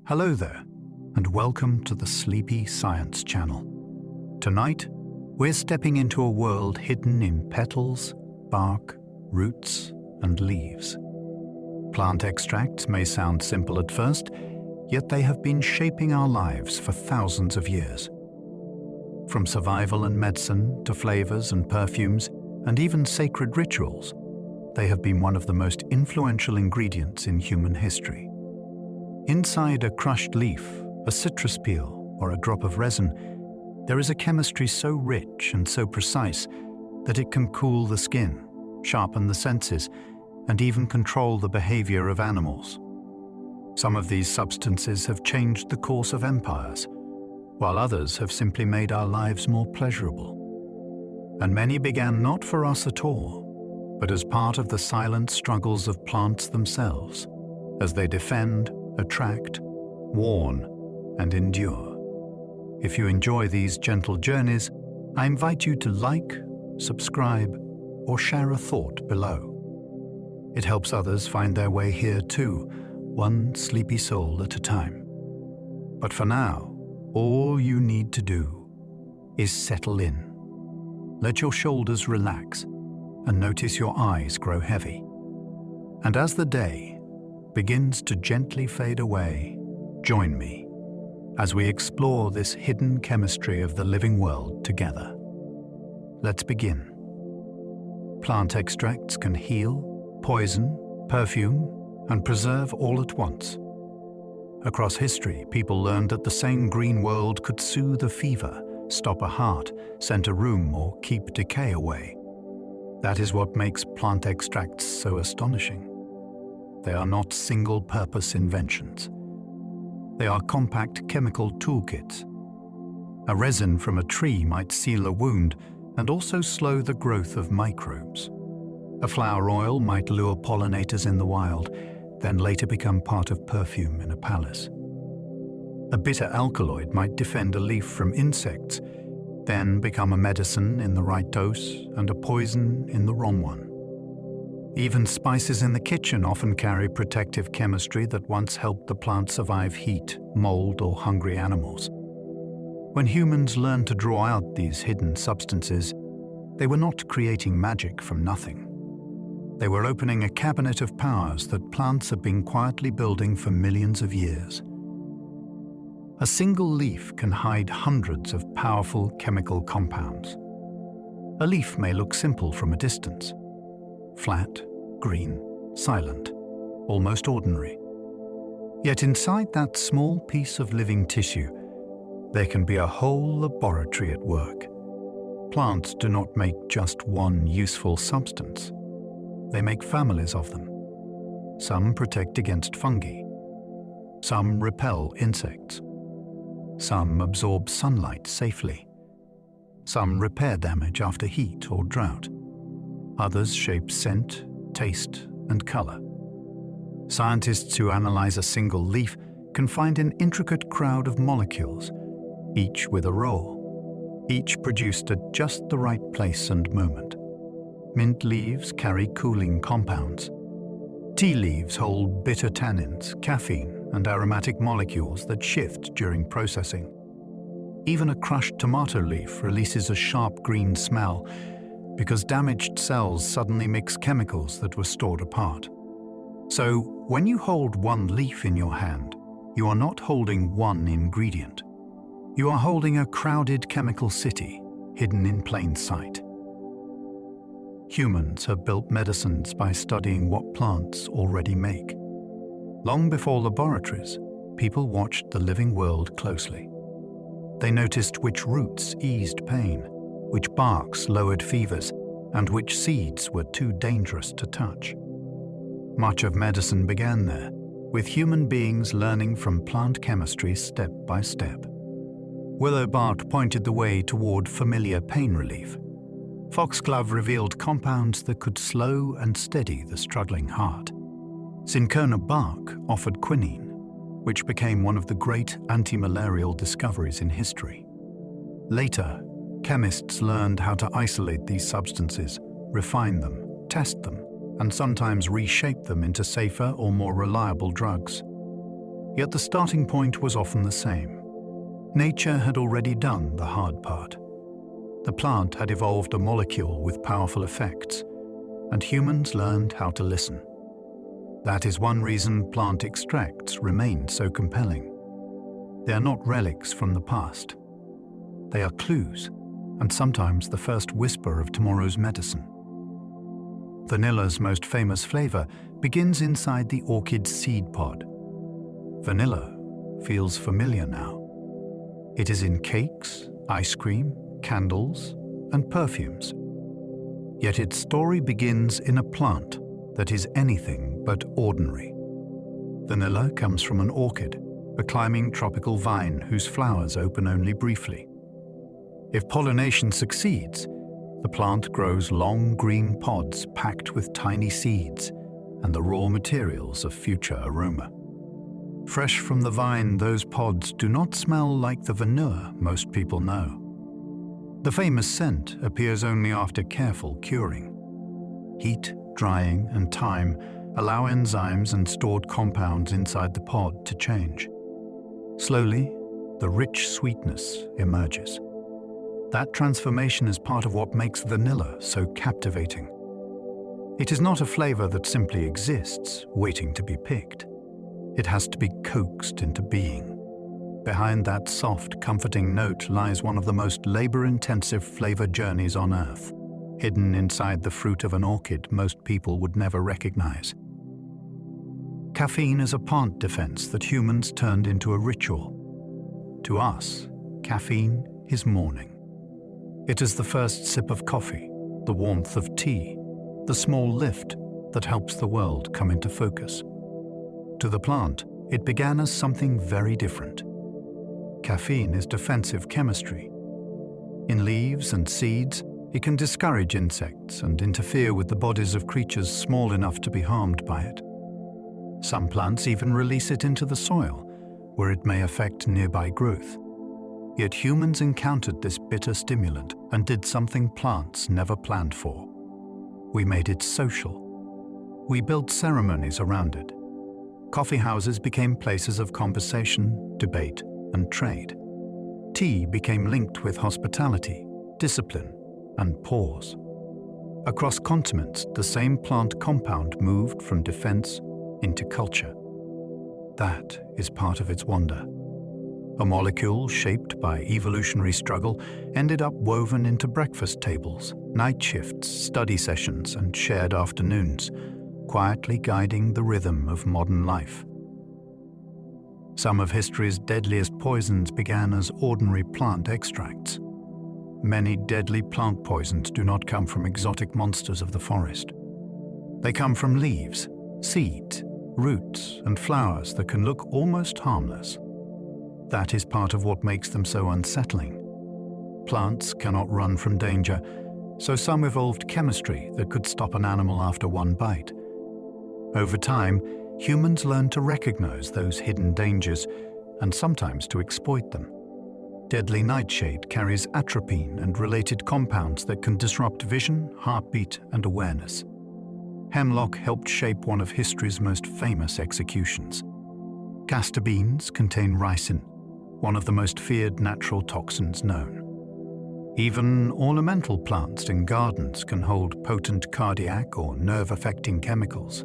Hello there, and welcome to the Sleepy Science Channel. Tonight, we're stepping into a world hidden in petals, bark, roots, and leaves. Plant extracts may sound simple at first, yet they have been shaping our lives for thousands of years. From survival and medicine to flavors and perfumes, and even sacred rituals, they have been one of the most influential ingredients in human history. Inside a crushed leaf, a citrus peel, or a drop of resin, there is a chemistry so rich and so precise that it can cool the skin, sharpen the senses, and even control the behavior of animals. Some of these substances have changed the course of empires, while others have simply made our lives more pleasurable. And many began not for us at all, but as part of the silent struggles of plants themselves, as they defend, attract, warn, and endure. If you enjoy these gentle journeys, I invite you to like, subscribe, or share a thought below. It helps others find their way here too, one sleepy soul at a time. But for now, all you need to do is settle in. Let your shoulders relax and notice your eyes grow heavy. And as the day begins to gently fade away, join me as we explore this hidden chemistry of the living world together. Let's begin. Plant extracts can heal, poison, perfume, and preserve all at once. Across history, people learned that the same green world could soothe a fever, stop a heart, scent a room, or keep decay away. That is what makes plant extracts so astonishing. They are not single-purpose inventions. They are compact chemical toolkits. A resin from a tree might seal a wound and also slow the growth of microbes. A flower oil might lure pollinators in the wild, then later become part of perfume in a palace. A bitter alkaloid might defend a leaf from insects, then become a medicine in the right dose and a poison in the wrong one. Even spices in the kitchen often carry protective chemistry that once helped the plant survive heat, mold, or hungry animals. When humans learned to draw out these hidden substances, they were not creating magic from nothing. They were opening a cabinet of powers that plants have been quietly building for millions of years. A single leaf can hide hundreds of powerful chemical compounds. A leaf may look simple from a distance. Flat, green, silent, almost ordinary. Yet inside that small piece of living tissue, there can be a whole laboratory at work. Plants do not make just one useful substance. They make families of them. Some protect against fungi. Some repel insects. Some absorb sunlight safely. Some repair damage after heat or drought. Others shape scent, taste, and color. Scientists who analyze a single leaf can find an intricate crowd of molecules, each with a role, each produced at just the right place and moment. Mint leaves carry cooling compounds. Tea leaves hold bitter tannins, caffeine, and aromatic molecules that shift during processing. Even a crushed tomato leaf releases a sharp green smell because damaged cells suddenly mix chemicals that were stored apart. So, when you hold one leaf in your hand, you are not holding one ingredient. You are holding a crowded chemical city, hidden in plain sight. Humans have built medicines by studying what plants already make. Long before laboratories, people watched the living world closely. They noticed which roots eased pain, which barks lowered fevers, and which seeds were too dangerous to touch. Much of medicine began there, with human beings learning from plant chemistry step by step. Willowbart pointed the way toward familiar pain relief. Foxglove revealed compounds that could slow and steady the struggling heart. Cinchona bark offered quinine, which became one of the great anti-malarial discoveries in history. Later, chemists learned how to isolate these substances, refine them, test them, and sometimes reshape them into safer or more reliable drugs. Yet the starting point was often the same. Nature had already done the hard part. The plant had evolved a molecule with powerful effects, and humans learned how to listen. That is one reason plant extracts remain so compelling. They are not relics from the past. They are clues, and sometimes the first whisper of tomorrow's medicine. Vanilla's most famous flavor begins inside the orchid's seed pod. Vanilla feels familiar now. It is in cakes, ice cream, candles, and perfumes. Yet its story begins in a plant that is anything but ordinary. Vanilla comes from an orchid, a climbing tropical vine whose flowers open only briefly. If pollination succeeds, the plant grows long green pods packed with tiny seeds and the raw materials of future aroma. Fresh from the vine, those pods do not smell like the vanilla most people know. The famous scent appears only after careful curing. Heat, drying, and time allow enzymes and stored compounds inside the pod to change. Slowly, the rich sweetness emerges. That transformation is part of what makes vanilla so captivating. It is not a flavor that simply exists, waiting to be picked. It has to be coaxed into being. Behind that soft, comforting note lies one of the most labor-intensive flavor journeys on Earth, hidden inside the fruit of an orchid most people would never recognize. Caffeine is a plant defense that humans turned into a ritual. To us, caffeine is morning. It is the first sip of coffee, the warmth of tea, the small lift that helps the world come into focus. To the plant, it began as something very different. Caffeine is defensive chemistry. In leaves and seeds, it can discourage insects and interfere with the bodies of creatures small enough to be harmed by it. Some plants even release it into the soil, where it may affect nearby growth. Yet humans encountered this bitter stimulant and did something plants never planned for. We made it social. We built ceremonies around it. Coffee houses became places of conversation, debate, and trade. Tea became linked with hospitality, discipline, and pause. Across continents, the same plant compound moved from defense into culture. That is part of its wonder. A molecule shaped by evolutionary struggle ended up woven into breakfast tables, night shifts, study sessions, and shared afternoons, quietly guiding the rhythm of modern life. Some of history's deadliest poisons began as ordinary plant extracts. Many deadly plant poisons do not come from exotic monsters of the forest. They come from leaves, seeds, roots, and flowers that can look almost harmless. That is part of what makes them so unsettling. Plants cannot run from danger, so some evolved chemistry that could stop an animal after one bite. Over time, humans learned to recognize those hidden dangers and sometimes to exploit them. Deadly nightshade carries atropine and related compounds that can disrupt vision, heartbeat, and awareness. Hemlock helped shape one of history's most famous executions. Castor beans contain ricin, one of the most feared natural toxins known. Even ornamental plants in gardens can hold potent cardiac or nerve-affecting chemicals.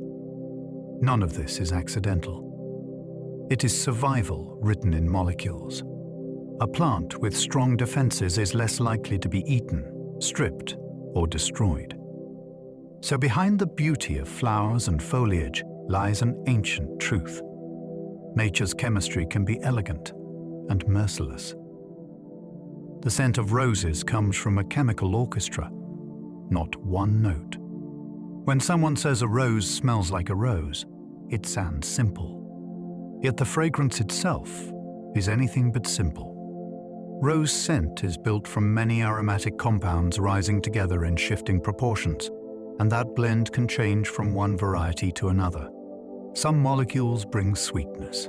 None of this is accidental. It is survival written in molecules. A plant with strong defenses is less likely to be eaten, stripped, or destroyed. So behind the beauty of flowers and foliage lies an ancient truth. Nature's chemistry can be elegant and merciless. The scent of roses comes from a chemical orchestra, not one note. When someone says a rose smells like a rose, it sounds simple. Yet the fragrance itself is anything but simple. Rose scent is built from many aromatic compounds rising together in shifting proportions, and that blend can change from one variety to another. Some molecules bring sweetness.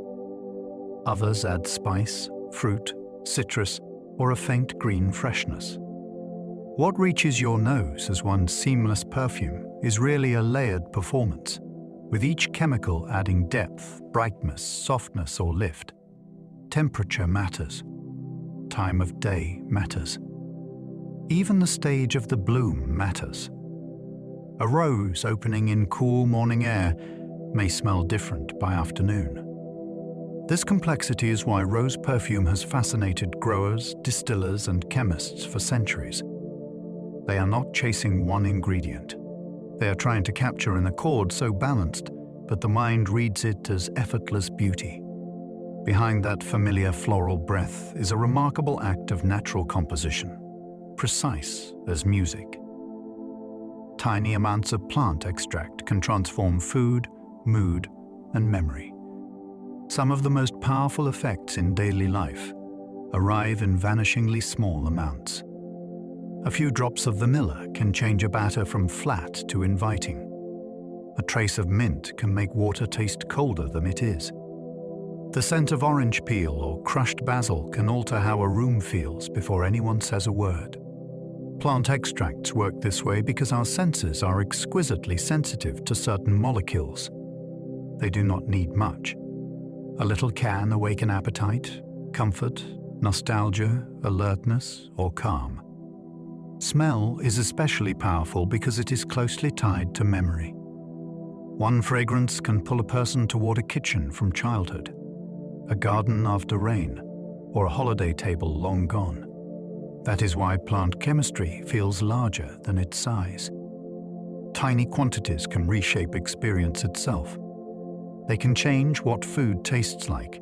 Others add spice, fruit, citrus, or a faint green freshness. What reaches your nose as one seamless perfume is really a layered performance, with each chemical adding depth, brightness, softness, or lift. Temperature matters. Time of day matters. Even the stage of the bloom matters. A rose opening in cool morning air may smell different by afternoon. This complexity is why rose perfume has fascinated growers, distillers, and chemists for centuries. They are not chasing one ingredient. They are trying to capture an accord so balanced that the mind reads it as effortless beauty. Behind that familiar floral breath is a remarkable act of natural composition, precise as music. Tiny amounts of plant extract can transform food, mood, and memory. Some of the most powerful effects in daily life arrive in vanishingly small amounts. A few drops of vanilla can change a batter from flat to inviting. A trace of mint can make water taste colder than it is. The scent of orange peel or crushed basil can alter how a room feels before anyone says a word. Plant extracts work this way because our senses are exquisitely sensitive to certain molecules. They do not need much. A little can awaken appetite, comfort, nostalgia, alertness, or calm. Smell is especially powerful because it is closely tied to memory. One fragrance can pull a person toward a kitchen from childhood, a garden after rain, or a holiday table long gone. That is why plant chemistry feels larger than its size. Tiny quantities can reshape experience itself. They can change what food tastes like,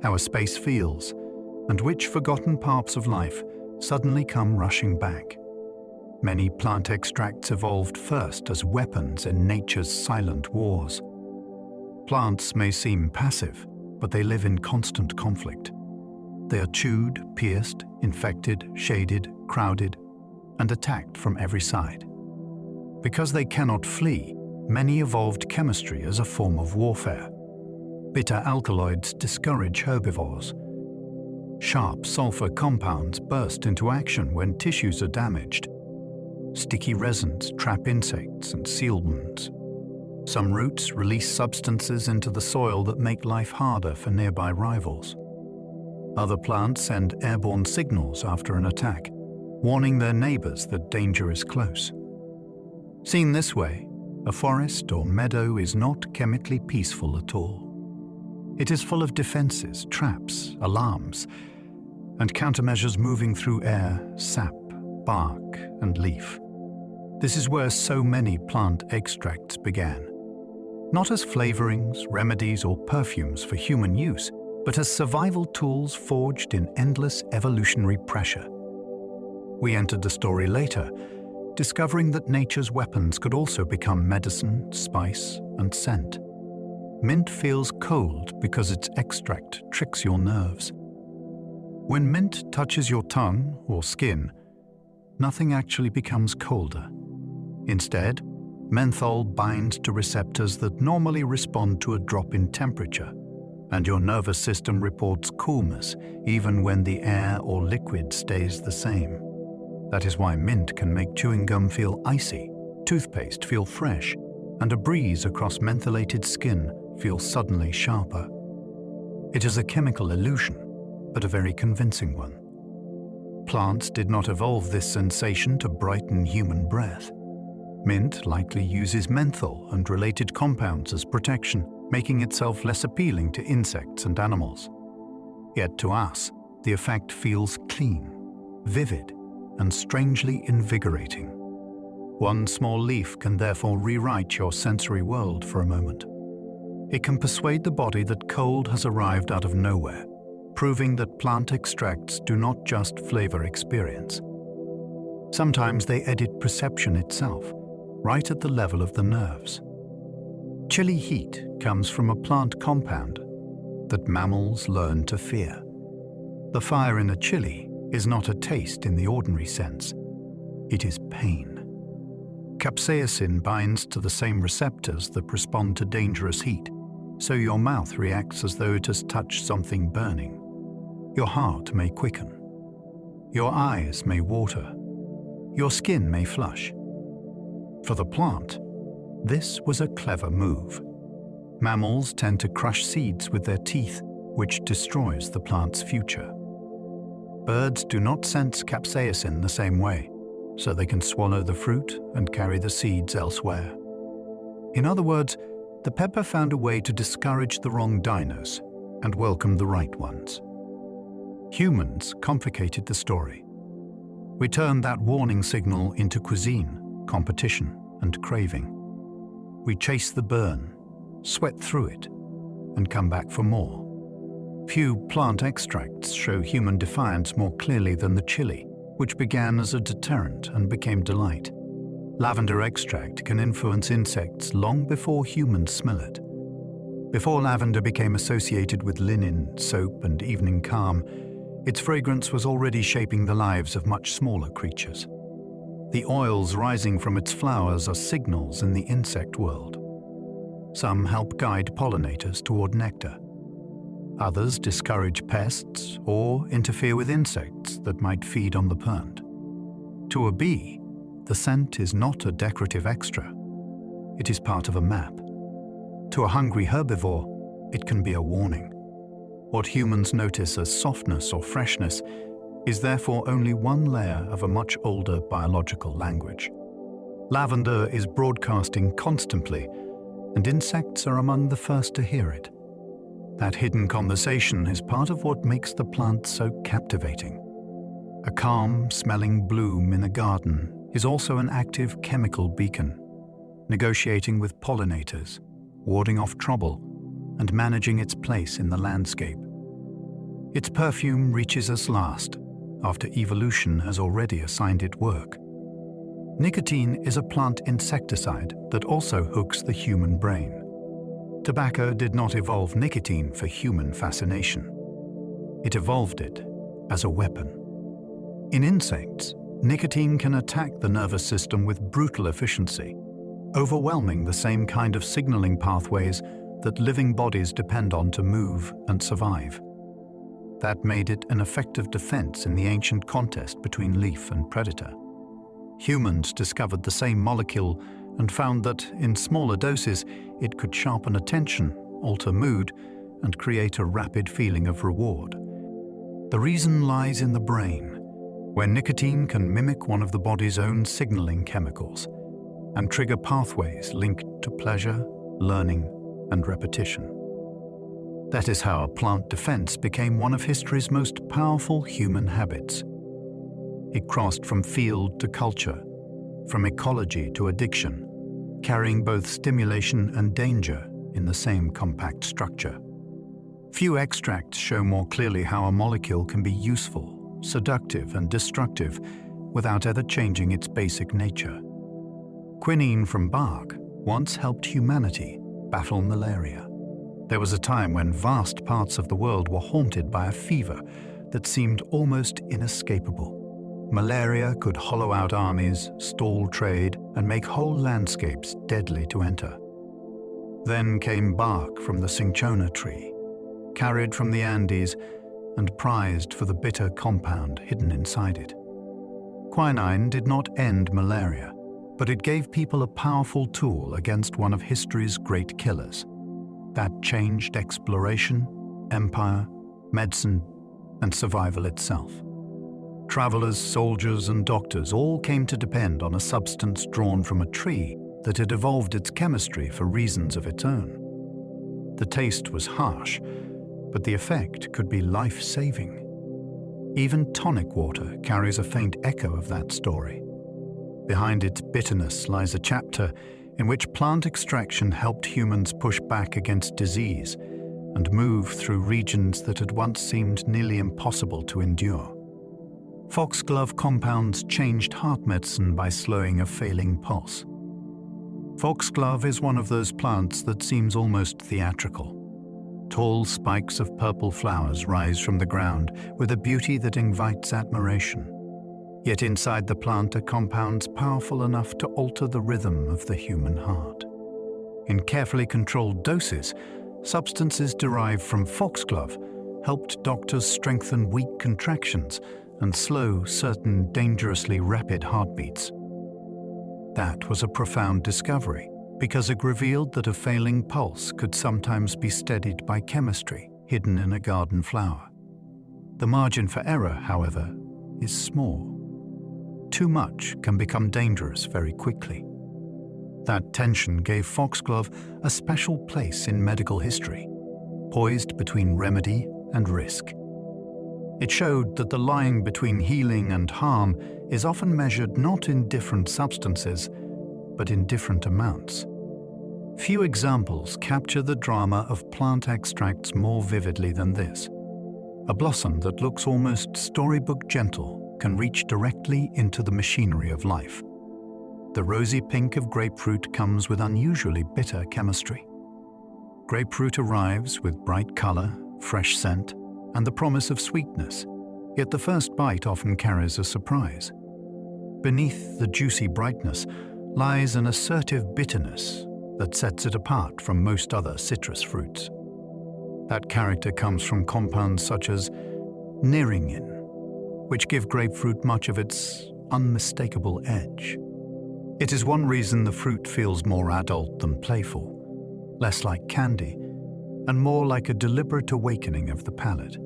how a space feels, and which forgotten parts of life suddenly come rushing back. Many plant extracts evolved first as weapons in nature's silent wars. Plants may seem passive, but they live in constant conflict. They are chewed, pierced, infected, shaded, crowded, and attacked from every side. Because they cannot flee, many evolved chemistry as a form of warfare. Bitter alkaloids discourage herbivores. Sharp sulfur compounds burst into action when tissues are damaged. Sticky resins trap insects and seal wounds. Some roots release substances into the soil that make life harder for nearby rivals. Other plants send airborne signals after an attack, warning their neighbors that danger is close. Seen this way, a forest or meadow is not chemically peaceful at all. It is full of defenses, traps, alarms, and countermeasures moving through air, sap, bark, and leaf. This is where so many plant extracts began. Not as flavorings, remedies, or perfumes for human use, but as survival tools forged in endless evolutionary pressure. We entered the story later, discovering that nature's weapons could also become medicine, spice, and scent. Mint feels cold because its extract tricks your nerves. When mint touches your tongue or skin, nothing actually becomes colder. Instead, menthol binds to receptors that normally respond to a drop in temperature, and your nervous system reports coolness even when the air or liquid stays the same. That is why mint can make chewing gum feel icy, toothpaste feel fresh, and a breeze across mentholated skin feel suddenly sharper. It is a chemical illusion, but a very convincing one. Plants did not evolve this sensation to brighten human breath. Mint likely uses menthol and related compounds as protection, making itself less appealing to insects and animals. Yet to us, the effect feels clean, vivid, and strangely invigorating. One small leaf can therefore rewrite your sensory world for a moment. It can persuade the body that cold has arrived out of nowhere, proving that plant extracts do not just flavor experience. Sometimes they edit perception itself, right at the level of the nerves. Chilly heat comes from a plant compound that mammals learn to fear. The fire in a chili is not a taste in the ordinary sense. It is pain. Capsaicin binds to the same receptors that respond to dangerous heat, so your mouth reacts as though it has touched something burning. Your heart may quicken. Your eyes may water. Your skin may flush. For the plant, this was a clever move. Mammals tend to crush seeds with their teeth, which destroys the plant's future. Birds do not sense capsaicin the same way, so they can swallow the fruit and carry the seeds elsewhere. In other words, the pepper found a way to discourage the wrong dinos and welcome the right ones. Humans complicated the story. We turned that warning signal into cuisine, competition, and craving. We chase the burn, sweat through it, and come back for more. Few plant extracts show human defiance more clearly than the chili, which began as a deterrent and became delight. Lavender extract can influence insects long before humans smell it. Before lavender became associated with linen, soap, and evening calm, its fragrance was already shaping the lives of much smaller creatures. The oils rising from its flowers are signals in the insect world. Some help guide pollinators toward nectar. Others discourage pests or interfere with insects that might feed on the plant. To a bee, the scent is not a decorative extra. It is part of a map. To a hungry herbivore, it can be a warning. What humans notice as softness or freshness is therefore only one layer of a much older biological language. Lavender is broadcasting constantly, and insects are among the first to hear it. That hidden conversation is part of what makes the plant so captivating. A calm-smelling bloom in a garden is also an active chemical beacon, negotiating with pollinators, warding off trouble, and managing its place in the landscape. Its perfume reaches us last, after evolution has already assigned it work. Nicotine is a plant insecticide that also hooks the human brain. Tobacco did not evolve nicotine for human fascination. It evolved it as a weapon. In insects, nicotine can attack the nervous system with brutal efficiency, overwhelming the same kind of signaling pathways that living bodies depend on to move and survive. That made it an effective defense in the ancient contest between leaf and predator. Humans discovered the same molecule and found that, in smaller doses, it could sharpen attention, alter mood, and create a rapid feeling of reward. The reason lies in the brain, where nicotine can mimic one of the body's own signaling chemicals and trigger pathways linked to pleasure, learning, and repetition. That is how plant defense became one of history's most powerful human habits. It crossed from field to culture, from ecology to addiction, carrying both stimulation and danger in the same compact structure. Few extracts show more clearly how a molecule can be useful, seductive, and destructive without ever changing its basic nature. Quinine from bark once helped humanity battle malaria. There was a time when vast parts of the world were haunted by a fever that seemed almost inescapable. Malaria could hollow out armies, stall trade, and make whole landscapes deadly to enter. Then came bark from the cinchona tree, carried from the Andes and prized for the bitter compound hidden inside it. Quinine did not end malaria, but it gave people a powerful tool against one of history's great killers. That changed exploration, empire, medicine, and survival itself. Travelers, soldiers, and doctors all came to depend on a substance drawn from a tree that had evolved its chemistry for reasons of its own. The taste was harsh, but the effect could be life-saving. Even tonic water carries a faint echo of that story. Behind its bitterness lies a chapter in which plant extraction helped humans push back against disease and move through regions that had once seemed nearly impossible to endure. Foxglove compounds changed heart medicine by slowing a failing pulse. Foxglove is one of those plants that seems almost theatrical. Tall spikes of purple flowers rise from the ground with a beauty that invites admiration. Yet inside the plant are compounds powerful enough to alter the rhythm of the human heart. In carefully controlled doses, substances derived from foxglove helped doctors strengthen weak contractions and slow certain dangerously rapid heartbeats. That was a profound discovery, because it revealed that a failing pulse could sometimes be steadied by chemistry hidden in a garden flower. The margin for error, however, is small. Too much can become dangerous very quickly. That tension gave foxglove a special place in medical history, poised between remedy and risk. It showed that the line between healing and harm is often measured not in different substances, but in different amounts. Few examples capture the drama of plant extracts more vividly than this. A blossom that looks almost storybook gentle can reach directly into the machinery of life. The rosy pink of grapefruit comes with unusually bitter chemistry. Grapefruit arrives with bright color, fresh scent, and the promise of sweetness, yet the first bite often carries a surprise. Beneath the juicy brightness lies an assertive bitterness that sets it apart from most other citrus fruits. That character comes from compounds such as narration, which give grapefruit much of its unmistakable edge. It is one reason the fruit feels more adult than playful, less like candy, and more like a deliberate awakening of the palate.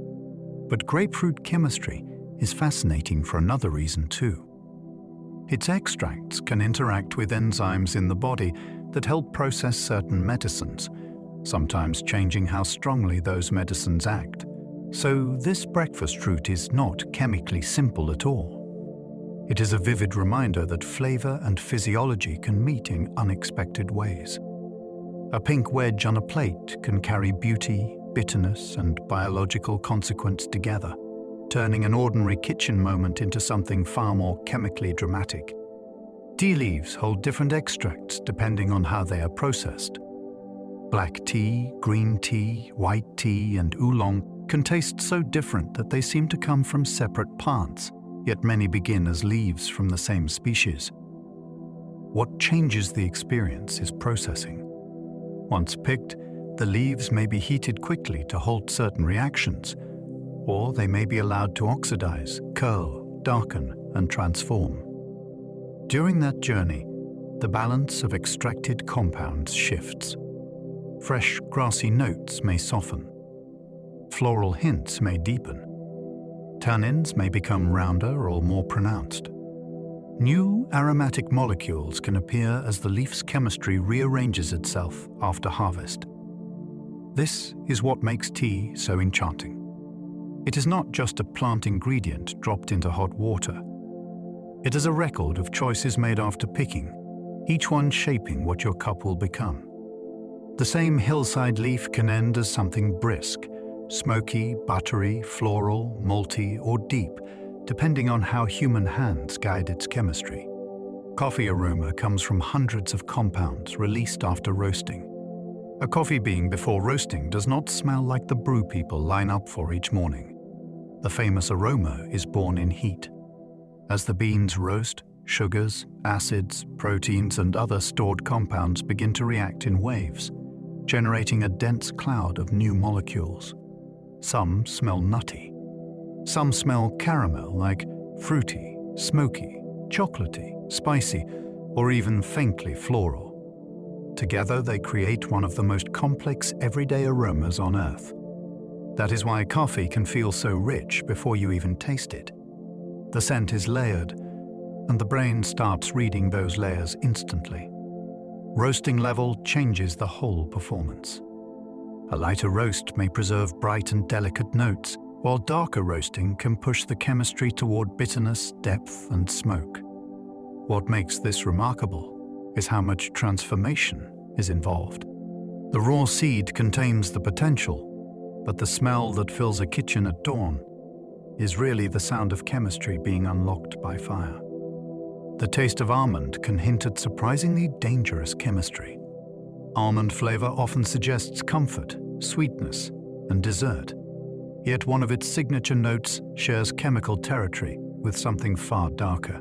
But grapefruit chemistry is fascinating for another reason too. Its extracts can interact with enzymes in the body that help process certain medicines, sometimes changing how strongly those medicines act. So this breakfast fruit is not chemically simple at all. It is a vivid reminder that flavor and physiology can meet in unexpected ways. A pink wedge on a plate can carry beauty, bitterness, and biological consequence together, turning an ordinary kitchen moment into something far more chemically dramatic. Tea leaves hold different extracts depending on how they are processed. Black tea, green tea, white tea, and oolong can taste so different that they seem to come from separate plants, yet many begin as leaves from the same species. What changes the experience is processing. Once picked, the leaves may be heated quickly to halt certain reactions, or they may be allowed to oxidize, curl, darken, and transform. During that journey, the balance of extracted compounds shifts. Fresh, grassy notes may soften. Floral hints may deepen. Tannins may become rounder or more pronounced. New aromatic molecules can appear as the leaf's chemistry rearranges itself after harvest. This is what makes tea so enchanting. It is not just a plant ingredient dropped into hot water. It is a record of choices made after picking, each one shaping what your cup will become. The same hillside leaf can end as something brisk, smoky, buttery, floral, malty, or deep, depending on how human hands guide its chemistry. Coffee aroma comes from hundreds of compounds released after roasting. A coffee bean before roasting does not smell like the brew people line up for each morning. The famous aroma is born in heat. As the beans roast, sugars, acids, proteins, and other stored compounds begin to react in waves, generating a dense cloud of new molecules. Some smell nutty. Some smell caramel, like fruity, smoky, chocolatey, spicy, or even faintly floral. Together they create one of the most complex everyday aromas on Earth. That is why coffee can feel so rich before you even taste it. The scent is layered, and the brain starts reading those layers instantly. Roasting level changes the whole performance. A lighter roast may preserve bright and delicate notes, while darker roasting can push the chemistry toward bitterness, depth, and smoke. What makes this remarkable is how much transformation is involved. The raw seed contains the potential, but the smell that fills a kitchen at dawn is really the sound of chemistry being unlocked by fire. The taste of almond can hint at surprisingly dangerous chemistry. Almond flavor often suggests comfort, sweetness, and dessert. Yet one of its signature notes shares chemical territory with something far darker.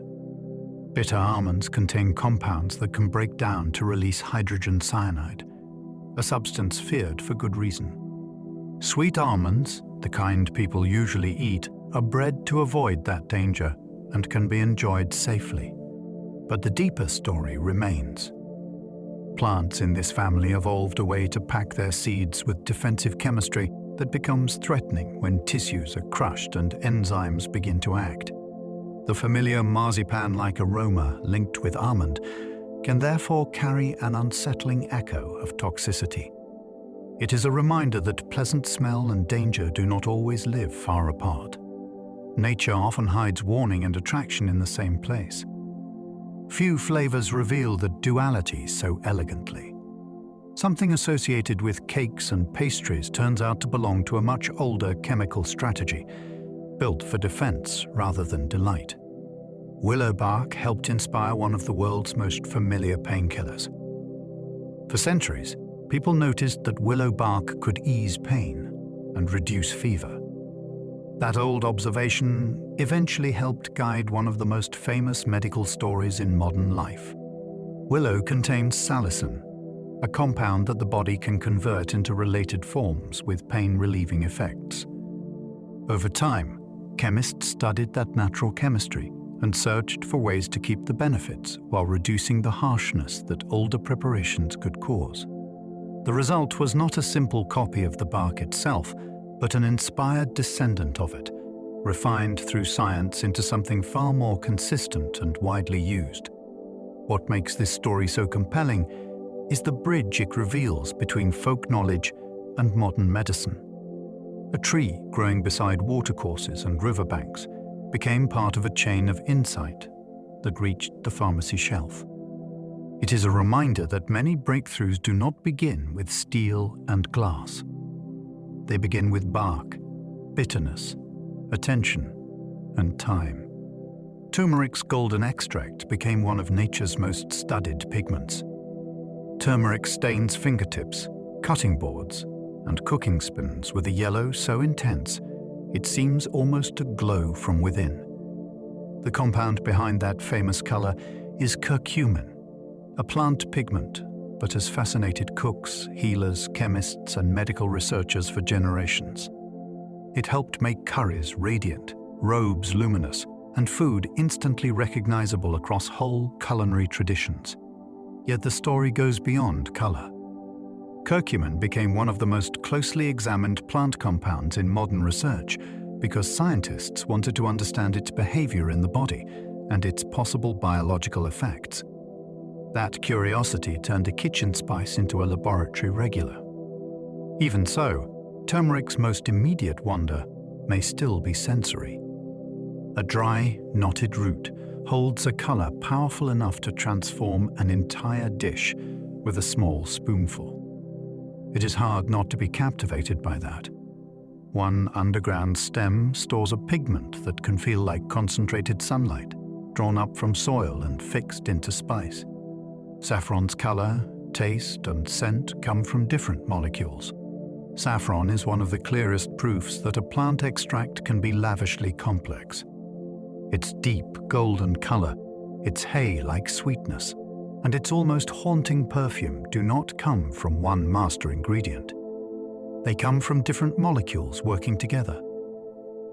Bitter almonds contain compounds that can break down to release hydrogen cyanide, a substance feared for good reason. Sweet almonds, the kind people usually eat, are bred to avoid that danger and can be enjoyed safely. But the deeper story remains. Plants in this family evolved a way to pack their seeds with defensive chemistry that becomes threatening when tissues are crushed and enzymes begin to act. The familiar marzipan-like aroma linked with almond can therefore carry an unsettling echo of toxicity. It is a reminder that pleasant smell and danger do not always live far apart. Nature often hides warning and attraction in the same place. Few flavors reveal the duality so elegantly. Something associated with cakes and pastries turns out to belong to a much older chemical strategy, built for defense rather than delight. Willow bark helped inspire one of the world's most familiar painkillers. For centuries, people noticed that willow bark could ease pain and reduce fever. That old observation eventually helped guide one of the most famous medical stories in modern life. Willow contains salicin, a compound that the body can convert into related forms with pain-relieving effects. Over time, chemists studied that natural chemistry and searched for ways to keep the benefits while reducing the harshness that older preparations could cause. The result was not a simple copy of the bark itself, but an inspired descendant of it, refined through science into something far more consistent and widely used. What makes this story so compelling is the bridge it reveals between folk knowledge and modern medicine. A tree growing beside watercourses and riverbanks became part of a chain of insight that reached the pharmacy shelf. It is a reminder that many breakthroughs do not begin with steel and glass. They begin with bark, bitterness, attention, and time. Turmeric's golden extract became one of nature's most studied pigments. Turmeric stains fingertips, cutting boards, and cooking spoons with a yellow so intense it seems almost to glow from within. The compound behind that famous color is curcumin, a plant pigment, but has fascinated cooks, healers, chemists, and medical researchers for generations. It helped make curries radiant, robes luminous, and food instantly recognizable across whole culinary traditions. Yet the story goes beyond color. Curcumin became one of the most closely examined plant compounds in modern research because scientists wanted to understand its behavior in the body and its possible biological effects. That curiosity turned a kitchen spice into a laboratory regular. Even so, turmeric's most immediate wonder may still be sensory. A dry, knotted root holds a color powerful enough to transform an entire dish with a small spoonful. It is hard not to be captivated by that. One underground stem stores a pigment that can feel like concentrated sunlight, drawn up from soil and fixed into spice. Saffron's color, taste, and scent come from different molecules. Saffron is one of the clearest proofs that a plant extract can be lavishly complex. Its deep golden color, its hay-like sweetness, and its almost haunting perfume do not come from one master ingredient. They come from different molecules working together.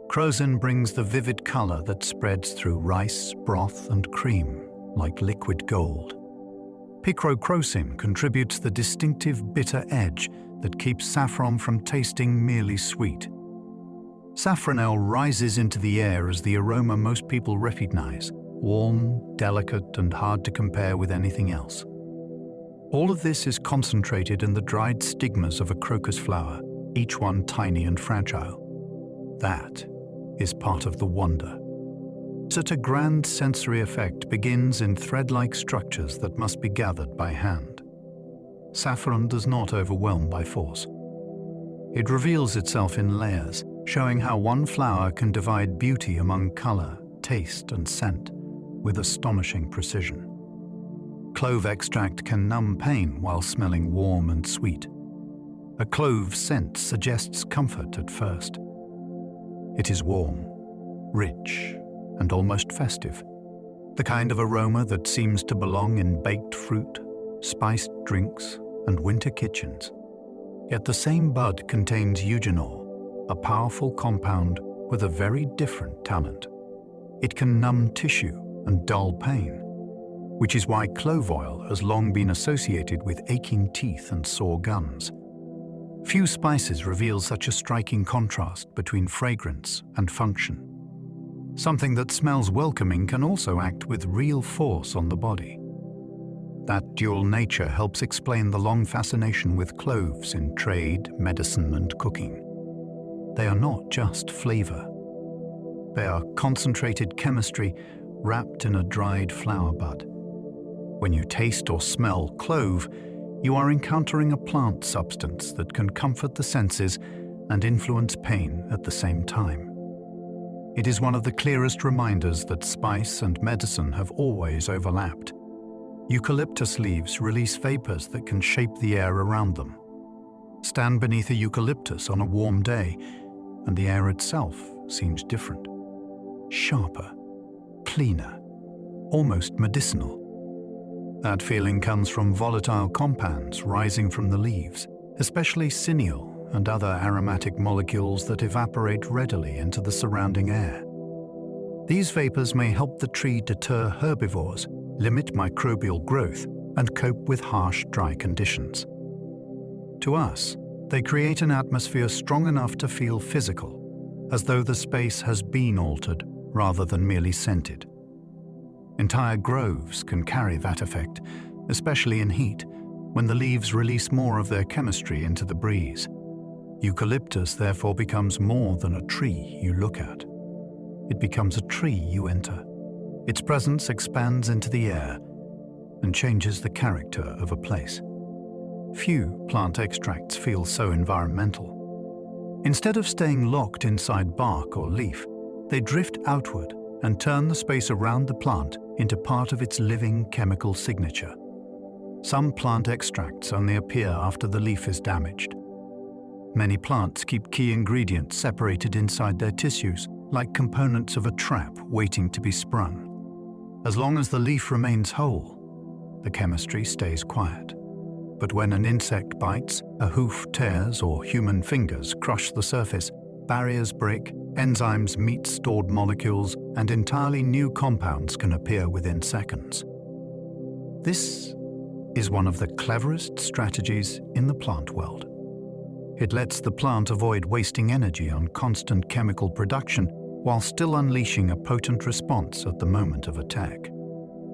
Crozin brings the vivid color that spreads through rice, broth, and cream like liquid gold. Picrocrosin contributes the distinctive bitter edge that keeps saffron from tasting merely sweet. Saffronel rises into the air as the aroma most people recognize, warm, delicate, and hard to compare with anything else. All of this is concentrated in the dried stigmas of a crocus flower, each one tiny and fragile. That is part of the wonder. Such a grand sensory effect begins in thread-like structures that must be gathered by hand. Saffron does not overwhelm by force. It reveals itself in layers, showing how one flower can divide beauty among color, taste, and scent with astonishing precision. Clove extract can numb pain while smelling warm and sweet. A clove scent suggests comfort at first. It is warm, rich, and almost festive. The kind of aroma that seems to belong in baked fruit, spiced drinks, and winter kitchens. Yet the same bud contains eugenol, a powerful compound with a very different talent. It can numb tissue and dull pain. which is why clove oil has long been associated with aching teeth and sore gums. Few spices reveal such a striking contrast between fragrance and function. Something that smells welcoming can also act with real force on the body. That dual nature helps explain the long fascination with cloves in trade, medicine, and cooking. They are not just flavor. They are concentrated chemistry wrapped in a dried flower bud. When you taste or smell clove, you are encountering a plant substance that can comfort the senses and influence pain at the same time. It is one of the clearest reminders that spice and medicine have always overlapped. Eucalyptus leaves release vapors that can shape the air around them. Stand beneath a eucalyptus on a warm day, and the air itself seems different. Sharper, cleaner, almost medicinal. That feeling comes from volatile compounds rising from the leaves, especially cineol and other aromatic molecules that evaporate readily into the surrounding air. These vapors may help the tree deter herbivores, limit microbial growth, and cope with harsh, dry conditions. To us, they create an atmosphere strong enough to feel physical, as though the space has been altered rather than merely scented. Entire groves can carry that effect, especially in heat, when the leaves release more of their chemistry into the breeze. Eucalyptus therefore becomes more than a tree you look at. It becomes a tree you enter. Its presence expands into the air and changes the character of a place. Few plant extracts feel so environmental. Instead of staying locked inside bark or leaf, they drift outward and turn the space around the plant into part of its living chemical signature. Some plant extracts only appear after the leaf is damaged. Many plants keep key ingredients separated inside their tissues, like components of a trap waiting to be sprung. As long as the leaf remains whole, the chemistry stays quiet. But when an insect bites, a hoof tears, or human fingers crush the surface, barriers break, enzymes meet stored molecules, and entirely new compounds can appear within seconds. This is one of the cleverest strategies in the plant world. It lets the plant avoid wasting energy on constant chemical production while still unleashing a potent response at the moment of attack.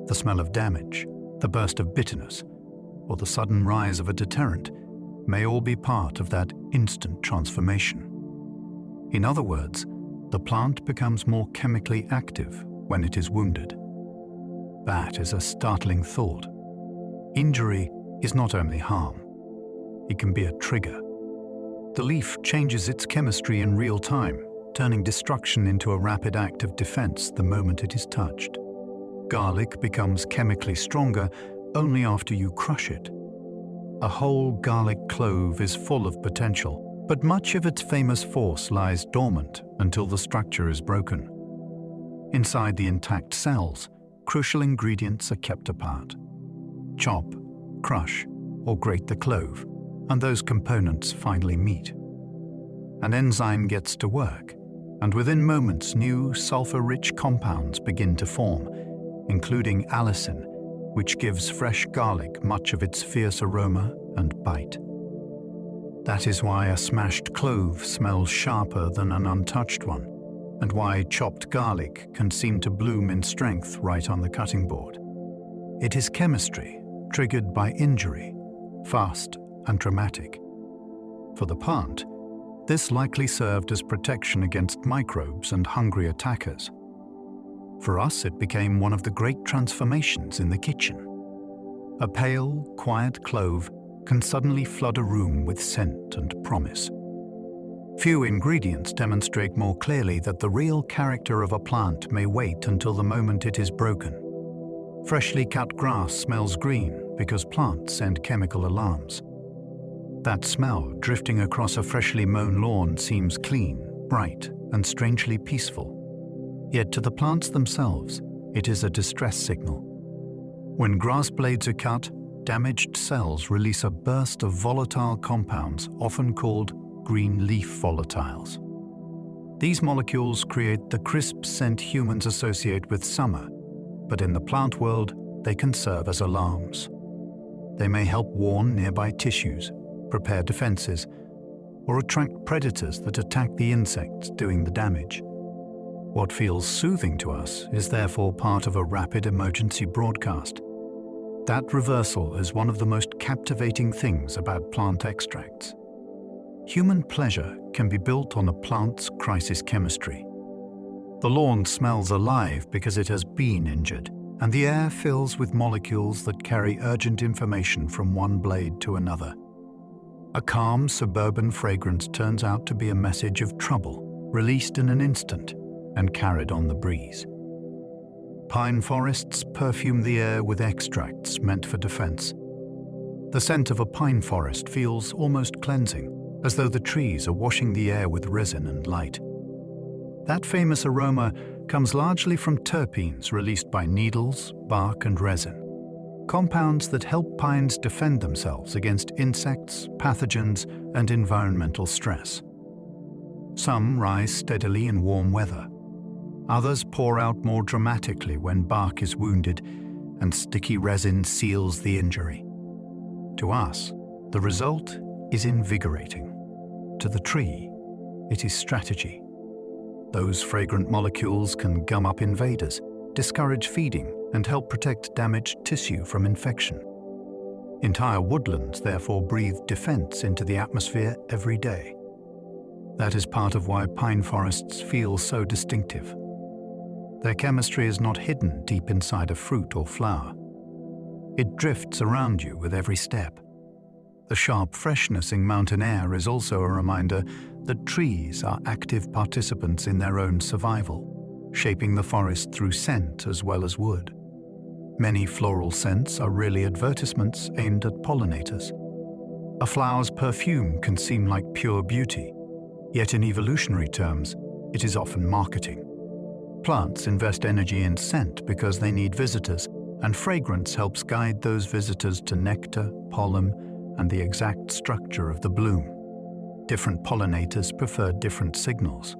The smell of damage, the burst of bitterness, or the sudden rise of a deterrent may all be part of that instant transformation. In other words, the plant becomes more chemically active when it is wounded. That is a startling thought. Injury is not only harm, it can be a trigger. The leaf changes its chemistry in real time, turning destruction into a rapid act of defense the moment it is touched. Garlic becomes chemically stronger only after you crush it. A whole garlic clove is full of potential, but much of its famous force lies dormant until the structure is broken. Inside the intact cells, crucial ingredients are kept apart. Chop, crush, or grate the clove, and those components finally meet. An enzyme gets to work, and within moments new sulfur-rich compounds begin to form, including allicin, which gives fresh garlic much of its fierce aroma and bite. That is why a smashed clove smells sharper than an untouched one, and why chopped garlic can seem to bloom in strength right on the cutting board. It is chemistry triggered by injury, fast and dramatic. For the plant, this likely served as protection against microbes and hungry attackers. For us, it became one of the great transformations in the kitchen. A pale, quiet clove can suddenly flood a room with scent and promise. Few ingredients demonstrate more clearly that the real character of a plant may wait until the moment it is broken. Freshly cut grass smells green because plants send chemical alarms. That smell drifting across a freshly mown lawn seems clean, bright, and strangely peaceful. Yet to the plants themselves, it is a distress signal. When grass blades are cut, damaged cells release a burst of volatile compounds, often called green leaf volatiles. These molecules create the crisp scent humans associate with summer, but in the plant world, they can serve as alarms. They may help warn nearby tissues, prepare defenses, or attract predators that attack the insects doing the damage. What feels soothing to us is therefore part of a rapid emergency broadcast. That reversal is one of the most captivating things about plant extracts. Human pleasure can be built on a plant's crisis chemistry. The lawn smells alive because it has been injured, and the air fills with molecules that carry urgent information from one blade to another. A calm suburban fragrance turns out to be a message of trouble, released in an instant and carried on the breeze. Pine forests perfume the air with extracts meant for defense. The scent of a pine forest feels almost cleansing, as though the trees are washing the air with resin and light. That famous aroma comes largely from terpenes released by needles, bark, and resin, compounds that help pines defend themselves against insects, pathogens, and environmental stress. Some rise steadily in warm weather. Others pour out more dramatically when bark is wounded and sticky resin seals the injury. To us, the result is invigorating. To the tree, it is strategy. Those fragrant molecules can gum up invaders, discourage feeding, and help protect damaged tissue from infection. Entire woodlands therefore breathe defense into the atmosphere every day. That is part of why pine forests feel so distinctive. Their chemistry is not hidden deep inside a fruit or flower. It drifts around you with every step. The sharp freshness in mountain air is also a reminder that trees are active participants in their own survival, shaping the forest through scent as well as wood. Many floral scents are really advertisements aimed at pollinators. A flower's perfume can seem like pure beauty, yet in evolutionary terms, it is often marketing. Plants invest energy in scent because they need visitors, and fragrance helps guide those visitors to nectar, pollen, and the exact structure of the bloom. Different pollinators prefer different signals.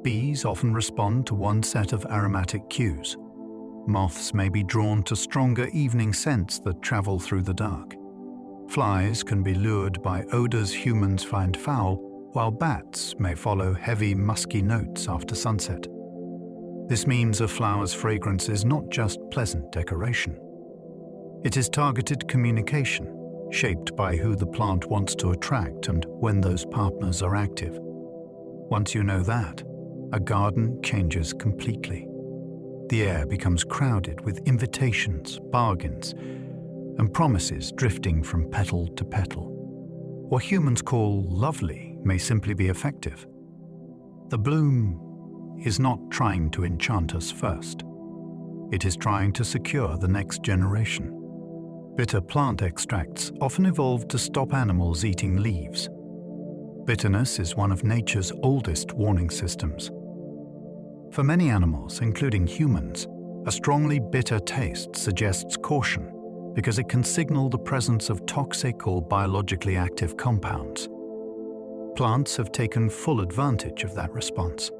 Bees often respond to one set of aromatic cues. Moths may be drawn to stronger evening scents that travel through the dark. Flies can be lured by odors humans find foul, while bats may follow heavy, musky notes after sunset. This means a flower's fragrance is not just pleasant decoration. It is targeted communication, shaped by who the plant wants to attract and when those partners are active. Once you know that, a garden changes completely. The air becomes crowded with invitations, bargains, and promises drifting from petal to petal. What humans call lovely may simply be effective. The bloom is not trying to enchant us first. It is trying to secure the next generation. Bitter plant extracts often evolved to stop animals eating leaves. Bitterness is one of nature's oldest warning systems. For many animals, including humans, a strongly bitter taste suggests caution because it can signal the presence of toxic or biologically active compounds. Plants have taken full advantage of that response.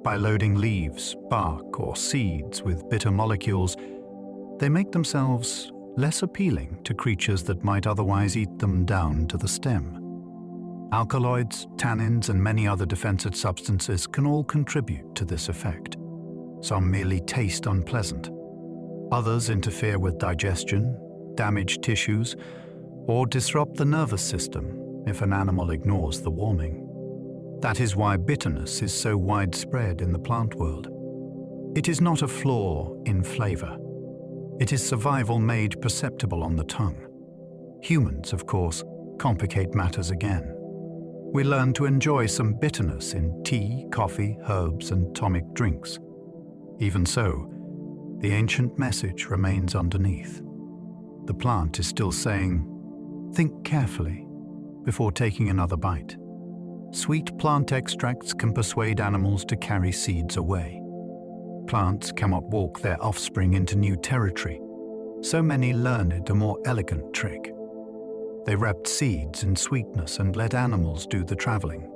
By loading leaves, bark, or seeds with bitter molecules, they make themselves less appealing to creatures that might otherwise eat them down to the stem. Alkaloids, tannins, and many other defensive substances can all contribute to this effect. Some merely taste unpleasant. Others interfere with digestion, damage tissues, or disrupt the nervous system if an animal ignores the warning. That is why bitterness is so widespread in the plant world. It is not a flaw in flavor. It is survival made perceptible on the tongue. Humans, of course, complicate matters again. We learn to enjoy some bitterness in tea, coffee, herbs, and tonic drinks. Even so, the ancient message remains underneath. The plant is still saying, think carefully before taking another bite. Sweet plant extracts can persuade animals to carry seeds away. Plants cannot walk their offspring into new territory, so many learned a more elegant trick. They wrapped seeds in sweetness and let animals do the traveling.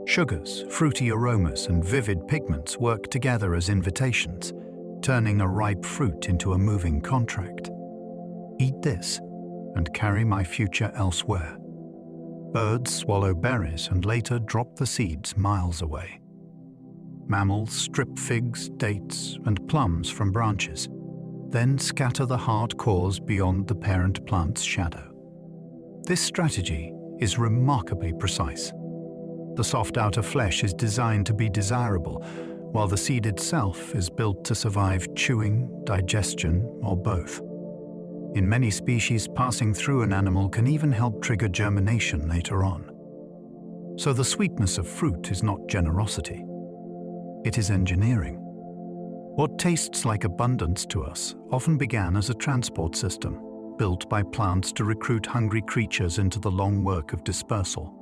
Sugars, fruity aromas, and vivid pigments work together as invitations, turning a ripe fruit into a moving contract. Eat this and carry my future elsewhere. Birds swallow berries and later drop the seeds miles away. Mammals strip figs, dates, and plums from branches, then scatter the hard cores beyond the parent plant's shadow. This strategy is remarkably precise. The soft outer flesh is designed to be desirable, while the seed itself is built to survive chewing, digestion, or both. In many species, passing through an animal can even help trigger germination later on. So the sweetness of fruit is not generosity. It is engineering. What tastes like abundance to us often began as a transport system, built by plants to recruit hungry creatures into the long work of dispersal.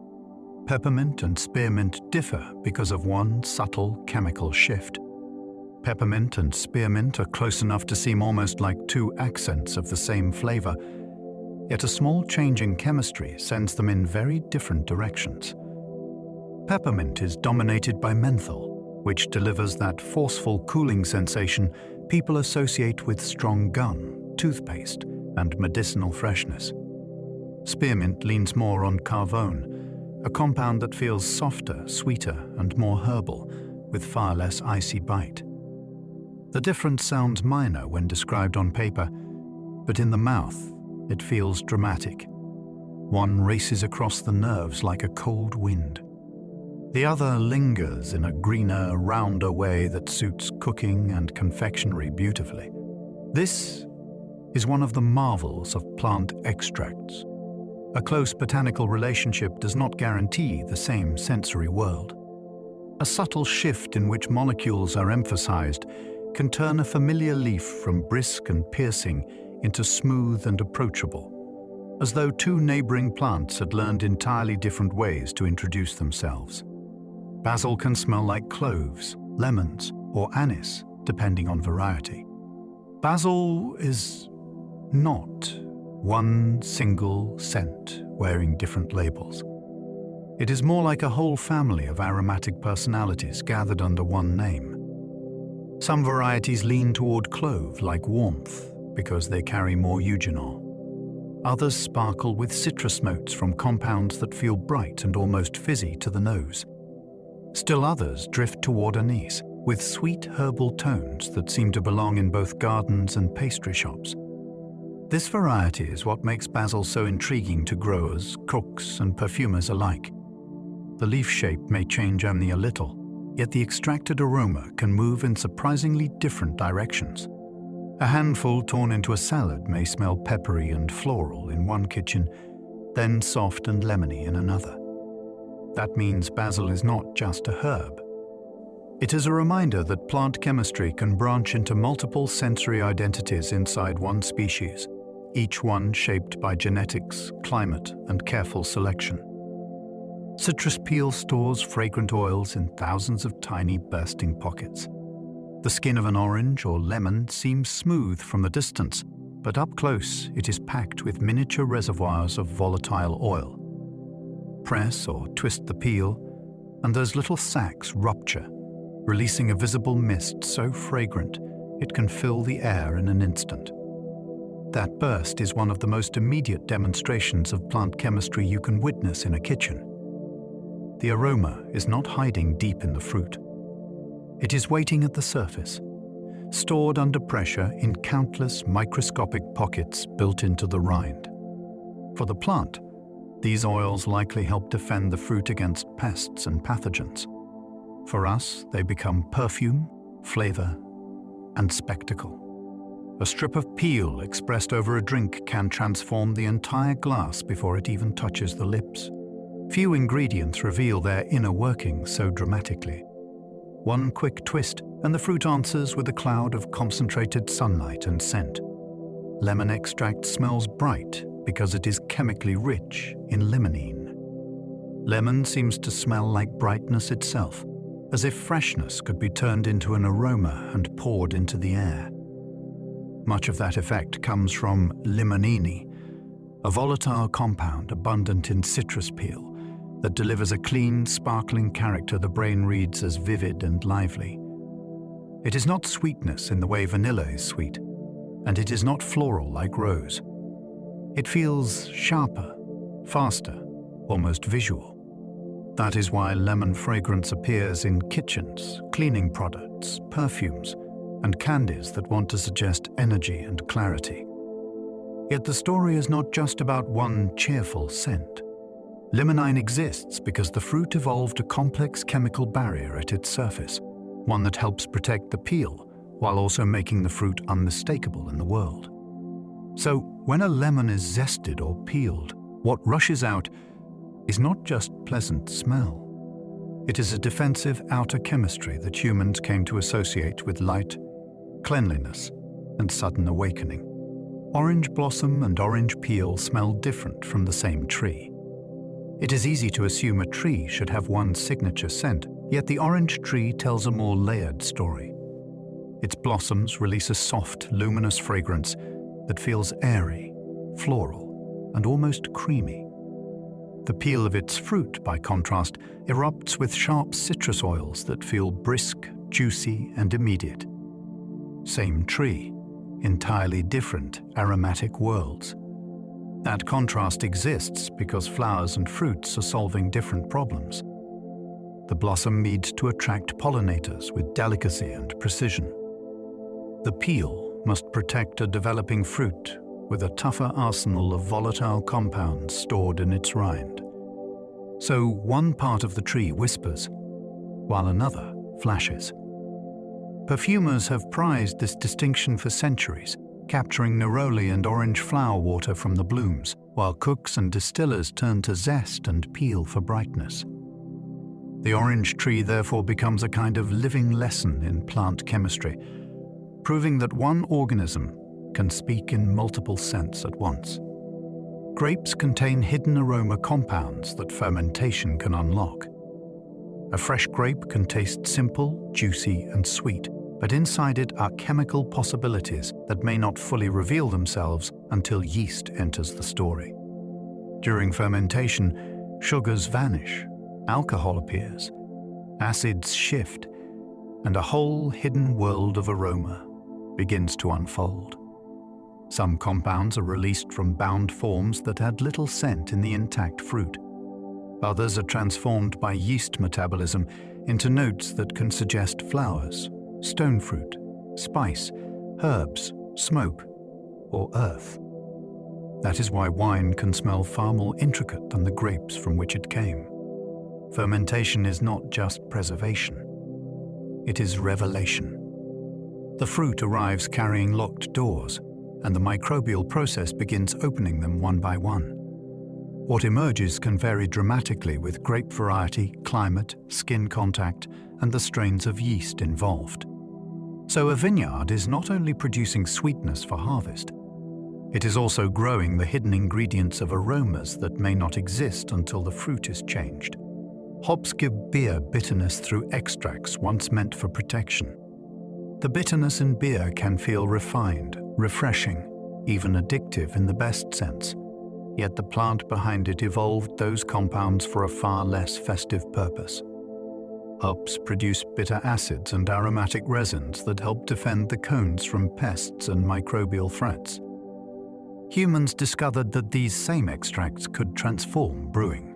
Peppermint and spearmint differ because of one subtle chemical shift. Peppermint and spearmint are close enough to seem almost like two accents of the same flavor, yet a small change in chemistry sends them in very different directions. Peppermint is dominated by menthol, which delivers that forceful cooling sensation people associate with strong gum, toothpaste, and medicinal freshness. Spearmint leans more on carvone, a compound that feels softer, sweeter, and more herbal, with far less icy bite. The difference sounds minor when described on paper, but in the mouth, it feels dramatic. One races across the nerves like a cold wind. The other lingers in a greener, rounder way that suits cooking and confectionery beautifully. This is one of the marvels of plant extracts. A close botanical relationship does not guarantee the same sensory world. A subtle shift in which molecules are emphasized can turn a familiar leaf from brisk and piercing into smooth and approachable, as though two neighboring plants had learned entirely different ways to introduce themselves. Basil can smell like cloves, lemons, or anise, depending on variety. Basil is not one single scent wearing different labels. It is more like a whole family of aromatic personalities gathered under one name. Some varieties lean toward clove like warmth because they carry more eugenol. Others sparkle with citrus notes from compounds that feel bright and almost fizzy to the nose. Still others drift toward anise with sweet herbal tones that seem to belong in both gardens and pastry shops. This variety is what makes basil so intriguing to growers, cooks, and perfumers alike. The leaf shape may change only a little, yet the extracted aroma can move in surprisingly different directions. A handful torn into a salad may smell peppery and floral in one kitchen, then soft and lemony in another. That means basil is not just a herb. It is a reminder that plant chemistry can branch into multiple sensory identities inside one species, each one shaped by genetics, climate, and careful selection. Citrus peel stores fragrant oils in thousands of tiny bursting pockets. The skin of an orange or lemon seems smooth from a distance, but up close it is packed with miniature reservoirs of volatile oil. Press or twist the peel, and those little sacs rupture, releasing a visible mist so fragrant it can fill the air in an instant. That burst is one of the most immediate demonstrations of plant chemistry you can witness in a kitchen. The aroma is not hiding deep in the fruit. It is waiting at the surface, stored under pressure in countless microscopic pockets built into the rind. For the plant, these oils likely help defend the fruit against pests and pathogens. For us, they become perfume, flavor, and spectacle. A strip of peel expressed over a drink can transform the entire glass before it even touches the lips. Few ingredients reveal their inner workings so dramatically. One quick twist, and the fruit answers with a cloud of concentrated sunlight and scent. Lemon extract smells bright because it is chemically rich in limonene. Lemon seems to smell like brightness itself, as if freshness could be turned into an aroma and poured into the air. Much of that effect comes from limonene, a volatile compound abundant in citrus peel that delivers a clean, sparkling character the brain reads as vivid and lively. It is not sweetness in the way vanilla is sweet, and it is not floral like rose. It feels sharper, faster, almost visual. That is why lemon fragrance appears in kitchens, cleaning products, perfumes, and candies that want to suggest energy and clarity. Yet the story is not just about one cheerful scent. Limonene exists because the fruit evolved a complex chemical barrier at its surface, one that helps protect the peel while also making the fruit unmistakable in the world. So when a lemon is zested or peeled, what rushes out is not just pleasant smell. It is a defensive outer chemistry that humans came to associate with light, cleanliness, and sudden awakening. Orange blossom and orange peel smell different from the same tree. It is easy to assume a tree should have one signature scent, yet the orange tree tells a more layered story. Its blossoms release a soft, luminous fragrance that feels airy, floral, and almost creamy. The peel of its fruit, by contrast, erupts with sharp citrus oils that feel brisk, juicy, and immediate. Same tree, entirely different aromatic worlds. That contrast exists because flowers and fruits are solving different problems. The blossom needs to attract pollinators with delicacy and precision. The peel must protect a developing fruit with a tougher arsenal of volatile compounds stored in its rind. So one part of the tree whispers, while another flashes. Perfumers have prized this distinction for centuries, capturing neroli and orange flower water from the blooms, while cooks and distillers turn to zest and peel for brightness. The orange tree therefore becomes a kind of living lesson in plant chemistry, proving that one organism can speak in multiple scents at once. Grapes contain hidden aroma compounds that fermentation can unlock. A fresh grape can taste simple, juicy, and sweet, but inside it are chemical possibilities that may not fully reveal themselves until yeast enters the story. During fermentation, sugars vanish, alcohol appears, acids shift, and a whole hidden world of aroma begins to unfold. Some compounds are released from bound forms that add little scent in the intact fruit. Others are transformed by yeast metabolism into notes that can suggest flowers, stone fruit, spice, herbs, smoke, or earth. That is why wine can smell far more intricate than the grapes from which it came. Fermentation is not just preservation. It is revelation. The fruit arrives carrying locked doors, and the microbial process begins opening them one by one. What emerges can vary dramatically with grape variety, climate, skin contact, and the strains of yeast involved. So a vineyard is not only producing sweetness for harvest, it is also growing the hidden ingredients of aromas that may not exist until the fruit is changed. Hops give beer bitterness through extracts once meant for protection. The bitterness in beer can feel refined, refreshing, even addictive in the best sense. Yet the plant behind it evolved those compounds for a far less festive purpose. Hops produce bitter acids and aromatic resins that help defend the cones from pests and microbial threats. Humans discovered that these same extracts could transform brewing.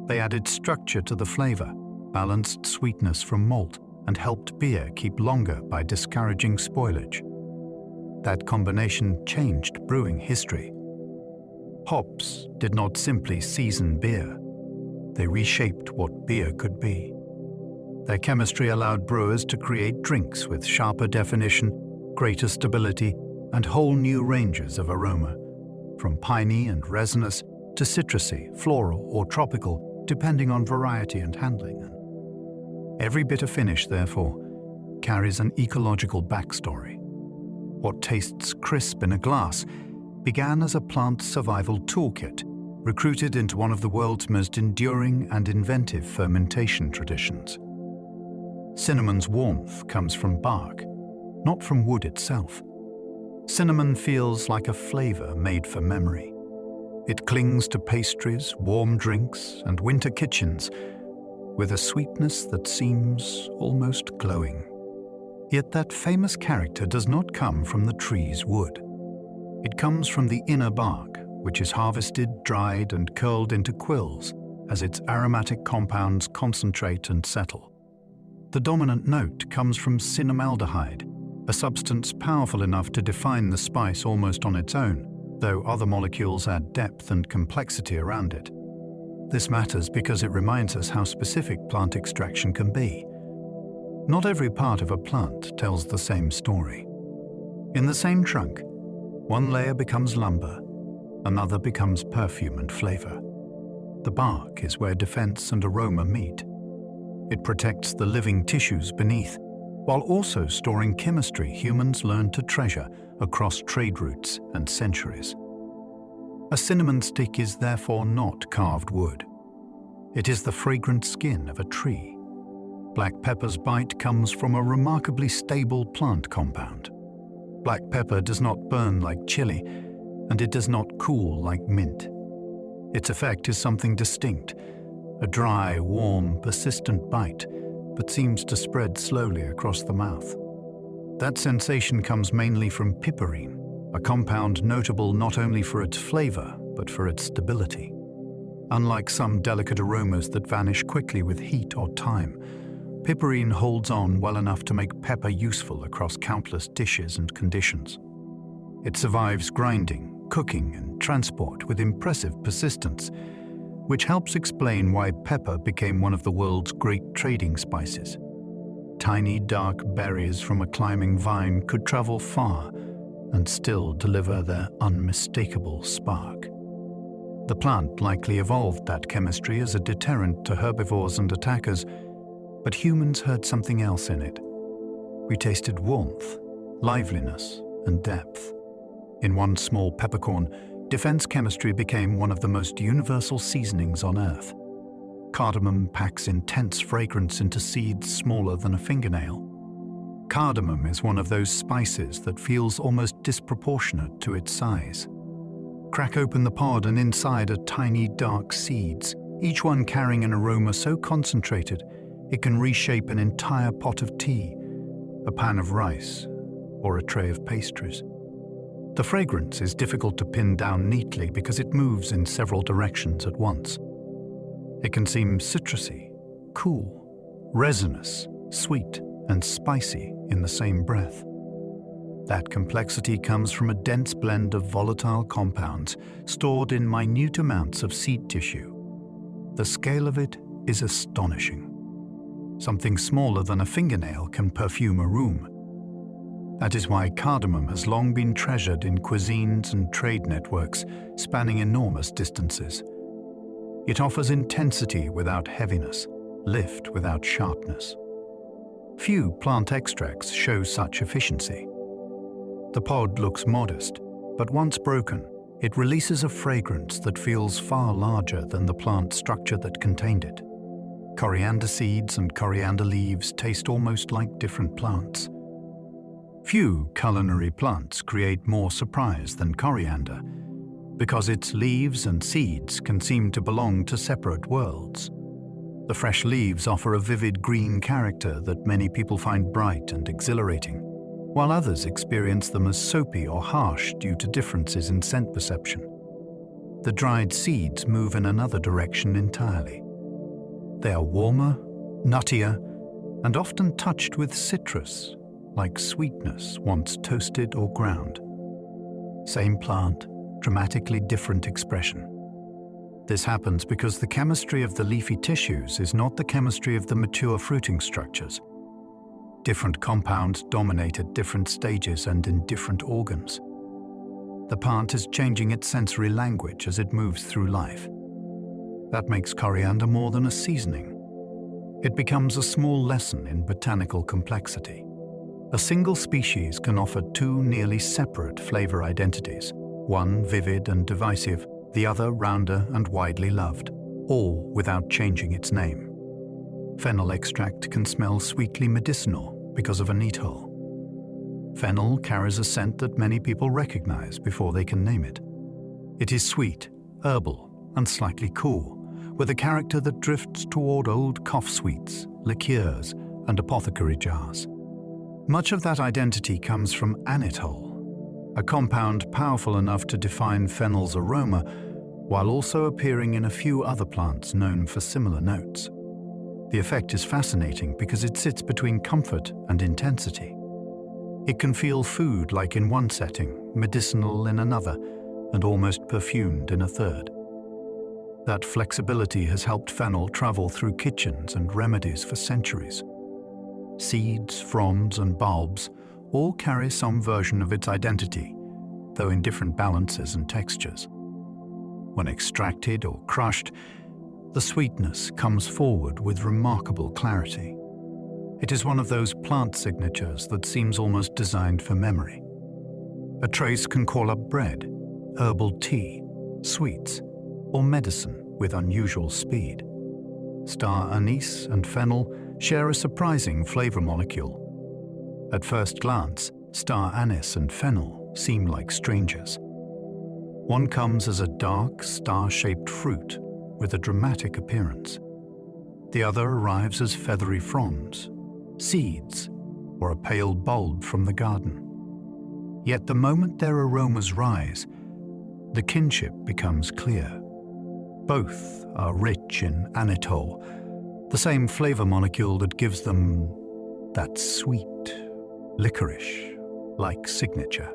They added structure to the flavor, balanced sweetness from malt, and helped beer keep longer by discouraging spoilage. That combination changed brewing history. Hops did not simply season beer. They reshaped what beer could be. Their chemistry allowed brewers to create drinks with sharper definition, greater stability, and whole new ranges of aroma, from piney and resinous to citrusy, floral, or tropical, depending on variety and handling. Every bitter finish, therefore, carries an ecological backstory. What tastes crisp in a glass began as a plant survival toolkit, recruited into one of the world's most enduring and inventive fermentation traditions. Cinnamon's warmth comes from bark, not from wood itself. Cinnamon feels like a flavor made for memory. It clings to pastries, warm drinks, and winter kitchens with a sweetness that seems almost glowing. Yet that famous character does not come from the tree's wood. It comes from the inner bark, which is harvested, dried, and curled into quills as its aromatic compounds concentrate and settle. The dominant note comes from cinnamaldehyde, a substance powerful enough to define the spice almost on its own, though other molecules add depth and complexity around it. This matters because it reminds us how specific plant extraction can be. Not every part of a plant tells the same story. In the same trunk, one layer becomes lumber, another becomes perfume and flavor. The bark is where defense and aroma meet. It protects the living tissues beneath, while also storing chemistry humans learned to treasure across trade routes and centuries. A cinnamon stick is therefore not carved wood. It is the fragrant skin of a tree. Black pepper's bite comes from a remarkably stable plant compound. Black pepper does not burn like chili, and it does not cool like mint. Its effect is something distinct, a dry, warm, persistent bite, but seems to spread slowly across the mouth. That sensation comes mainly from piperine, a compound notable not only for its flavor, but for its stability. Unlike some delicate aromas that vanish quickly with heat or time, piperine holds on well enough to make pepper useful across countless dishes and conditions. It survives grinding, cooking, and transport with impressive persistence, which helps explain why pepper became one of the world's great trading spices. Tiny, dark berries from a climbing vine could travel far and still deliver their unmistakable spark. The plant likely evolved that chemistry as a deterrent to herbivores and attackers, but humans heard something else in it. We tasted warmth, liveliness, and depth. In one small peppercorn, defense chemistry became one of the most universal seasonings on Earth. Cardamom packs intense fragrance into seeds smaller than a fingernail. Cardamom is one of those spices that feels almost disproportionate to its size. Crack open the pod and inside are tiny dark seeds, each one carrying an aroma so concentrated it can reshape an entire pot of tea, a pan of rice, or a tray of pastries. The fragrance is difficult to pin down neatly because it moves in several directions at once. It can seem citrusy, cool, resinous, sweet, and spicy in the same breath. That complexity comes from a dense blend of volatile compounds stored in minute amounts of seed tissue. The scale of it is astonishing. Something smaller than a fingernail can perfume a room. That is why cardamom has long been treasured in cuisines and trade networks spanning enormous distances. It offers intensity without heaviness, lift without sharpness. Few plant extracts show such efficiency. The pod looks modest, but once broken, it releases a fragrance that feels far larger than the plant structure that contained it. Coriander seeds and coriander leaves taste almost like different plants. Few culinary plants create more surprise than coriander, because its leaves and seeds can seem to belong to separate worlds. The fresh leaves offer a vivid green character that many people find bright and exhilarating, while others experience them as soapy or harsh due to differences in scent perception. The dried seeds move in another direction entirely. They are warmer, nuttier, and often touched with citrus, like sweetness once toasted or ground. Same plant, dramatically different expression. This happens because the chemistry of the leafy tissues is not the chemistry of the mature fruiting structures. Different compounds dominate at different stages and in different organs. The plant is changing its sensory language as it moves through life. That makes coriander more than a seasoning. It becomes a small lesson in botanical complexity. A single species can offer two nearly separate flavor identities, one vivid and divisive, the other rounder and widely loved, all without changing its name. Fennel extract can smell sweetly medicinal because of a neat hole. Fennel carries a scent that many people recognize before they can name it. It is sweet, herbal, and slightly cool, with a character that drifts toward old cough sweets, liqueurs, and apothecary jars. Much of that identity comes from anethole, a compound powerful enough to define fennel's aroma, while also appearing in a few other plants known for similar notes. The effect is fascinating because it sits between comfort and intensity. It can feel food-like in one setting, medicinal in another, and almost perfumed in a third. That flexibility has helped fennel travel through kitchens and remedies for centuries. Seeds, fronds, and bulbs all carry some version of its identity, though in different balances and textures. When extracted or crushed, the sweetness comes forward with remarkable clarity. It is one of those plant signatures that seems almost designed for memory. A trace can call up bread, herbal tea, sweets, or medicine with unusual speed. Star anise and fennel share a surprising flavor molecule. At first glance, star anise and fennel seem like strangers. One comes as a dark, star-shaped fruit with a dramatic appearance. The other arrives as feathery fronds, seeds, or a pale bulb from the garden. Yet the moment their aromas rise, the kinship becomes clear. Both are rich in anethole, the same flavor molecule that gives them that sweet, licorice-like signature.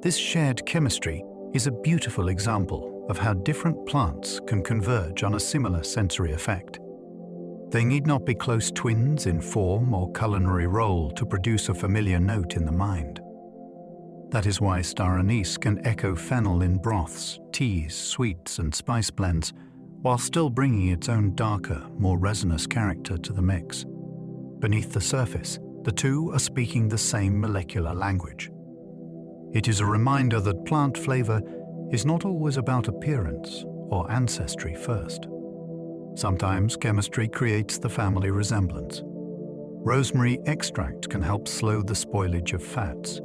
This shared chemistry is a beautiful example of how different plants can converge on a similar sensory effect. They need not be close twins in form or culinary role to produce a familiar note in the mind. That is why star anise can echo fennel in broths, teas, sweets, and spice blends, while still bringing its own darker, more resinous character to the mix. Beneath the surface, the two are speaking the same molecular language. It is a reminder that plant flavor is not always about appearance or ancestry first. Sometimes chemistry creates the family resemblance. Rosemary extract can help slow the spoilage of fats.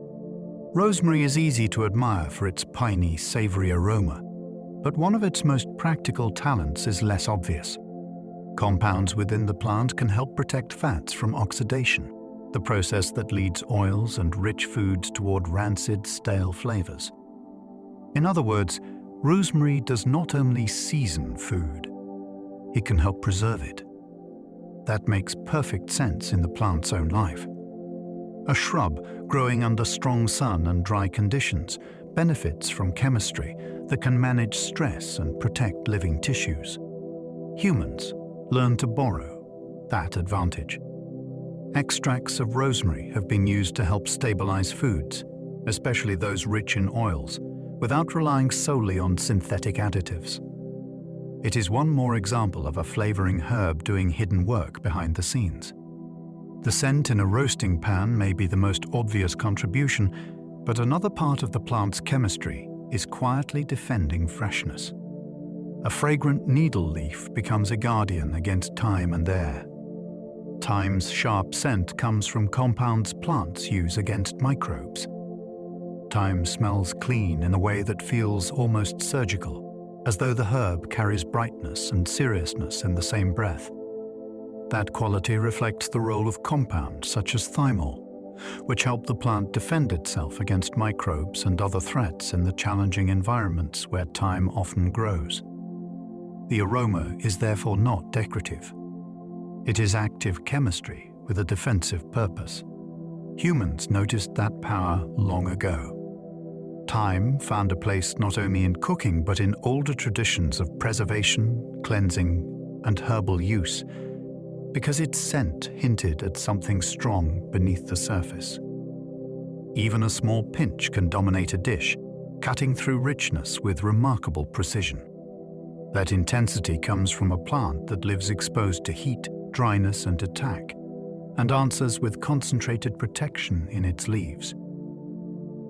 Rosemary is easy to admire for its piney, savory aroma, but one of its most practical talents is less obvious. Compounds within the plant can help protect fats from oxidation, the process that leads oils and rich foods toward rancid, stale flavors. In other words, rosemary does not only season food, it can help preserve it. That makes perfect sense in the plant's own life. A shrub growing under strong sun and dry conditions benefits from chemistry that can manage stress and protect living tissues. Humans learn to borrow that advantage. Extracts of rosemary have been used to help stabilize foods, especially those rich in oils, without relying solely on synthetic additives. It is one more example of a flavoring herb doing hidden work behind the scenes. The scent in a roasting pan may be the most obvious contribution, but another part of the plant's chemistry is quietly defending freshness. A fragrant needle leaf becomes a guardian against time and air. Thyme's sharp scent comes from compounds plants use against microbes. Thyme smells clean in a way that feels almost surgical, as though the herb carries brightness and seriousness in the same breath. That quality reflects the role of compounds such as thymol, which help the plant defend itself against microbes and other threats in the challenging environments where thyme often grows. The aroma is therefore not decorative. It is active chemistry with a defensive purpose. Humans noticed that power long ago. Thyme found a place not only in cooking but in older traditions of preservation, cleansing, and herbal use, because its scent hinted at something strong beneath the surface. Even a small pinch can dominate a dish, cutting through richness with remarkable precision. That intensity comes from a plant that lives exposed to heat, dryness, and attack, and answers with concentrated protection in its leaves.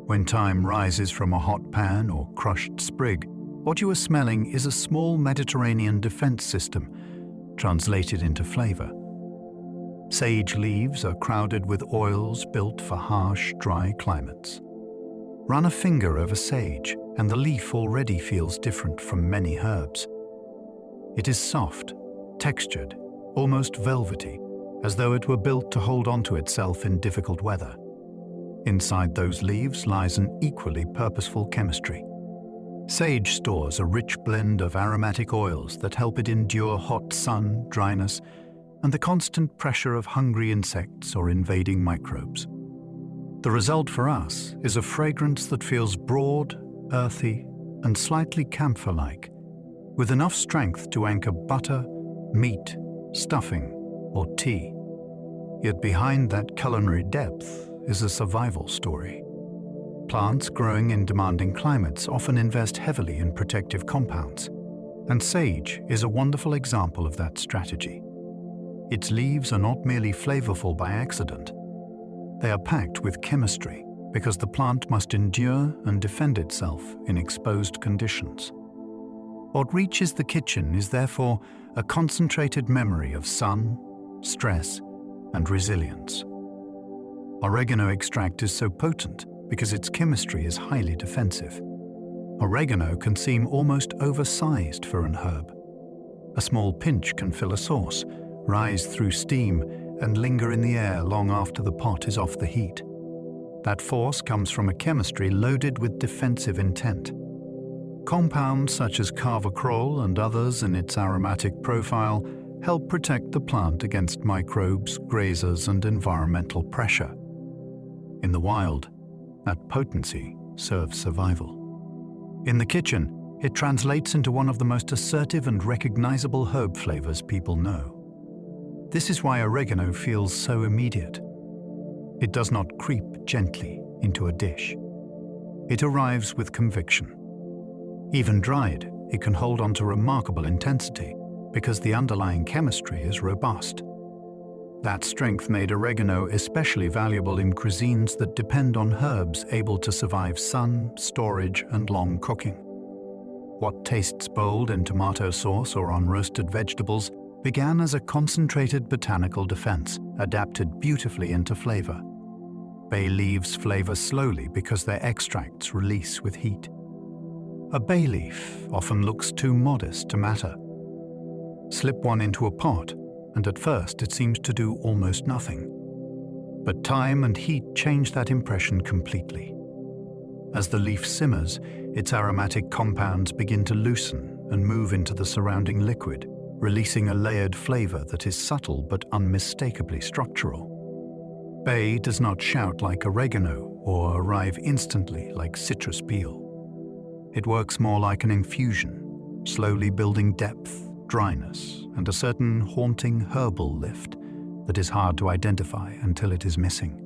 When thyme rises from a hot pan or crushed sprig, what you are smelling is a small Mediterranean defense system, translated into flavor. Sage leaves are crowded with oils built for harsh, dry climates. Run a finger over sage, and the leaf already feels different from many herbs. It is soft, textured, almost velvety, as though it were built to hold onto itself in difficult weather. Inside those leaves lies an equally purposeful chemistry. Sage stores a rich blend of aromatic oils that help it endure hot sun, dryness, and the constant pressure of hungry insects or invading microbes. The result for us is a fragrance that feels broad, earthy, and slightly camphor-like, with enough strength to anchor butter, meat, stuffing, or tea. Yet behind that culinary depth is a survival story. Plants growing in demanding climates often invest heavily in protective compounds, and sage is a wonderful example of that strategy. Its leaves are not merely flavorful by accident. They are packed with chemistry because the plant must endure and defend itself in exposed conditions. What reaches the kitchen is therefore a concentrated memory of sun, stress, and resilience. Oregano extract is so potent because its chemistry is highly defensive. Oregano can seem almost oversized for an herb. A small pinch can fill a sauce, rise through steam, and linger in the air long after the pot is off the heat. That force comes from a chemistry loaded with defensive intent. Compounds such as carvacrol and others in its aromatic profile help protect the plant against microbes, grazers, and environmental pressure. In the wild, that potency serves survival. In the kitchen, it translates into one of the most assertive and recognizable herb flavors people know. This is why oregano feels so immediate. It does not creep gently into a dish. It arrives with conviction. Even dried, it can hold on to remarkable intensity because the underlying chemistry is robust. That strength made oregano especially valuable in cuisines that depend on herbs able to survive sun, storage, and long cooking. What tastes bold in tomato sauce or on roasted vegetables began as a concentrated botanical defense, adapted beautifully into flavor. Bay leaves flavor slowly because their extracts release with heat. A bay leaf often looks too modest to matter. Slip one into a pot, and at first it seems to do almost nothing. But time and heat change that impression completely. As the leaf simmers, its aromatic compounds begin to loosen and move into the surrounding liquid, releasing a layered flavor that is subtle but unmistakably structural. Bay does not shout like oregano or arrive instantly like citrus peel. It works more like an infusion, slowly building depth, dryness, and a certain haunting herbal lift that is hard to identify until it is missing.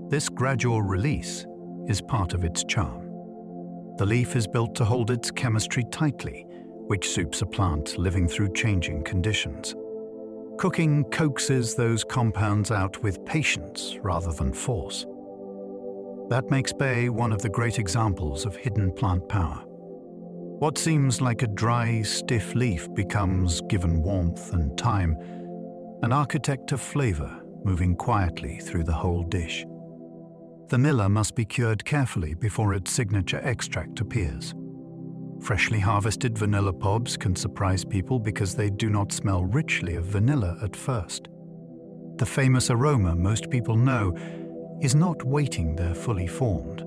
This gradual release is part of its charm. The leaf is built to hold its chemistry tightly, which suits a plant living through changing conditions. Cooking coaxes those compounds out with patience rather than force. That makes bay one of the great examples of hidden plant power. What seems like a dry, stiff leaf becomes, given warmth and time, an architect of flavor moving quietly through the whole dish. Vanilla must be cured carefully before its signature extract appears. Freshly harvested vanilla pods can surprise people because they do not smell richly of vanilla at first. The famous aroma most people know is not waiting there fully formed.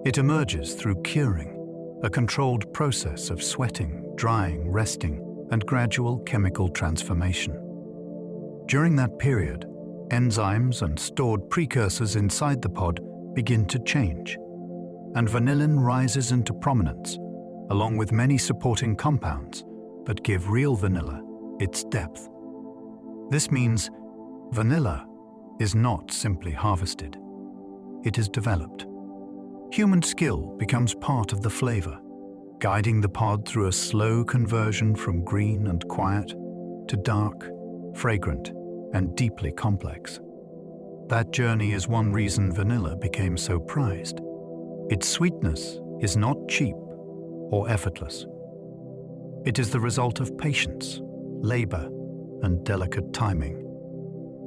It emerges through curing, a controlled process of sweating, drying, resting, and gradual chemical transformation. During that period, enzymes and stored precursors inside the pod begin to change, and vanillin rises into prominence, along with many supporting compounds, but give real vanilla its depth. This means vanilla is not simply harvested. It is developed. Human skill becomes part of the flavor, guiding the pod through a slow conversion from green and quiet to dark, fragrant, and deeply complex. That journey is one reason vanilla became so prized. Its sweetness is not cheap or effortless. It is the result of patience, labor, and delicate timing.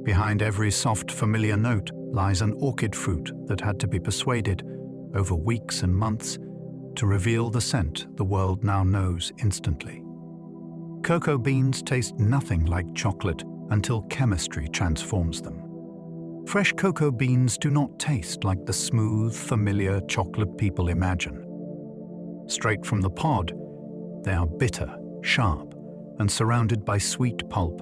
Behind every soft, familiar note lies an orchid fruit that had to be persuaded over weeks and months to reveal the scent the world now knows instantly. Cocoa beans taste nothing like chocolate until chemistry transforms them. Fresh cocoa beans do not taste like the smooth, familiar chocolate people imagine. Straight from the pod, they are bitter, sharp, and surrounded by sweet pulp,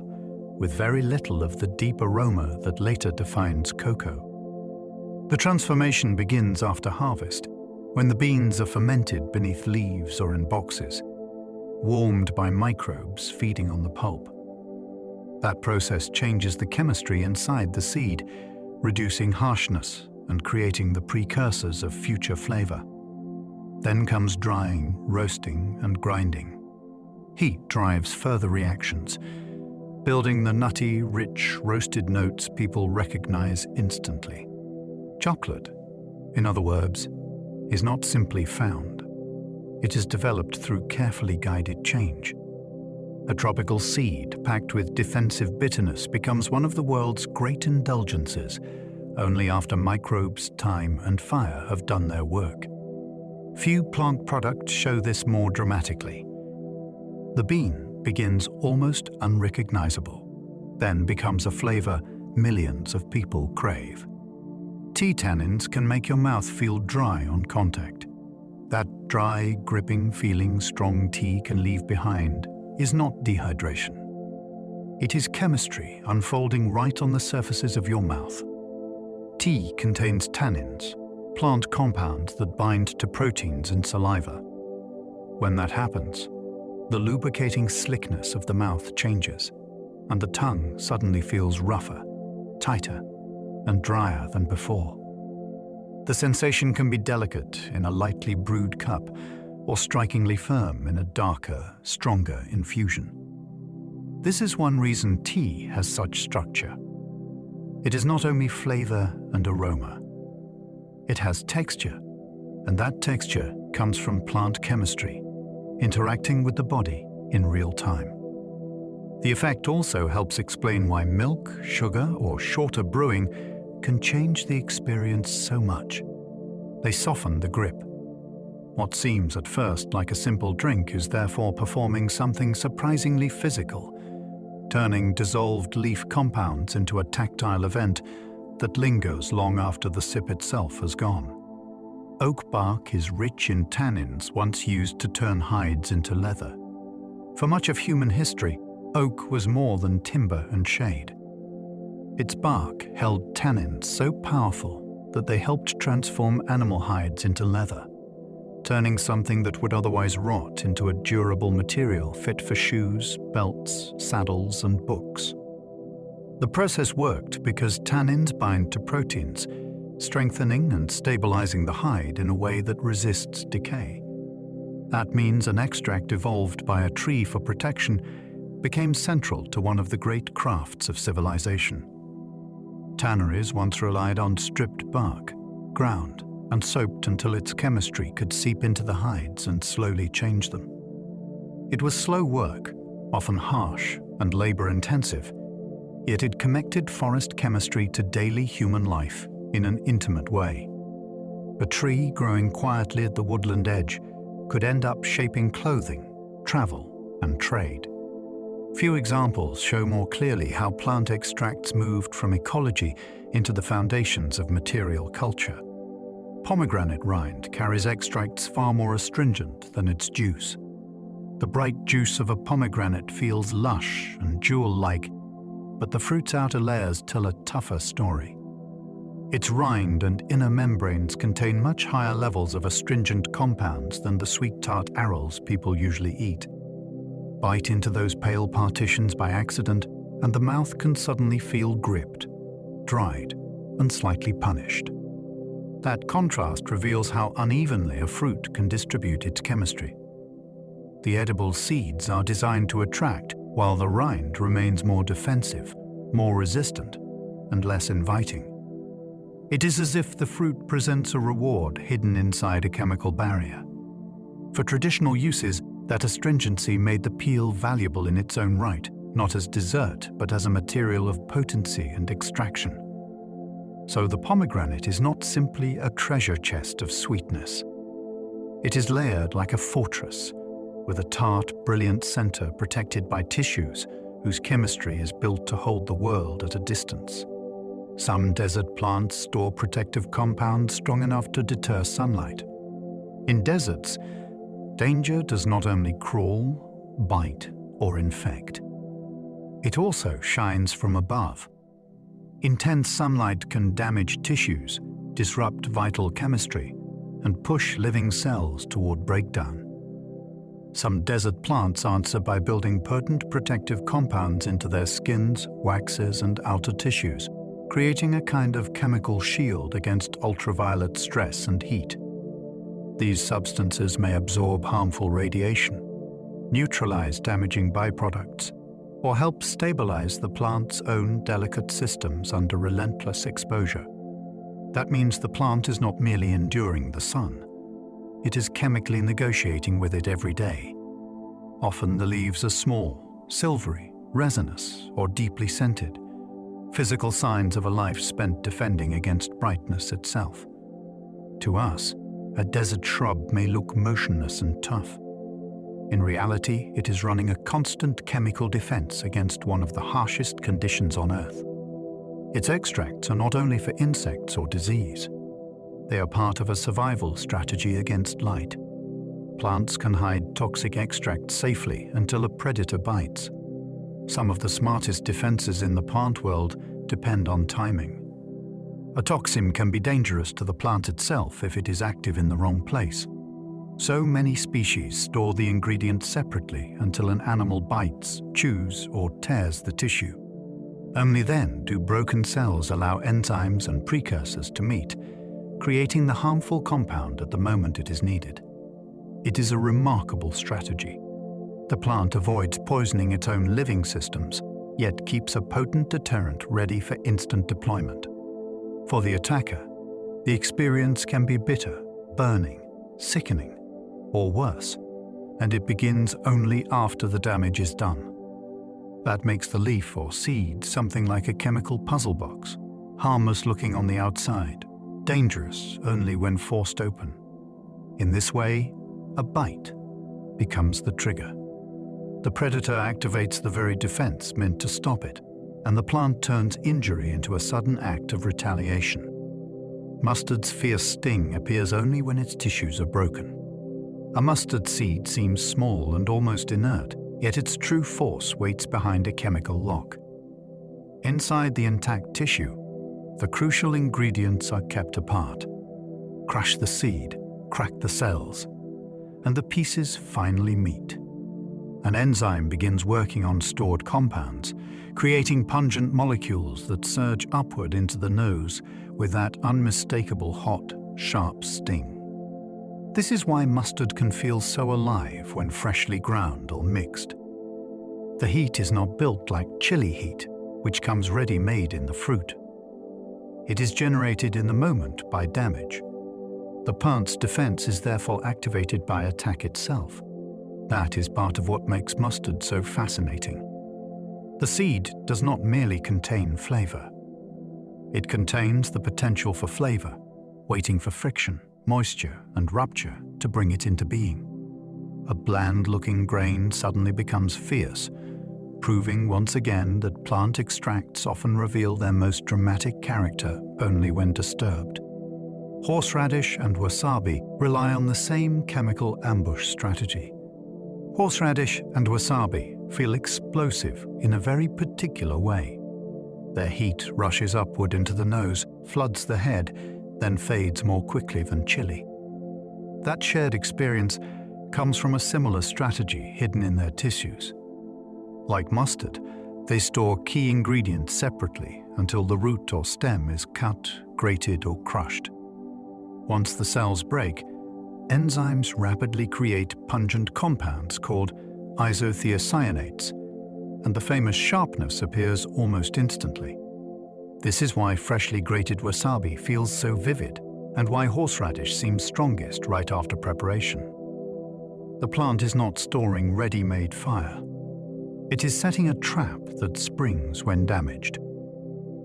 with very little of the deep aroma that later defines cocoa. The transformation begins after harvest, when the beans are fermented beneath leaves or in boxes, warmed by microbes feeding on the pulp. That process changes the chemistry inside the seed, reducing harshness and creating the precursors of future flavor. Then comes drying, roasting, and grinding. Heat drives further reactions, building the nutty, rich, roasted notes people recognize instantly. Chocolate, in other words, is not simply found. It is developed through carefully guided change. A tropical seed packed with defensive bitterness becomes one of the world's great indulgences, only after microbes, time, and fire have done their work. Few plant products show this more dramatically. The bean begins almost unrecognizable, then becomes a flavor millions of people crave. Tea tannins can make your mouth feel dry on contact. That dry, gripping feeling strong tea can leave behind is not dehydration. It is chemistry unfolding right on the surfaces of your mouth. Tea contains tannins, plant compounds that bind to proteins in saliva. When that happens, the lubricating slickness of the mouth changes, and the tongue suddenly feels rougher, tighter, and drier than before. The sensation can be delicate in a lightly brewed cup, or strikingly firm in a darker, stronger infusion. This is one reason tea has such structure. It is not only flavor and aroma. It has texture, and that texture comes from plant chemistry, interacting with the body in real time. The effect also helps explain why milk, sugar, or shorter brewing can change the experience so much. They soften the grip. What seems at first like a simple drink is therefore performing something surprisingly physical, turning dissolved leaf compounds into a tactile event that lingers long after the sip itself has gone. Oak bark is rich in tannins once used to turn hides into leather. For much of human history, oak was more than timber and shade. Its bark held tannins so powerful that they helped transform animal hides into leather, turning something that would otherwise rot into a durable material fit for shoes, belts, saddles, and books. The process worked because tannins bind to proteins, strengthening and stabilizing the hide in a way that resists decay. That means an extract evolved by a tree for protection became central to one of the great crafts of civilization. Tanneries once relied on stripped bark, ground, and soaked until its chemistry could seep into the hides and slowly change them. It was slow work, often harsh and labor-intensive, yet it connected forest chemistry to daily human life in an intimate way. A tree growing quietly at the woodland edge could end up shaping clothing, travel, and trade. Few examples show more clearly how plant extracts moved from ecology into the foundations of material culture. Pomegranate rind carries extracts far more astringent than its juice. The bright juice of a pomegranate feels lush and jewel-like, but the fruit's outer layers tell a tougher story. Its rind and inner membranes contain much higher levels of astringent compounds than the sweet-tart arils people usually eat. Bite into those pale partitions by accident, and the mouth can suddenly feel gripped, dried, and slightly punished. That contrast reveals how unevenly a fruit can distribute its chemistry. The edible seeds are designed to attract, while the rind remains more defensive, more resistant, and less inviting. It is as if the fruit presents a reward hidden inside a chemical barrier. For traditional uses, that astringency made the peel valuable in its own right, not as dessert, but as a material of potency and extraction. So the pomegranate is not simply a treasure chest of sweetness. It is layered like a fortress, with a tart, brilliant center protected by tissues whose chemistry is built to hold the world at a distance. Some desert plants store protective compounds strong enough to deter sunlight. In deserts, danger does not only crawl, bite, or infect. It also shines from above. Intense sunlight can damage tissues, disrupt vital chemistry, and push living cells toward breakdown. Some desert plants answer by building potent protective compounds into their skins, waxes, and outer tissues, creating a kind of chemical shield against ultraviolet stress and heat. These substances may absorb harmful radiation, neutralize damaging byproducts, or help stabilize the plant's own delicate systems under relentless exposure. That means the plant is not merely enduring the sun. It is chemically negotiating with it every day. Often the leaves are small, silvery, resinous, or deeply scented, physical signs of a life spent defending against brightness itself. To us, a desert shrub may look motionless and tough. In reality, it is running a constant chemical defense against one of the harshest conditions on Earth. Its extracts are not only for insects or disease. They are part of a survival strategy against light. Plants can hide toxic extracts safely until a predator bites. Some of the smartest defenses in the plant world depend on timing. A toxin can be dangerous to the plant itself if it is active in the wrong place. So many species store the ingredients separately until an animal bites, chews, or tears the tissue. Only then do broken cells allow enzymes and precursors to meet, creating the harmful compound at the moment it is needed. It is a remarkable strategy. The plant avoids poisoning its own living systems, yet keeps a potent deterrent ready for instant deployment. For the attacker, the experience can be bitter, burning, sickening, or worse, and it begins only after the damage is done. That makes the leaf or seed something like a chemical puzzle box, harmless looking on the outside, dangerous only when forced open. In this way, a bite becomes the trigger. The predator activates the very defense meant to stop it, and the plant turns injury into a sudden act of retaliation. Mustard's fierce sting appears only when its tissues are broken. A mustard seed seems small and almost inert, yet its true force waits behind a chemical lock. Inside the intact tissue, the crucial ingredients are kept apart. Crush the seed, crack the cells, and the pieces finally meet. An enzyme begins working on stored compounds, creating pungent molecules that surge upward into the nose with that unmistakable hot, sharp sting. This is why mustard can feel so alive when freshly ground or mixed. The heat is not built like chili heat, which comes ready-made in the fruit. It is generated in the moment by damage. The plant's defense is therefore activated by attack itself. That is part of what makes mustard so fascinating. The seed does not merely contain flavor. It contains the potential for flavor, waiting for friction, moisture, and rupture to bring it into being. A bland-looking grain suddenly becomes fierce, proving once again that plant extracts often reveal their most dramatic character only when disturbed. Horseradish and wasabi rely on the same chemical ambush strategy. Horseradish and wasabi feel explosive in a very particular way. Their heat rushes upward into the nose, floods the head, then fades more quickly than chili. That shared experience comes from a similar strategy hidden in their tissues. Like mustard, they store key ingredients separately until the root or stem is cut, grated, or crushed. Once the cells break, enzymes rapidly create pungent compounds called isothiocyanates, and the famous sharpness appears almost instantly. This is why freshly grated wasabi feels so vivid, and why horseradish seems strongest right after preparation. The plant is not storing ready-made fire. It is setting a trap that springs when damaged.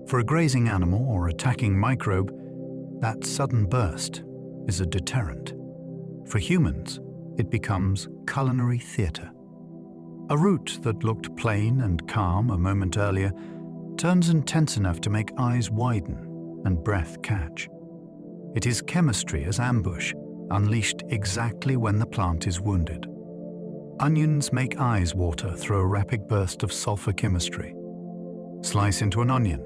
For a grazing animal or attacking microbe, that sudden burst is a deterrent. For humans, it becomes culinary theater. A root that looked plain and calm a moment earlier turns intense enough to make eyes widen and breath catch. It is chemistry as ambush, unleashed exactly when the plant is wounded. Onions make eyes water through a rapid burst of sulfur chemistry. Slice into an onion,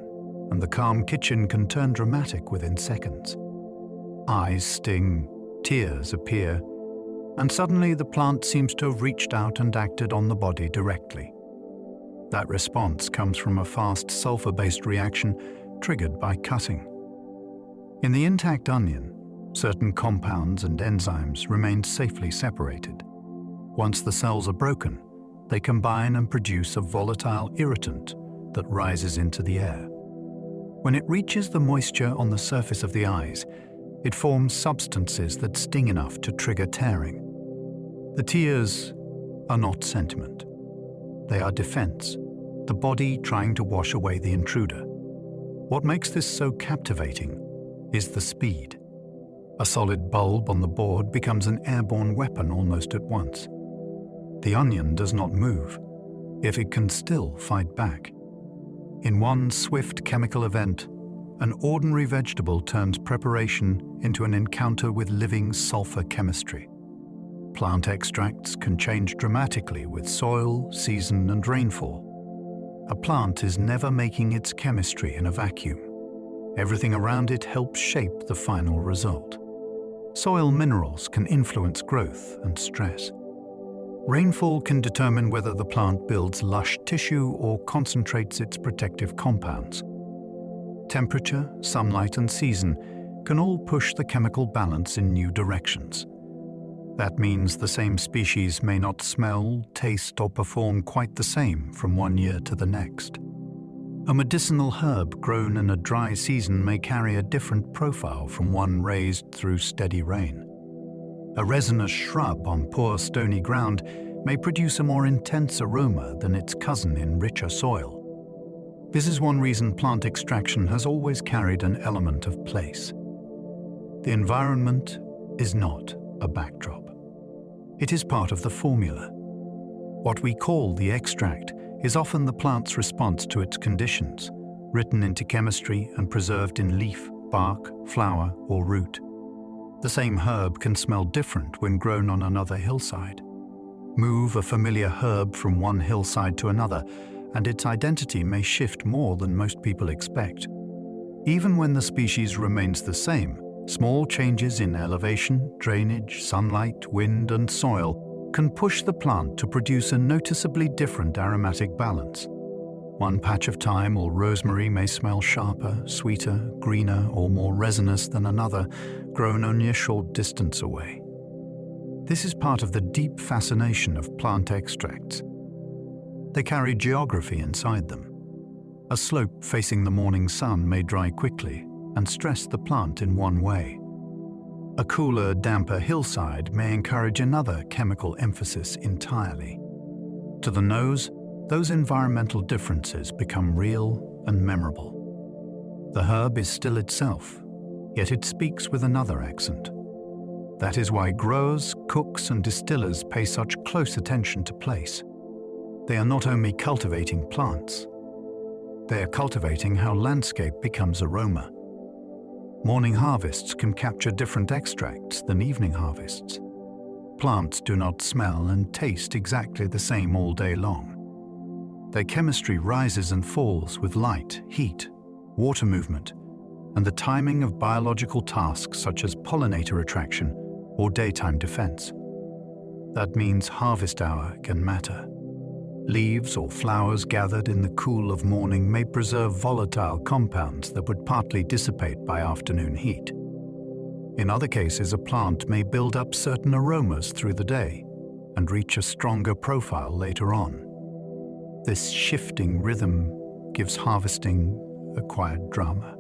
and the calm kitchen can turn dramatic within seconds. Eyes sting, tears appear, and suddenly the plant seems to have reached out and acted on the body directly. That response comes from a fast sulfur-based reaction triggered by cutting. In the intact onion, certain compounds and enzymes remain safely separated. Once the cells are broken, they combine and produce a volatile irritant that rises into the air. When it reaches the moisture on the surface of the eyes, it forms substances that sting enough to trigger tearing. The tears are not sentiment. They are defense, the body trying to wash away the intruder. What makes this so captivating is the speed. A solid bulb on the board becomes an airborne weapon almost at once. The onion does not move, yet it can still fight back. In one swift chemical event, an ordinary vegetable turns preparation into an encounter with living sulfur chemistry. Plant extracts can change dramatically with soil, season, and rainfall. A plant is never making its chemistry in a vacuum. Everything around it helps shape the final result. Soil minerals can influence growth and stress. Rainfall can determine whether the plant builds lush tissue or concentrates its protective compounds. Temperature, sunlight, and season can all push the chemical balance in new directions. That means the same species may not smell, taste, or perform quite the same from one year to the next. A medicinal herb grown in a dry season may carry a different profile from one raised through steady rain. A resinous shrub on poor stony ground may produce a more intense aroma than its cousin in richer soil. This is one reason plant extraction has always carried an element of place. The environment is not a backdrop. It is part of the formula. What we call the extract is often the plant's response to its conditions, written into chemistry and preserved in leaf, bark, flower, or root. The same herb can smell different when grown on another hillside. Move a familiar herb from one hillside to another, and its identity may shift more than most people expect. Even when the species remains the same, small changes in elevation, drainage, sunlight, wind, and soil can push the plant to produce a noticeably different aromatic balance. One patch of thyme or rosemary may smell sharper, sweeter, greener, or more resinous than another, grown only a short distance away. This is part of the deep fascination of plant extracts. They carry geography inside them. A slope facing the morning sun may dry quickly and stress the plant in one way. A cooler, damper hillside may encourage another chemical emphasis entirely. To the nose, those environmental differences become real and memorable. The herb is still itself, yet it speaks with another accent. That is why growers, cooks, and distillers pay such close attention to place. They are not only cultivating plants, they are cultivating how landscape becomes aroma. Morning harvests can capture different extracts than evening harvests. Plants do not smell and taste exactly the same all day long. Their chemistry rises and falls with light, heat, water movement, and the timing of biological tasks such as pollinator attraction or daytime defense. That means harvest hour can matter. Leaves or flowers gathered in the cool of morning may preserve volatile compounds that would partly dissipate by afternoon heat. In other cases, a plant may build up certain aromas through the day and reach a stronger profile later on. This shifting rhythm gives harvesting a quiet drama.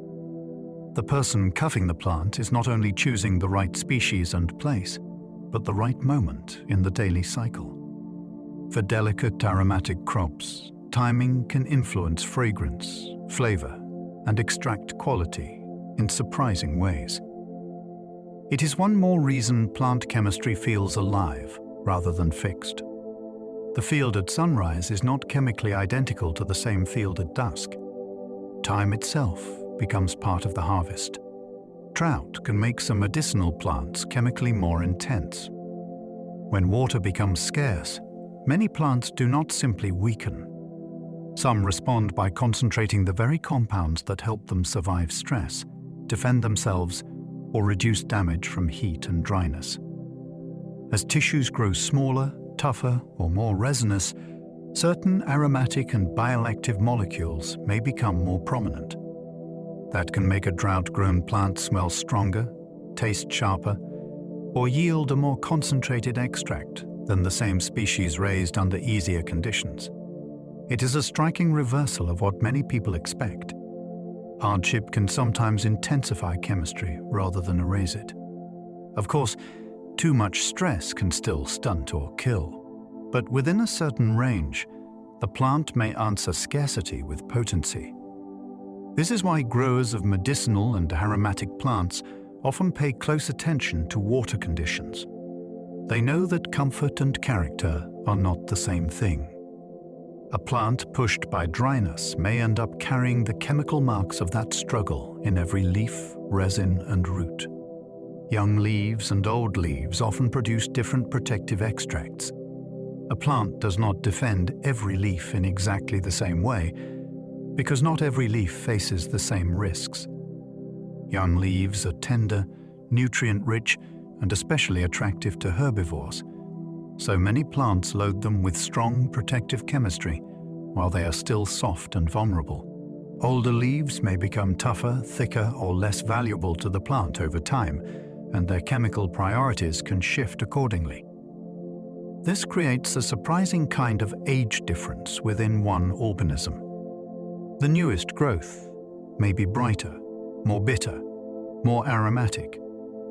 The person cutting the plant is not only choosing the right species and place, but the right moment in the daily cycle. For delicate aromatic crops, timing can influence fragrance, flavor, and extract quality in surprising ways. It is one more reason plant chemistry feels alive rather than fixed. The field at sunrise is not chemically identical to the same field at dusk. Time itself becomes part of the harvest. Drought can make some medicinal plants chemically more intense. When water becomes scarce, many plants do not simply weaken. Some respond by concentrating the very compounds that help them survive stress, defend themselves, or reduce damage from heat and dryness. As tissues grow smaller, tougher, or more resinous, certain aromatic and bioactive molecules may become more prominent. That can make a drought-grown plant smell stronger, taste sharper, or yield a more concentrated extract than the same species raised under easier conditions. It is a striking reversal of what many people expect. Hardship can sometimes intensify chemistry rather than erase it. Of course, too much stress can still stunt or kill. But within a certain range, the plant may answer scarcity with potency. This is why growers of medicinal and aromatic plants often pay close attention to water conditions. They know that comfort and character are not the same thing. A plant pushed by dryness may end up carrying the chemical marks of that struggle in every leaf, resin, and root. Young leaves and old leaves often produce different protective extracts. A plant does not defend every leaf in exactly the same way, because not every leaf faces the same risks. Young leaves are tender, nutrient-rich, and especially attractive to herbivores, so many plants load them with strong protective chemistry while they are still soft and vulnerable. Older leaves may become tougher, thicker, or less valuable to the plant over time, and their chemical priorities can shift accordingly. This creates a surprising kind of age difference within one organism. The newest growth may be brighter, more bitter, more aromatic,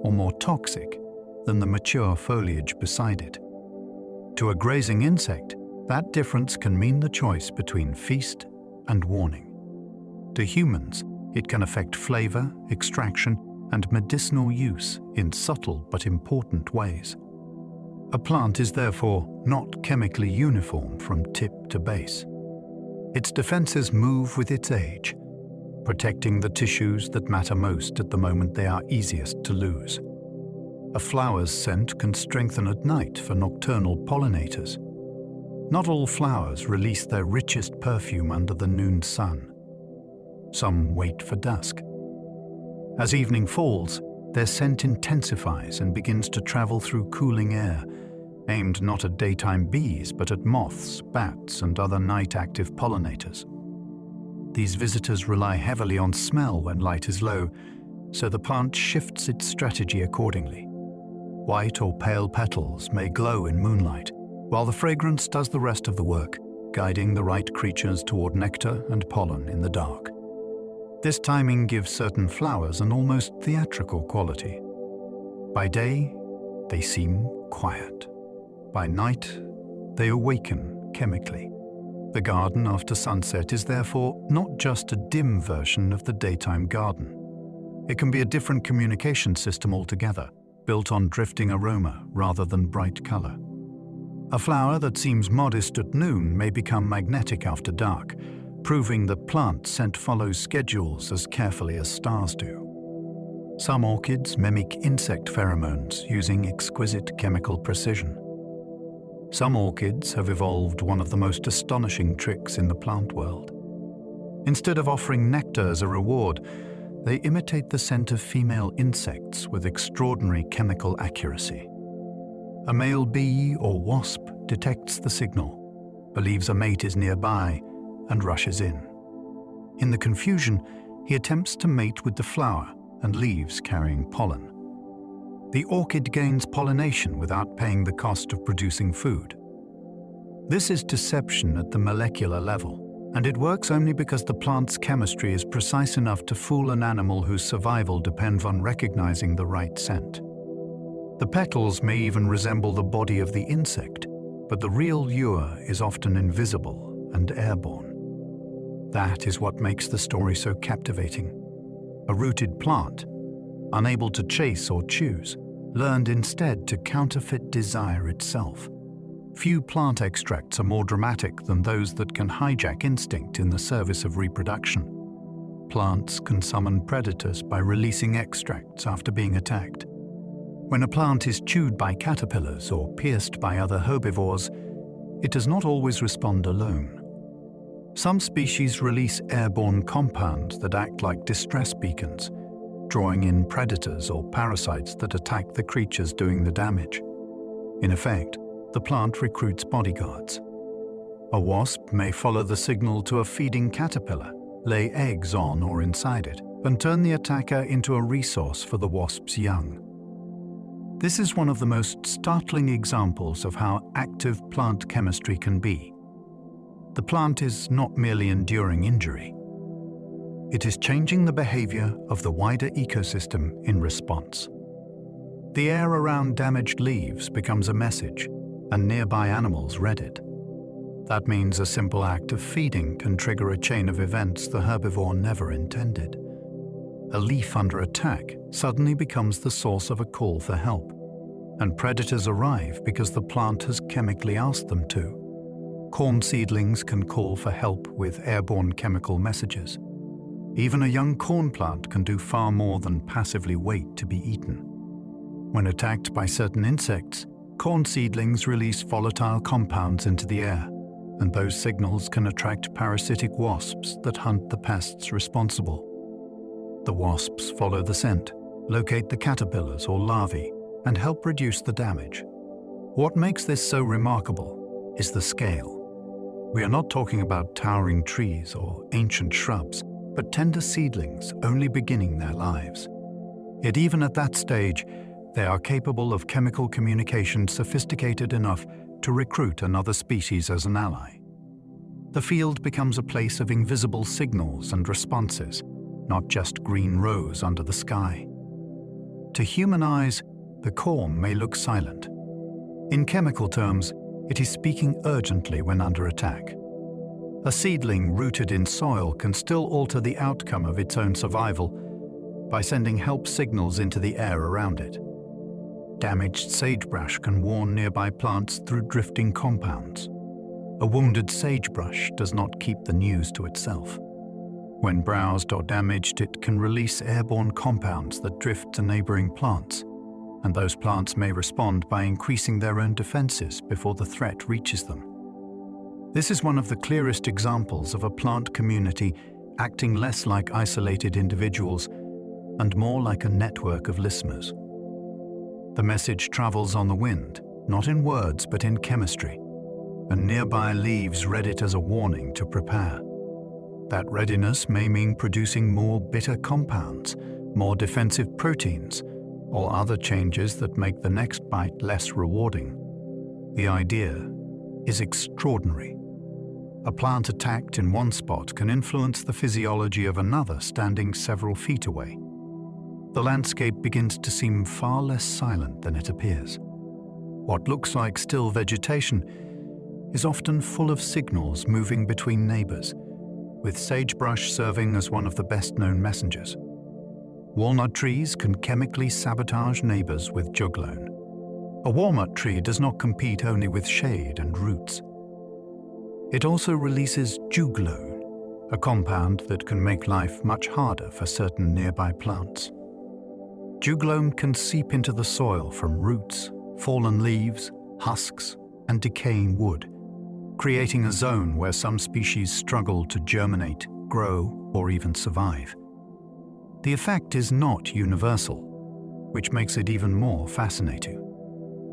or more toxic than the mature foliage beside it. To a grazing insect, that difference can mean the choice between feast and warning. To humans, it can affect flavor, extraction, and medicinal use in subtle but important ways. A plant is therefore not chemically uniform from tip to base. Its defenses move with its age, protecting the tissues that matter most at the moment they are easiest to lose. A flower's scent can strengthen at night for nocturnal pollinators. Not all flowers release their richest perfume under the noon sun. Some wait for dusk. As evening falls, their scent intensifies and begins to travel through cooling air, aimed not at daytime bees but at moths, bats, and other night-active pollinators. These visitors rely heavily on smell when light is low, so the plant shifts its strategy accordingly. White or pale petals may glow in moonlight, while the fragrance does the rest of the work, guiding the right creatures toward nectar and pollen in the dark. This timing gives certain flowers an almost theatrical quality. By day, they seem quiet. By night, they awaken chemically. The garden after sunset is therefore not just a dim version of the daytime garden. It can be a different communication system altogether, built on drifting aroma rather than bright color. A flower that seems modest at noon may become magnetic after dark, proving that plant scent follows schedules as carefully as stars do. Some orchids mimic insect pheromones using exquisite chemical precision. Some orchids have evolved one of the most astonishing tricks in the plant world. Instead of offering nectar as a reward, they imitate the scent of female insects with extraordinary chemical accuracy. A male bee or wasp detects the signal, believes a mate is nearby, and rushes in. In the confusion, he attempts to mate with the flower and leaves carrying pollen. The orchid gains pollination without paying the cost of producing food. This is deception at the molecular level, and it works only because the plant's chemistry is precise enough to fool an animal whose survival depends on recognizing the right scent. The petals may even resemble the body of the insect, but the real lure is often invisible and airborne. That is what makes the story so captivating. A rooted plant, unable to chase or choose, learned instead to counterfeit desire itself. Few plant extracts are more dramatic than those that can hijack instinct in the service of reproduction. Plants can summon predators by releasing extracts after being attacked. When a plant is chewed by caterpillars or pierced by other herbivores, it does not always respond alone. Some species release airborne compounds that act like distress beacons, drawing in predators or parasites that attack the creatures doing the damage. In effect, the plant recruits bodyguards. A wasp may follow the signal to a feeding caterpillar, lay eggs on or inside it, and turn the attacker into a resource for the wasp's young. This is one of the most startling examples of how active plant chemistry can be. The plant is not merely enduring injury. It is changing the behavior of the wider ecosystem in response. The air around damaged leaves becomes a message, and nearby animals read it. That means a simple act of feeding can trigger a chain of events the herbivore never intended. A leaf under attack suddenly becomes the source of a call for help, and predators arrive because the plant has chemically asked them to. Corn seedlings can call for help with airborne chemical messages. Even a young corn plant can do far more than passively wait to be eaten. When attacked by certain insects, corn seedlings release volatile compounds into the air, and those signals can attract parasitic wasps that hunt the pests responsible. The wasps follow the scent, locate the caterpillars or larvae, and help reduce the damage. What makes this so remarkable is the scale. We are not talking about towering trees or ancient shrubs, but tender seedlings only beginning their lives. Yet even at that stage, they are capable of chemical communication sophisticated enough to recruit another species as an ally. The field becomes a place of invisible signals and responses, not just green rows under the sky. To human eyes, the corn may look silent. In chemical terms, it is speaking urgently when under attack. A seedling rooted in soil can still alter the outcome of its own survival by sending help signals into the air around it. Damaged sagebrush can warn nearby plants through drifting compounds. A wounded sagebrush does not keep the news to itself. When browsed or damaged, it can release airborne compounds that drift to neighboring plants, and those plants may respond by increasing their own defenses before the threat reaches them. This is one of the clearest examples of a plant community acting less like isolated individuals and more like a network of listeners. The message travels on the wind, not in words but in chemistry, and nearby leaves read it as a warning to prepare. That readiness may mean producing more bitter compounds, more defensive proteins, or other changes that make the next bite less rewarding. The idea is extraordinary. A plant attacked in one spot can influence the physiology of another standing several feet away. The landscape begins to seem far less silent than it appears. What looks like still vegetation is often full of signals moving between neighbors, with sagebrush serving as one of the best-known messengers. Walnut trees can chemically sabotage neighbors with juglone. A walnut tree does not compete only with shade and roots. It also releases juglone, a compound that can make life much harder for certain nearby plants. Juglone can seep into the soil from roots, fallen leaves, husks, and decaying wood, creating a zone where some species struggle to germinate, grow, or even survive. The effect is not universal, which makes it even more fascinating.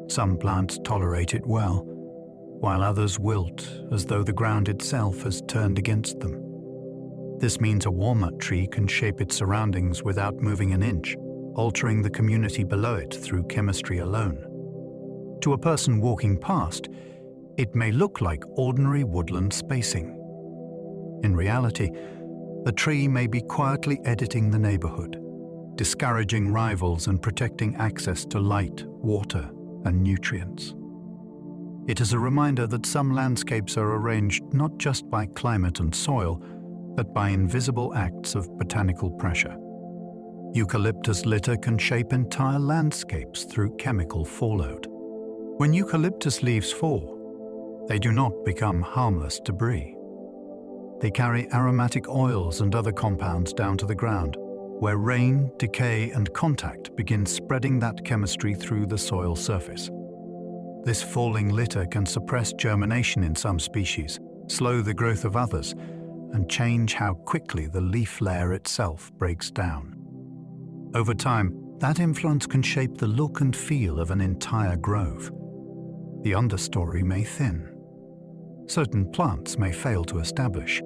Some plants tolerate it well, while others wilt as though the ground itself has turned against them. This means a walnut tree can shape its surroundings without moving an inch, altering the community below it through chemistry alone. To a person walking past, it may look like ordinary woodland spacing. In reality, the tree may be quietly editing the neighborhood, discouraging rivals and protecting access to light, water, and nutrients. It is a reminder that some landscapes are arranged not just by climate and soil, but by invisible acts of botanical pressure. Eucalyptus litter can shape entire landscapes through chemical fallout. When eucalyptus leaves fall, They do not become harmless debris. They carry aromatic oils and other compounds down to the ground, where rain, decay, and contact begin spreading that chemistry through the soil surface. This falling litter can suppress germination in some species, slow the growth of others, and change how quickly the leaf layer itself breaks down. Over time, that influence can shape the look and feel of an entire grove. The understory may thin. Certain plants may fail to establish.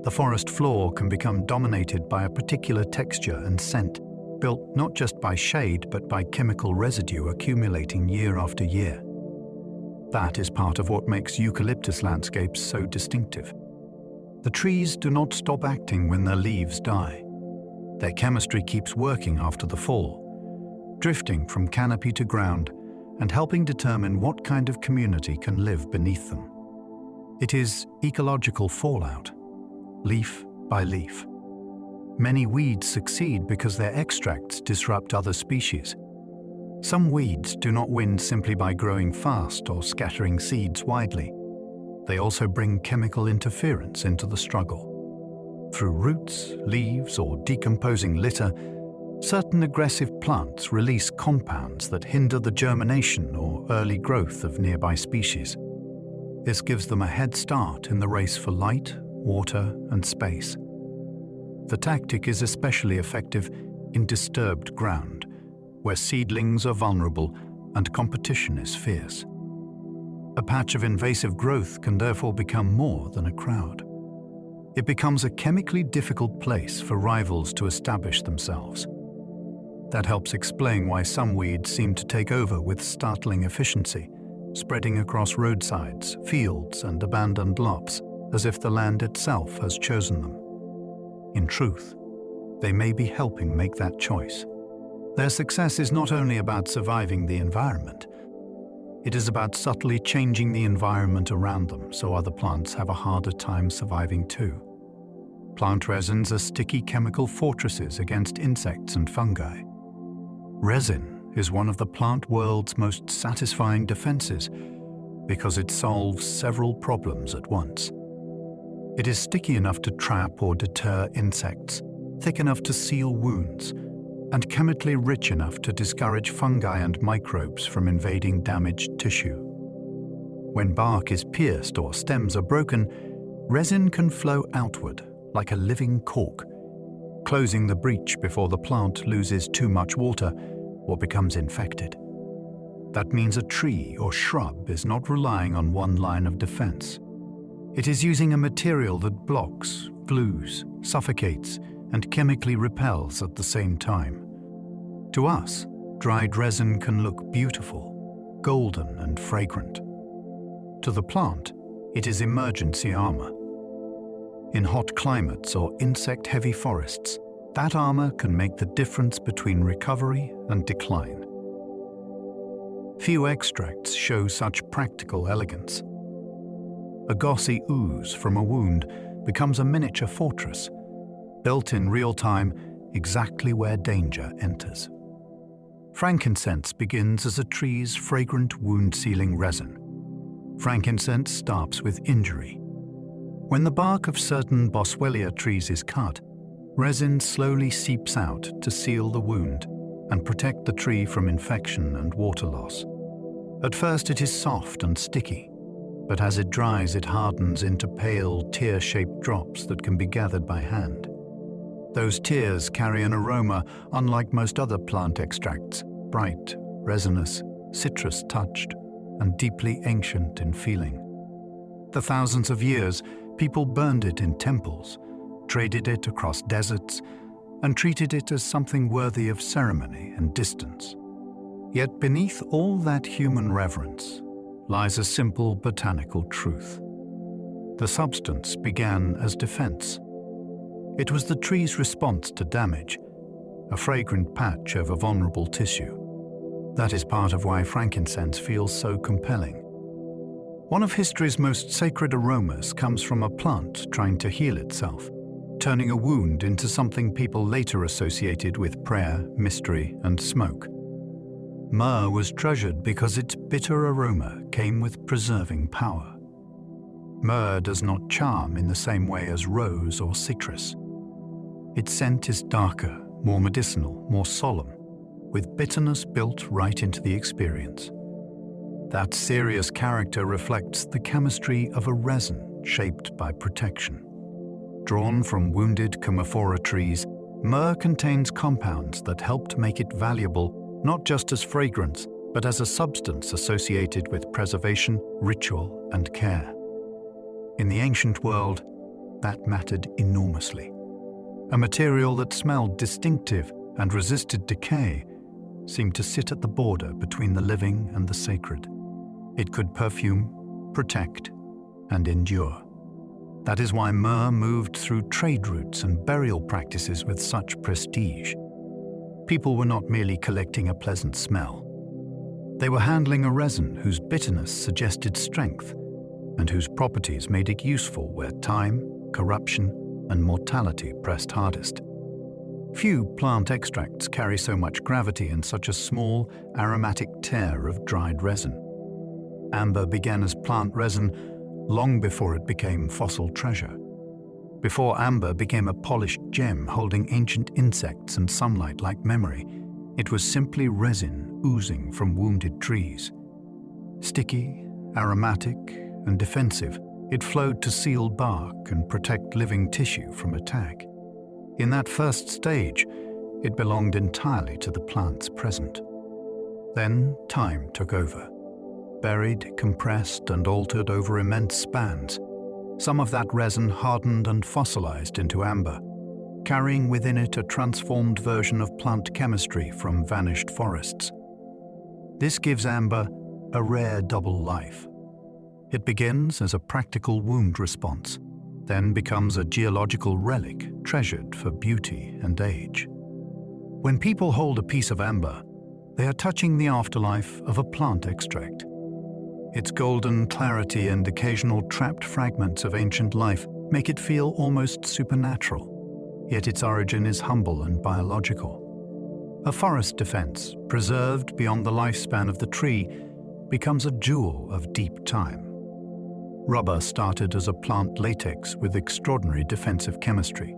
The forest floor can become dominated by a particular texture and scent, built not just by shade but by chemical residue accumulating year after year. That is part of what makes eucalyptus landscapes so distinctive. The trees do not stop acting when their leaves die. Their chemistry keeps working after the fall, drifting from canopy to ground and helping determine what kind of community can live beneath them. It is ecological fallout, leaf by leaf. Many weeds succeed because their extracts disrupt other species. Some weeds do not win simply by growing fast or scattering seeds widely. They also bring chemical interference into the struggle. Through roots, leaves, or decomposing litter, certain aggressive plants release compounds that hinder the germination or early growth of nearby species. This gives them a head start in the race for light, water, and space. The tactic is especially effective in disturbed ground, where seedlings are vulnerable and competition is fierce. A patch of invasive growth can therefore become more than a crowd. It becomes a chemically difficult place for rivals to establish themselves. That helps explain why some weeds seem to take over with startling efficiency, spreading across roadsides, fields, and abandoned lots, as if the land itself has chosen them. In truth, they may be helping make that choice. Their success is not only about surviving the environment, it is about subtly changing the environment around them so other plants have a harder time surviving too. Plant resins are sticky chemical fortresses against insects and fungi. Resin is one of the plant world's most satisfying defenses because it solves several problems at once. It is sticky enough to trap or deter insects, thick enough to seal wounds, and chemically rich enough to discourage fungi and microbes from invading damaged tissue. When bark is pierced or stems are broken, resin can flow outward like a living cork, closing the breach before the plant loses too much water or becomes infected. That means a tree or shrub is not relying on one line of defense. It is using a material that blocks, glues, suffocates, and chemically repels at the same time. To us, dried resin can look beautiful, golden and fragrant. To the plant, it is emergency armor. In hot climates or insect-heavy forests, that armor can make the difference between recovery and decline. Few extracts show such practical elegance. A glossy ooze from a wound becomes a miniature fortress, built in real time exactly where danger enters. Frankincense begins as a tree's fragrant wound-sealing resin. Frankincense starts with injury. When the bark of certain Boswellia trees is cut, resin slowly seeps out to seal the wound and protect the tree from infection and water loss. At first it is soft and sticky, but as it dries it hardens into pale, tear-shaped drops that can be gathered by hand. Those tears carry an aroma unlike most other plant extracts, bright, resinous, citrus-touched, and deeply ancient in feeling. For thousands of years, people burned it in temples, traded it across deserts, and treated it as something worthy of ceremony and distance. Yet beneath all that human reverence lies a simple botanical truth. The substance began as defense. It was the tree's response to damage, a fragrant patch over vulnerable tissue. That is part of why frankincense feels so compelling. One of history's most sacred aromas comes from a plant trying to heal itself, turning a wound into something people later associated with prayer, mystery, and smoke. Myrrh was treasured because its bitter aroma came with preserving power. Myrrh does not charm in the same way as rose or citrus. Its scent is darker, more medicinal, more solemn, with bitterness built right into the experience. That serious character reflects the chemistry of a resin shaped by protection. Drawn from wounded Commiphora trees, myrrh contains compounds that help to make it valuable not just as fragrance, but as a substance associated with preservation, ritual, and care. In the ancient world, that mattered enormously. A material that smelled distinctive and resisted decay seemed to sit at the border between the living and the sacred. It could perfume, protect, and endure. That is why myrrh moved through trade routes and burial practices with such prestige. People were not merely collecting a pleasant smell. They were handling a resin whose bitterness suggested strength and whose properties made it useful where time, corruption, and mortality pressed hardest. Few plant extracts carry so much gravity in such a small, aromatic tear of dried resin. Amber began as plant resin long before it became fossil treasure. Before amber became a polished gem holding ancient insects and sunlight like memory, it was simply resin oozing from wounded trees. Sticky, aromatic, and defensive, it flowed to seal bark and protect living tissue from attack. In that first stage, it belonged entirely to the plant's present. Then time took over. Buried, compressed, and altered over immense spans, some of that resin hardened and fossilized into amber, carrying within it a transformed version of plant chemistry from vanished forests. This gives amber a rare double life. It begins as a practical wound response, then becomes a geological relic treasured for beauty and age. When people hold a piece of amber, they are touching the afterlife of a plant extract. Its golden clarity and occasional trapped fragments of ancient life make it feel almost supernatural, yet its origin is humble and biological. A forest defense, preserved beyond the lifespan of the tree, becomes a jewel of deep time. Rubber started as a plant latex with extraordinary defensive chemistry.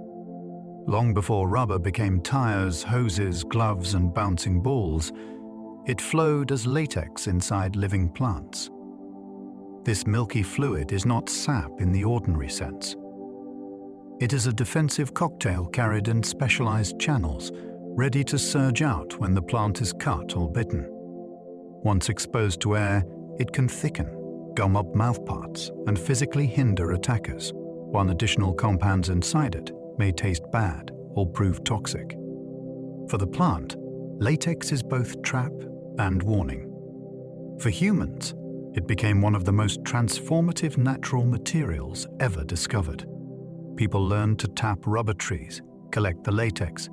Long before rubber became tires, hoses, gloves, and bouncing balls, it flowed as latex inside living plants. This milky fluid is not sap in the ordinary sense. It is a defensive cocktail carried in specialized channels, ready to surge out when the plant is cut or bitten. Once exposed to air, it can thicken, gum up mouthparts, and physically hinder attackers, while additional compounds inside it may taste bad or prove toxic. For the plant, latex is both trap and warning. For humans, it became one of the most transformative natural materials ever discovered. People learned to tap rubber trees, collect the latex,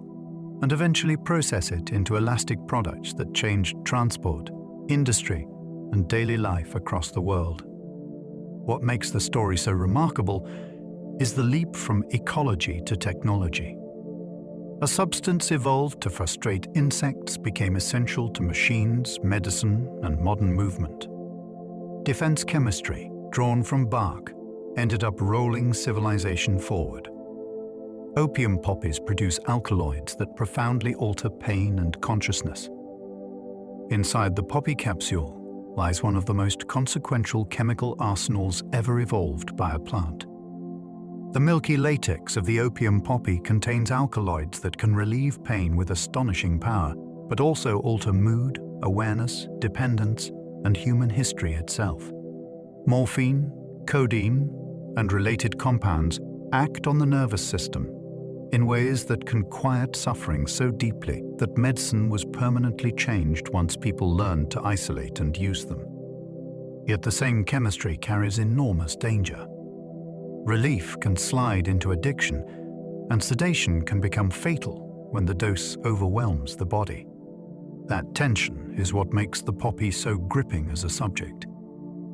and eventually process it into elastic products that changed transport, industry, and daily life across the world. What makes the story so remarkable is the leap from ecology to technology. A substance evolved to frustrate insects became essential to machines, medicine, and modern movement. Defense chemistry, drawn from bark, ended up rolling civilization forward. Opium poppies produce alkaloids that profoundly alter pain and consciousness. Inside the poppy capsule lies one of the most consequential chemical arsenals ever evolved by a plant. The milky latex of the opium poppy contains alkaloids that can relieve pain with astonishing power, but also alter mood, awareness, dependence, and human history itself. Morphine, codeine, and related compounds act on the nervous system in ways that can quiet suffering so deeply that medicine was permanently changed once people learned to isolate and use them. Yet the same chemistry carries enormous danger. Relief can slide into addiction, and sedation can become fatal when the dose overwhelms the body. That tension is what makes the poppy so gripping as a subject.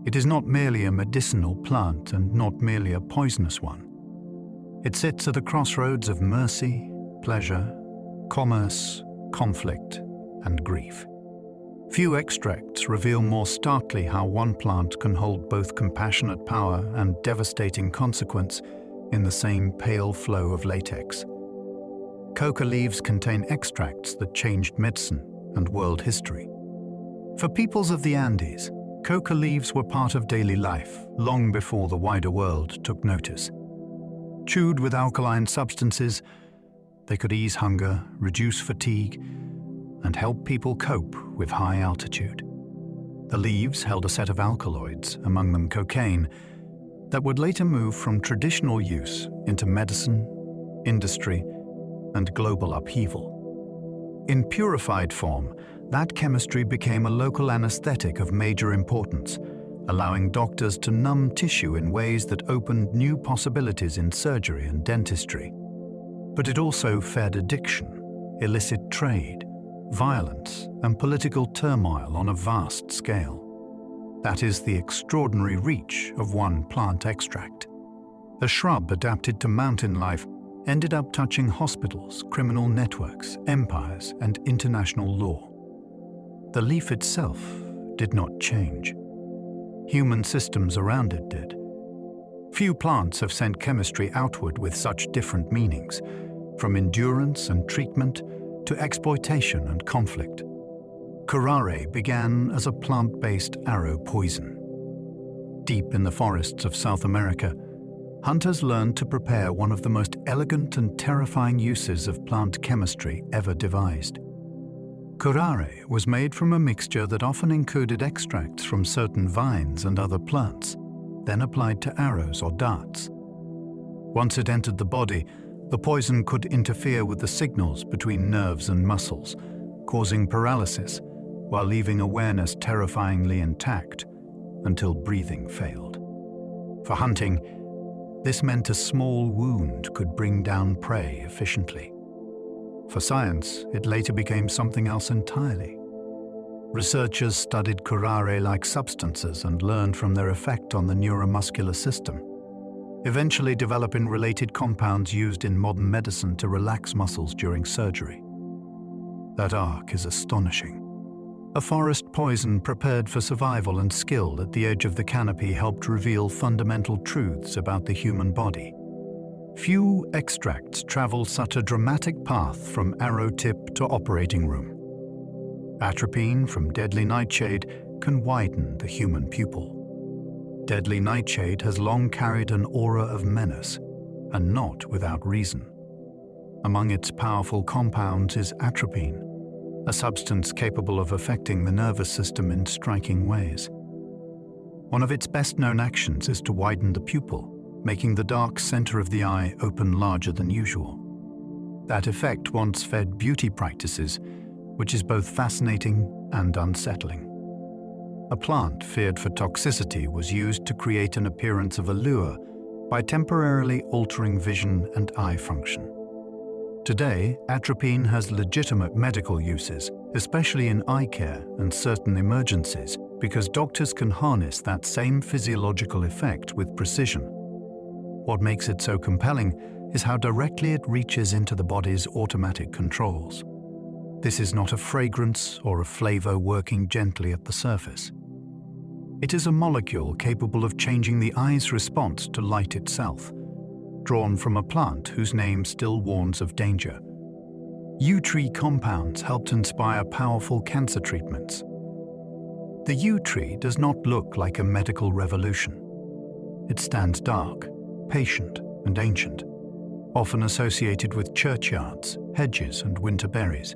It is not merely a medicinal plant and not merely a poisonous one. It sits at a crossroads of mercy, pleasure, commerce, conflict, and grief. Few extracts reveal more starkly how one plant can hold both compassionate power and devastating consequence in the same pale flow of latex. Coca leaves contain extracts that changed medicine and world history. For peoples of the Andes, coca leaves were part of daily life long before the wider world took notice. Chewed with alkaline substances, they could ease hunger, reduce fatigue, and help people cope with high altitude. The leaves held a set of alkaloids, among them cocaine, that would later move from traditional use into medicine, industry, and global upheaval. In purified form, that chemistry became a local anesthetic of major importance, allowing doctors to numb tissue in ways that opened new possibilities in surgery and dentistry. But it also fed addiction, illicit trade, violence, and political turmoil on a vast scale. That is the extraordinary reach of one plant extract. A shrub adapted to mountain life ended up touching hospitals, criminal networks, empires, and international law. The leaf itself did not change. Human systems around it did. Few plants have sent chemistry outward with such different meanings, from endurance and treatment to exploitation and conflict. Curare began as a plant-based arrow poison. Deep in the forests of South America, hunters learned to prepare one of the most elegant and terrifying uses of plant chemistry ever devised. Curare was made from a mixture that often included extracts from certain vines and other plants, then applied to arrows or darts. Once it entered the body, the poison could interfere with the signals between nerves and muscles, causing paralysis while leaving awareness terrifyingly intact until breathing failed. For hunting, this meant a small wound could bring down prey efficiently. For science, it later became something else entirely. Researchers studied curare-like substances and learned from their effect on the neuromuscular system, eventually developing related compounds used in modern medicine to relax muscles during surgery. That arc is astonishing. A forest poison prepared for survival and skill at the edge of the canopy helped reveal fundamental truths about the human body. Few extracts travel such a dramatic path from arrow tip to operating room. Atropine from deadly nightshade can widen the human pupil. Deadly nightshade has long carried an aura of menace, and not without reason. Among its powerful compounds is atropine, a substance capable of affecting the nervous system in striking ways. One of its best-known actions is to widen the pupil, making the dark center of the eye open larger than usual. That effect once fed beauty practices, which is both fascinating and unsettling. A plant feared for toxicity was used to create an appearance of allure by temporarily altering vision and eye function. Today, atropine has legitimate medical uses, especially in eye care and certain emergencies, because doctors can harness that same physiological effect with precision. What makes it so compelling is how directly it reaches into the body's automatic controls. This is not a fragrance or a flavor working gently at the surface. It is a molecule capable of changing the eye's response to light itself, drawn from a plant whose name still warns of danger. Yew tree compounds helped inspire powerful cancer treatments. The yew tree does not look like a medical revolution. It stands dark, patient, and ancient, often associated with churchyards, hedges, and winter berries.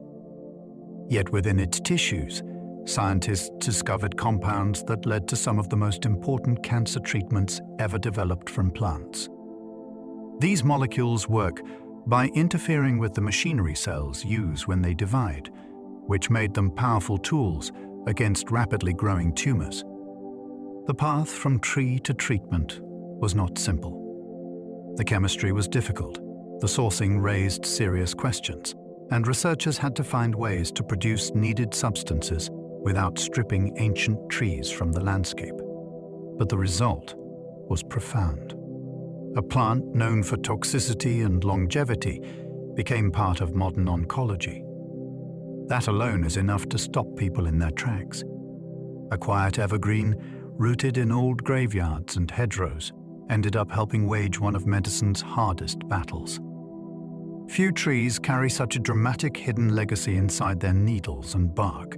Yet within its tissues, scientists discovered compounds that led to some of the most important cancer treatments ever developed from plants. These molecules work by interfering with the machinery cells use when they divide, which made them powerful tools against rapidly growing tumors. The path from tree to treatment was not simple. The chemistry was difficult, the sourcing raised serious questions, and researchers had to find ways to produce needed substances without stripping ancient trees from the landscape. But the result was profound. A plant known for toxicity and longevity became part of modern oncology. That alone is enough to stop people in their tracks. A quiet evergreen, rooted in old graveyards and hedgerows, ended up helping wage one of medicine's hardest battles. Few trees carry such a dramatic hidden legacy inside their needles and bark.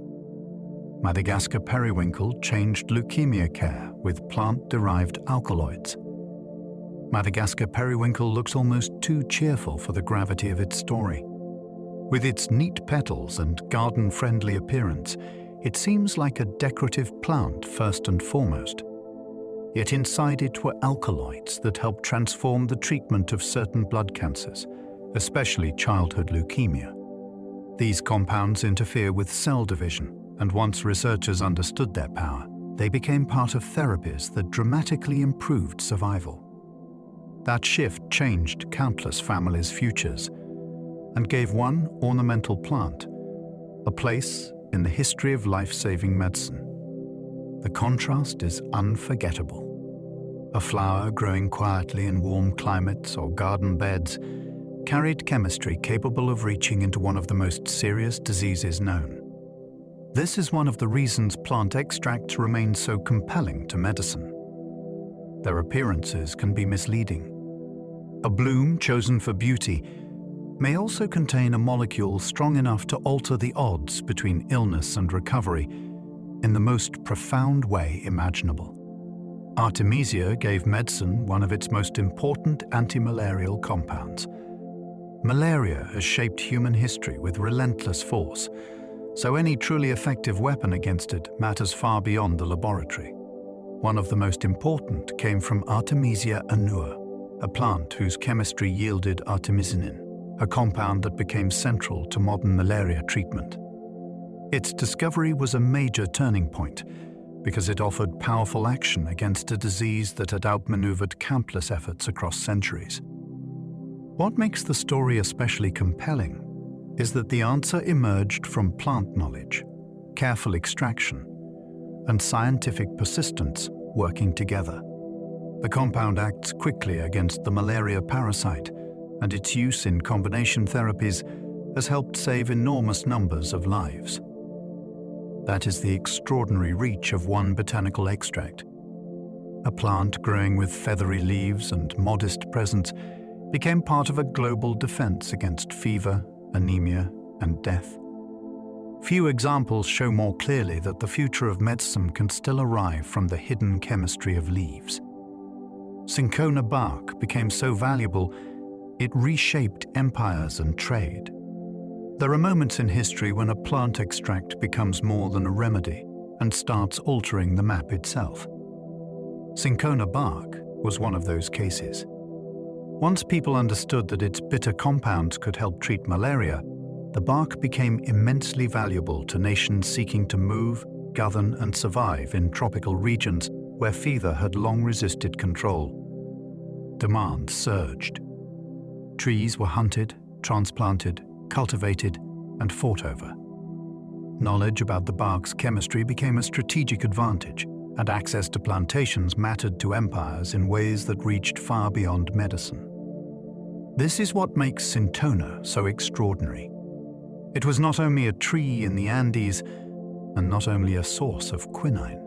Madagascar periwinkle changed leukemia care with plant-derived alkaloids. Madagascar periwinkle looks almost too cheerful for the gravity of its story. With its neat petals and garden-friendly appearance, it seems like a decorative plant first and foremost. Yet inside it were alkaloids that help transform the treatment of certain blood cancers, especially childhood leukemia. These compounds interfere with cell division, and once researchers understood their power, they became part of therapies that dramatically improved survival. That shift changed countless families' futures and gave one ornamental plant a place in the history of life-saving medicine. The contrast is unforgettable. A flower growing quietly in warm climates or garden beds carried chemistry capable of reaching into one of the most serious diseases known. This is one of the reasons plant extracts remain so compelling to medicine. Their appearances can be misleading. A bloom chosen for beauty may also contain a molecule strong enough to alter the odds between illness and recovery in the most profound way imaginable. Artemisia gave medicine one of its most important anti-malarial compounds. Malaria has shaped human history with relentless force, so any truly effective weapon against it matters far beyond the laboratory. One of the most important came from Artemisia annua, a plant whose chemistry yielded artemisinin, a compound that became central to modern malaria treatment. Its discovery was a major turning point because it offered powerful action against a disease that had outmaneuvered countless efforts across centuries. What makes the story especially compelling is that the answer emerged from plant knowledge, careful extraction, and scientific persistence working together. The compound acts quickly against the malaria parasite, and its use in combination therapies has helped save enormous numbers of lives. That is the extraordinary reach of one botanical extract. A plant growing with feathery leaves and modest presence became part of a global defense against fever, anemia, and death. Few examples show more clearly that the future of medicine can still arrive from the hidden chemistry of leaves. Cinchona bark became so valuable, it reshaped empires and trade. There are moments in history when a plant extract becomes more than a remedy and starts altering the map itself. Cinchona bark was one of those cases. Once people understood that its bitter compounds could help treat malaria, the bark became immensely valuable to nations seeking to move, govern, and survive in tropical regions where fever had long resisted control. Demand surged. Trees were hunted, transplanted, cultivated, and fought over. Knowledge about the bark's chemistry became a strategic advantage, and access to plantations mattered to empires in ways that reached far beyond medicine. This is what makes Cinchona so extraordinary. It was not only a tree in the Andes, and not only a source of quinine.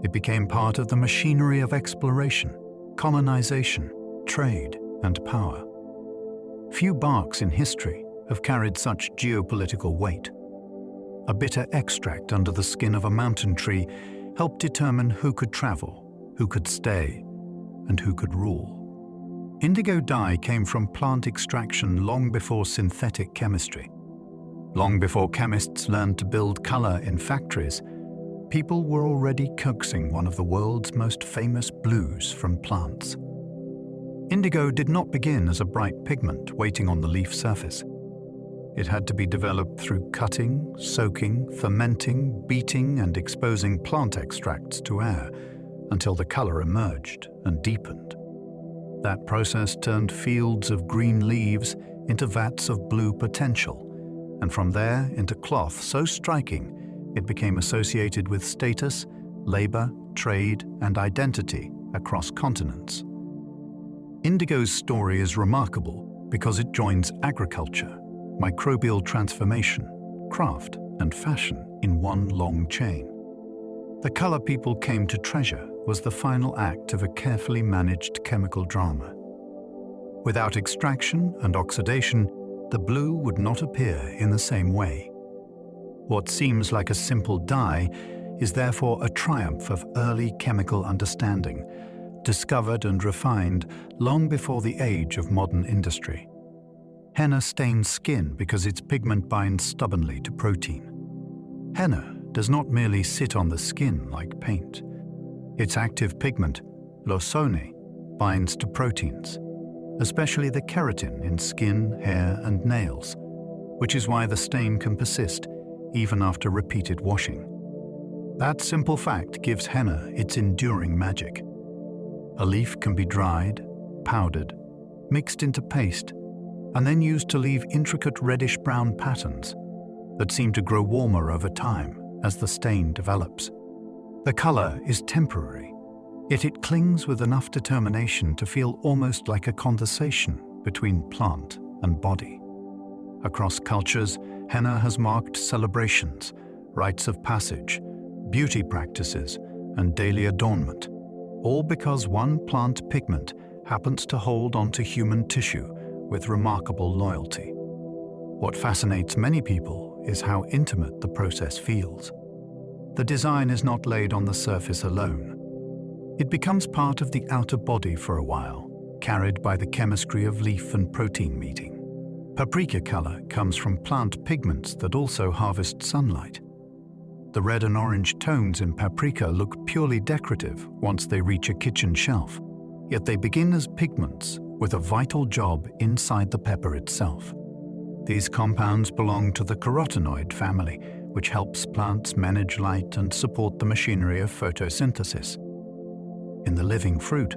It became part of the machinery of exploration, colonization, trade, and power. Few barks in history have carried such geopolitical weight. A bitter extract under the skin of a mountain tree helped determine who could travel, who could stay, and who could rule. Indigo dye came from plant extraction long before synthetic chemistry. Long before chemists learned to build color in factories, people were already coaxing one of the world's most famous blues from plants. Indigo did not begin as a bright pigment waiting on the leaf surface. It had to be developed through cutting, soaking, fermenting, beating, and exposing plant extracts to air until the color emerged and deepened. That process turned fields of green leaves into vats of blue potential, and from there into cloth so striking it became associated with status, labor, trade, and identity across continents. Indigo's story is remarkable because it joins agriculture, microbial transformation, craft and fashion in one long chain. The color people came to treasure was the final act of a carefully managed chemical drama. Without extraction and oxidation, the blue would not appear in the same way. What seems like a simple dye is therefore a triumph of early chemical understanding, discovered and refined long before the age of modern industry. Henna stains skin because its pigment binds stubbornly to protein. Henna does not merely sit on the skin like paint. Its active pigment, losone, binds to proteins, especially the keratin in skin, hair, and nails, which is why the stain can persist even after repeated washing. That simple fact gives henna its enduring magic. A leaf can be dried, powdered, mixed into paste, and then used to leave intricate reddish-brown patterns that seem to grow warmer over time as the stain develops. The color is temporary, yet it clings with enough determination to feel almost like a conversation between plant and body. Across cultures, henna has marked celebrations, rites of passage, beauty practices, and daily adornment, all because one plant pigment happens to hold onto human tissue with remarkable loyalty. What fascinates many people is how intimate the process feels. The design is not laid on the surface alone. It becomes part of the outer body for a while, carried by the chemistry of leaf and protein meeting. Paprika color comes from plant pigments that also harvest sunlight. The red and orange tones in paprika look purely decorative once they reach a kitchen shelf, yet they begin as pigments with a vital job inside the pepper itself. These compounds belong to the carotenoid family, which helps plants manage light and support the machinery of photosynthesis. In the living fruit,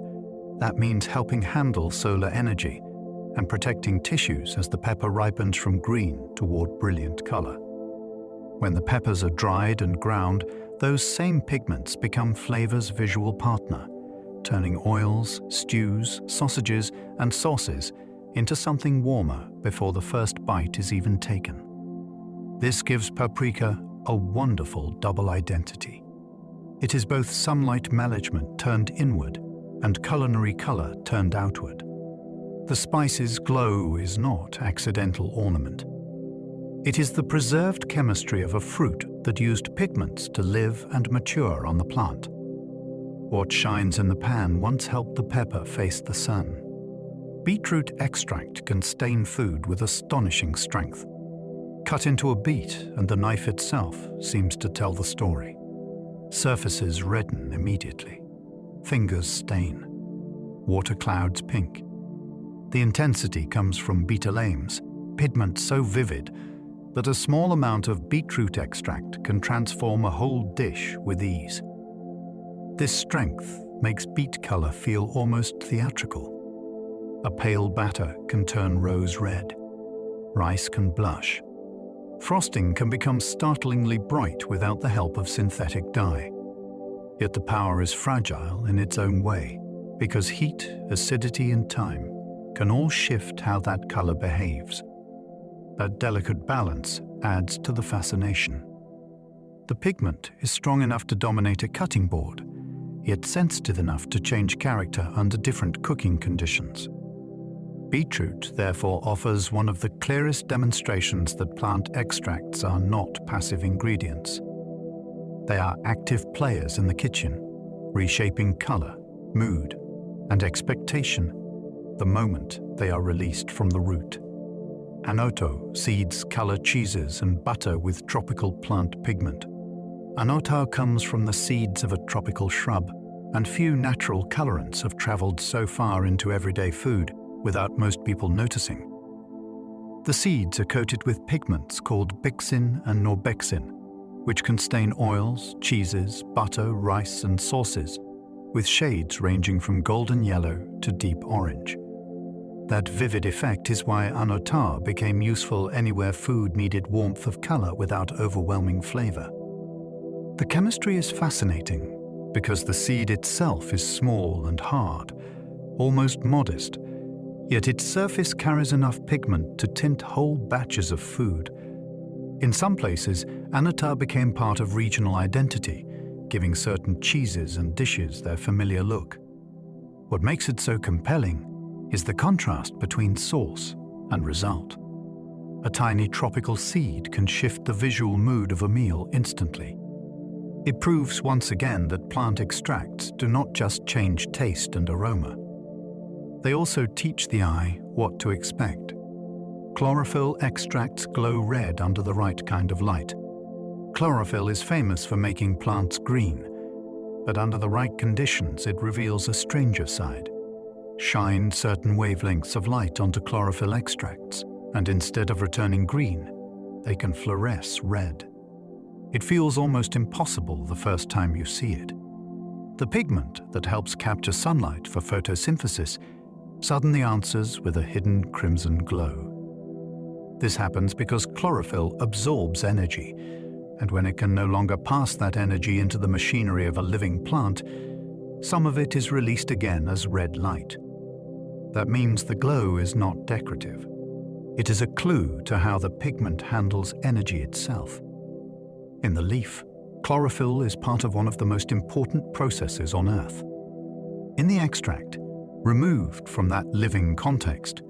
that means helping handle solar energy and protecting tissues as the pepper ripens from green toward brilliant color. When the peppers are dried and ground, those same pigments become flavor's visual partner, turning oils, stews, sausages, and sauces into something warmer before the first bite is even taken. This gives paprika a wonderful double identity. It is both sunlight management turned inward and culinary color turned outward. The spice's glow is not accidental ornament. It is the preserved chemistry of a fruit that used pigments to live and mature on the plant. What shines in the pan once helped the pepper face the sun. Beetroot extract can stain food with astonishing strength. Cut into a beet and the knife itself seems to tell the story. Surfaces redden immediately. Fingers stain. Water clouds pink. The intensity comes from betalames, pigments so vivid that a small amount of beetroot extract can transform a whole dish with ease. This strength makes beet color feel almost theatrical. A pale batter can turn rose red. Rice can blush. Frosting can become startlingly bright without the help of synthetic dye. Yet the power is fragile in its own way, because heat, acidity, and time can all shift how that color behaves. That delicate balance adds to the fascination. The pigment is strong enough to dominate a cutting board, yet sensitive enough to change character under different cooking conditions. Beetroot, therefore, offers one of the clearest demonstrations that plant extracts are not passive ingredients. They are active players in the kitchen, reshaping color, mood, and expectation the moment they are released from the root. Annotto seeds color cheeses and butter with tropical plant pigment. Annotto comes from the seeds of a tropical shrub, and few natural colorants have traveled so far into everyday food without most people noticing. The seeds are coated with pigments called bixin and norbexin, which can stain oils, cheeses, butter, rice, and sauces, with shades ranging from golden yellow to deep orange. That vivid effect is why Annotto became useful anywhere food needed warmth of color without overwhelming flavor. The chemistry is fascinating because the seed itself is small and hard, almost modest, yet its surface carries enough pigment to tint whole batches of food. In some places, Anatar became part of regional identity, giving certain cheeses and dishes their familiar look. What makes it so compelling is the contrast between source and result. A tiny tropical seed can shift the visual mood of a meal instantly. It proves once again that plant extracts do not just change taste and aroma. They also teach the eye what to expect. Chlorophyll extracts glow red under the right kind of light. Chlorophyll is famous for making plants green, but under the right conditions it reveals a stranger side. Shine certain wavelengths of light onto chlorophyll extracts, and instead of returning green, they can fluoresce red. It feels almost impossible the first time you see it. The pigment that helps capture sunlight for photosynthesis suddenly answers with a hidden crimson glow. This happens because chlorophyll absorbs energy, and when it can no longer pass that energy into the machinery of a living plant, some of it is released again as red light. That means the glow is not decorative. It is a clue to how the pigment handles energy itself. In the leaf, chlorophyll is part of one of the most important processes on Earth. In the extract, removed from that living context,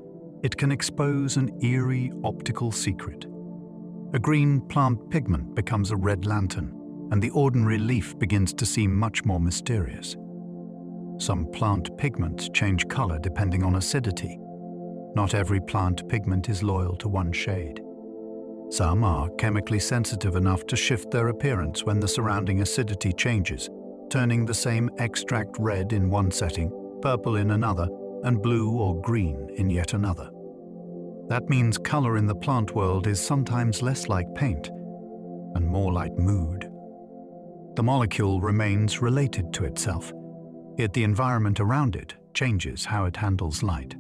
it can expose an eerie optical secret. A green plant pigment becomes a red lantern, and the ordinary leaf begins to seem much more mysterious. Some plant pigments change color depending on acidity. Not every plant pigment is loyal to one shade. Some are chemically sensitive enough to shift their appearance when the surrounding acidity changes, turning the same extract red in one setting, purple in another, and blue or green in yet another. That means color in the plant world is sometimes less like paint and more like mood. The molecule remains related to itself, yet the environment around it changes how it handles light.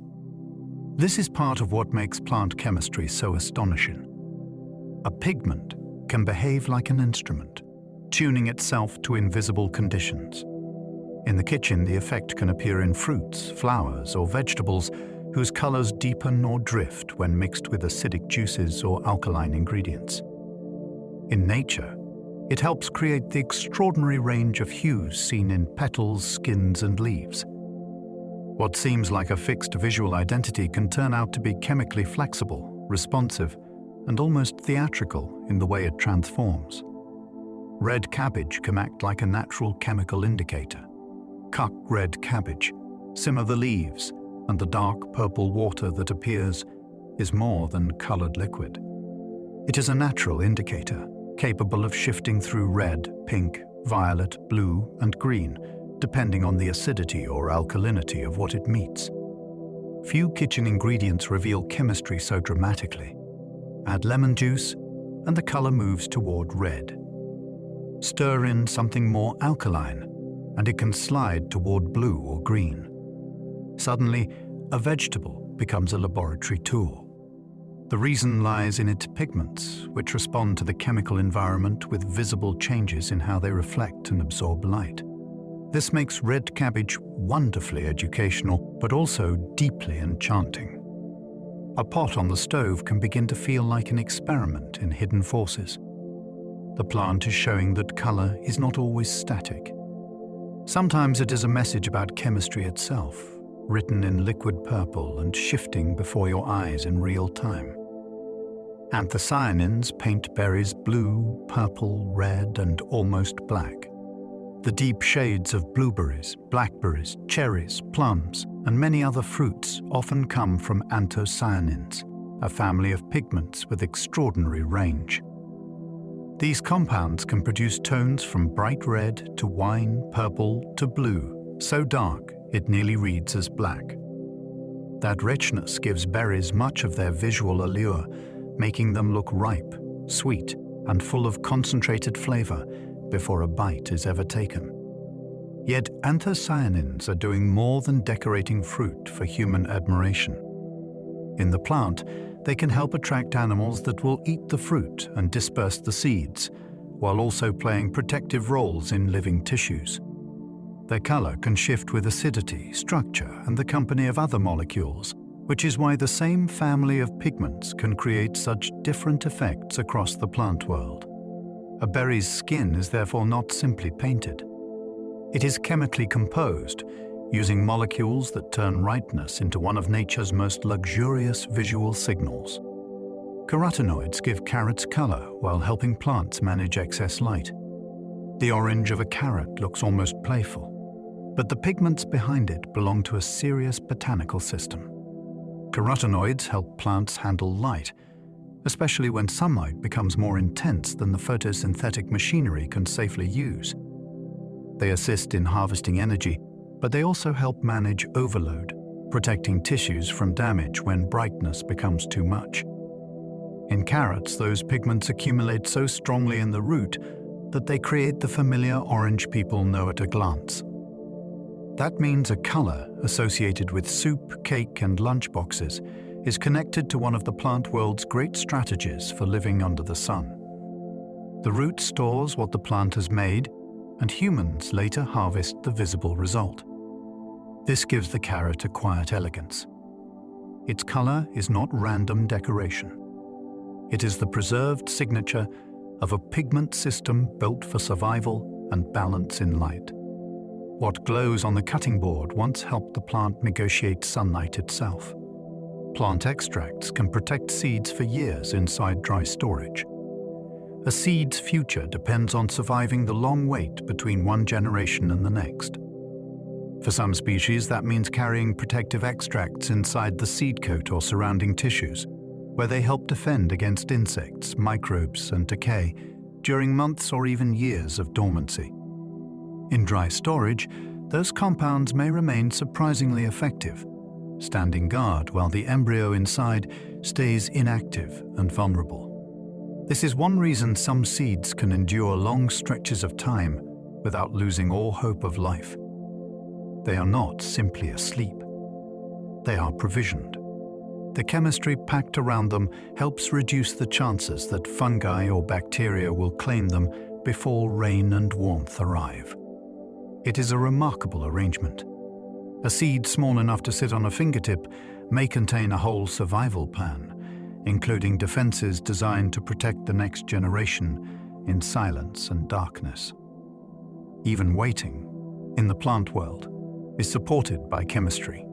This is part of what makes plant chemistry so astonishing. A pigment can behave like an instrument, tuning itself to invisible conditions. In the kitchen, the effect can appear in fruits, flowers, or vegetables whose colors deepen or drift when mixed with acidic juices or alkaline ingredients. In nature, it helps create the extraordinary range of hues seen in petals, skins, and leaves. What seems like a fixed visual identity can turn out to be chemically flexible, responsive, and almost theatrical in the way it transforms. Red cabbage can act like a natural chemical indicator. Cook red cabbage, simmer the leaves, and the dark purple water that appears is more than colored liquid. It is a natural indicator, capable of shifting through red, pink, violet, blue, and green, depending on the acidity or alkalinity of what it meets. Few kitchen ingredients reveal chemistry so dramatically. Add lemon juice, and the color moves toward red. Stir in something more alkaline, and it can slide toward blue or green. Suddenly, a vegetable becomes a laboratory tool. The reason lies in its pigments, which respond to the chemical environment with visible changes in how they reflect and absorb light. This makes red cabbage wonderfully educational, but also deeply enchanting. A pot on the stove can begin to feel like an experiment in hidden forces. The plant is showing that color is not always static. Sometimes it is a message about chemistry itself, written in liquid purple and shifting before your eyes in real time. Anthocyanins paint berries blue, purple, red, and almost black. The deep shades of blueberries, blackberries, cherries, plums, and many other fruits often come from anthocyanins, a family of pigments with extraordinary range. These compounds can produce tones from bright red to wine, purple to blue, so dark it nearly reads as black. That richness gives berries much of their visual allure, making them look ripe, sweet, and full of concentrated flavor before a bite is ever taken. Yet anthocyanins are doing more than decorating fruit for human admiration. In the plant, they can help attract animals that will eat the fruit and disperse the seeds, while also playing protective roles in living tissues. Their color can shift with acidity, structure, and the company of other molecules, which is why the same family of pigments can create such different effects across the plant world. A berry's skin is therefore not simply painted. It is chemically composed, using molecules that turn ripeness into one of nature's most luxurious visual signals. Carotenoids give carrots color while helping plants manage excess light. The orange of a carrot looks almost playful, but the pigments behind it belong to a serious botanical system. Carotenoids help plants handle light, especially when sunlight becomes more intense than the photosynthetic machinery can safely use. They assist in harvesting energy, but they also help manage overload, protecting tissues from damage when brightness becomes too much. In carrots, those pigments accumulate so strongly in the root that they create the familiar orange people know at a glance. That means a color associated with soup, cake, and lunchboxes is connected to one of the plant world's great strategies for living under the sun. The root stores what the plant has made, and humans later harvest the visible result. This gives the carrot a quiet elegance. Its color is not random decoration. It is the preserved signature of a pigment system built for survival and balance in light. What glows on the cutting board once helped the plant negotiate sunlight itself. Plant extracts can protect seeds for years inside dry storage. A seed's future depends on surviving the long wait between one generation and the next. For some species, that means carrying protective extracts inside the seed coat or surrounding tissues, where they help defend against insects, microbes, and decay during months or even years of dormancy. In dry storage, those compounds may remain surprisingly effective, standing guard while the embryo inside stays inactive and vulnerable. This is one reason some seeds can endure long stretches of time without losing all hope of life. They are not simply asleep. They are provisioned. The chemistry packed around them helps reduce the chances that fungi or bacteria will claim them before rain and warmth arrive. It is a remarkable arrangement. A seed small enough to sit on a fingertip may contain a whole survival plan, including defenses designed to protect the next generation in silence and darkness. Even waiting, in the plant world, is supported by chemistry.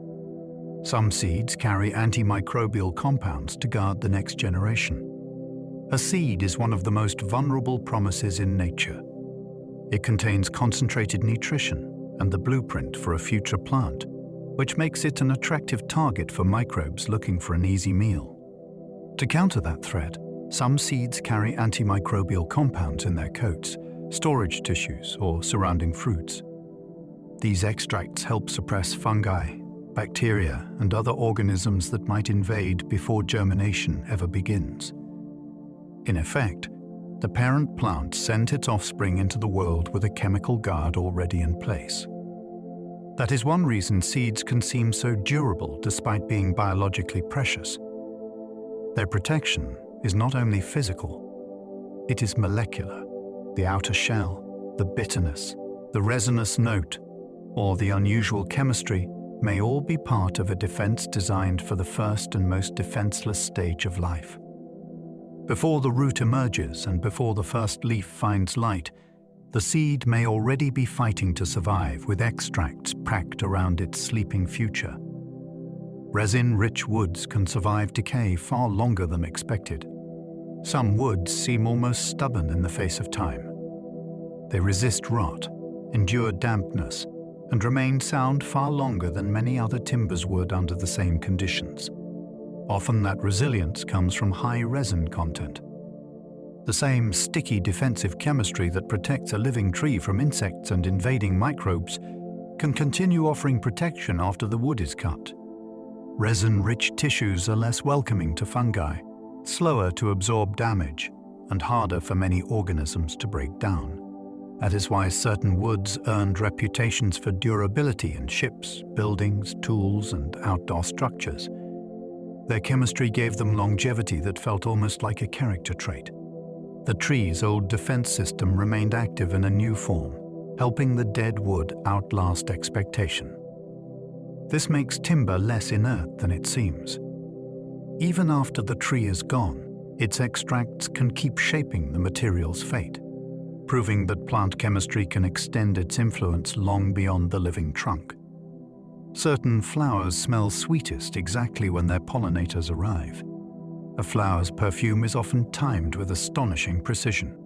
Some seeds carry antimicrobial compounds to guard the next generation. A seed is one of the most vulnerable promises in nature. It contains concentrated nutrition and the blueprint for a future plant, which makes it an attractive target for microbes looking for an easy meal. To counter that threat, some seeds carry antimicrobial compounds in their coats, storage tissues, or surrounding fruits. These extracts help suppress fungi, bacteria, and other organisms that might invade before germination ever begins. In effect, the parent plant sent its offspring into the world with a chemical guard already in place. That is one reason seeds can seem so durable despite being biologically precious. Their protection is not only physical, it is molecular. The outer shell, the bitterness, the resinous note, or the unusual chemistry may all be part of a defense designed for the first and most defenseless stage of life. Before the root emerges and before the first leaf finds light, the seed may already be fighting to survive with extracts packed around its sleeping future. Resin-rich woods can survive decay far longer than expected. Some woods seem almost stubborn in the face of time. They resist rot, endure dampness, and remain sound far longer than many other timbers would under the same conditions. Often that resilience comes from high resin content. The same sticky defensive chemistry that protects a living tree from insects and invading microbes can continue offering protection after the wood is cut. Resin-rich tissues are less welcoming to fungi, slower to absorb damage, and harder for many organisms to break down. That is why certain woods earned reputations for durability in ships, buildings, tools, and outdoor structures. Their chemistry gave them longevity that felt almost like a character trait. The tree's old defense system remained active in a new form, helping the dead wood outlast expectation. This makes timber less inert than it seems. Even after the tree is gone, its extracts can keep shaping the material's fate, proving that plant chemistry can extend its influence long beyond the living trunk. Certain flowers smell sweetest exactly when their pollinators arrive. A flower's perfume is often timed with astonishing precision.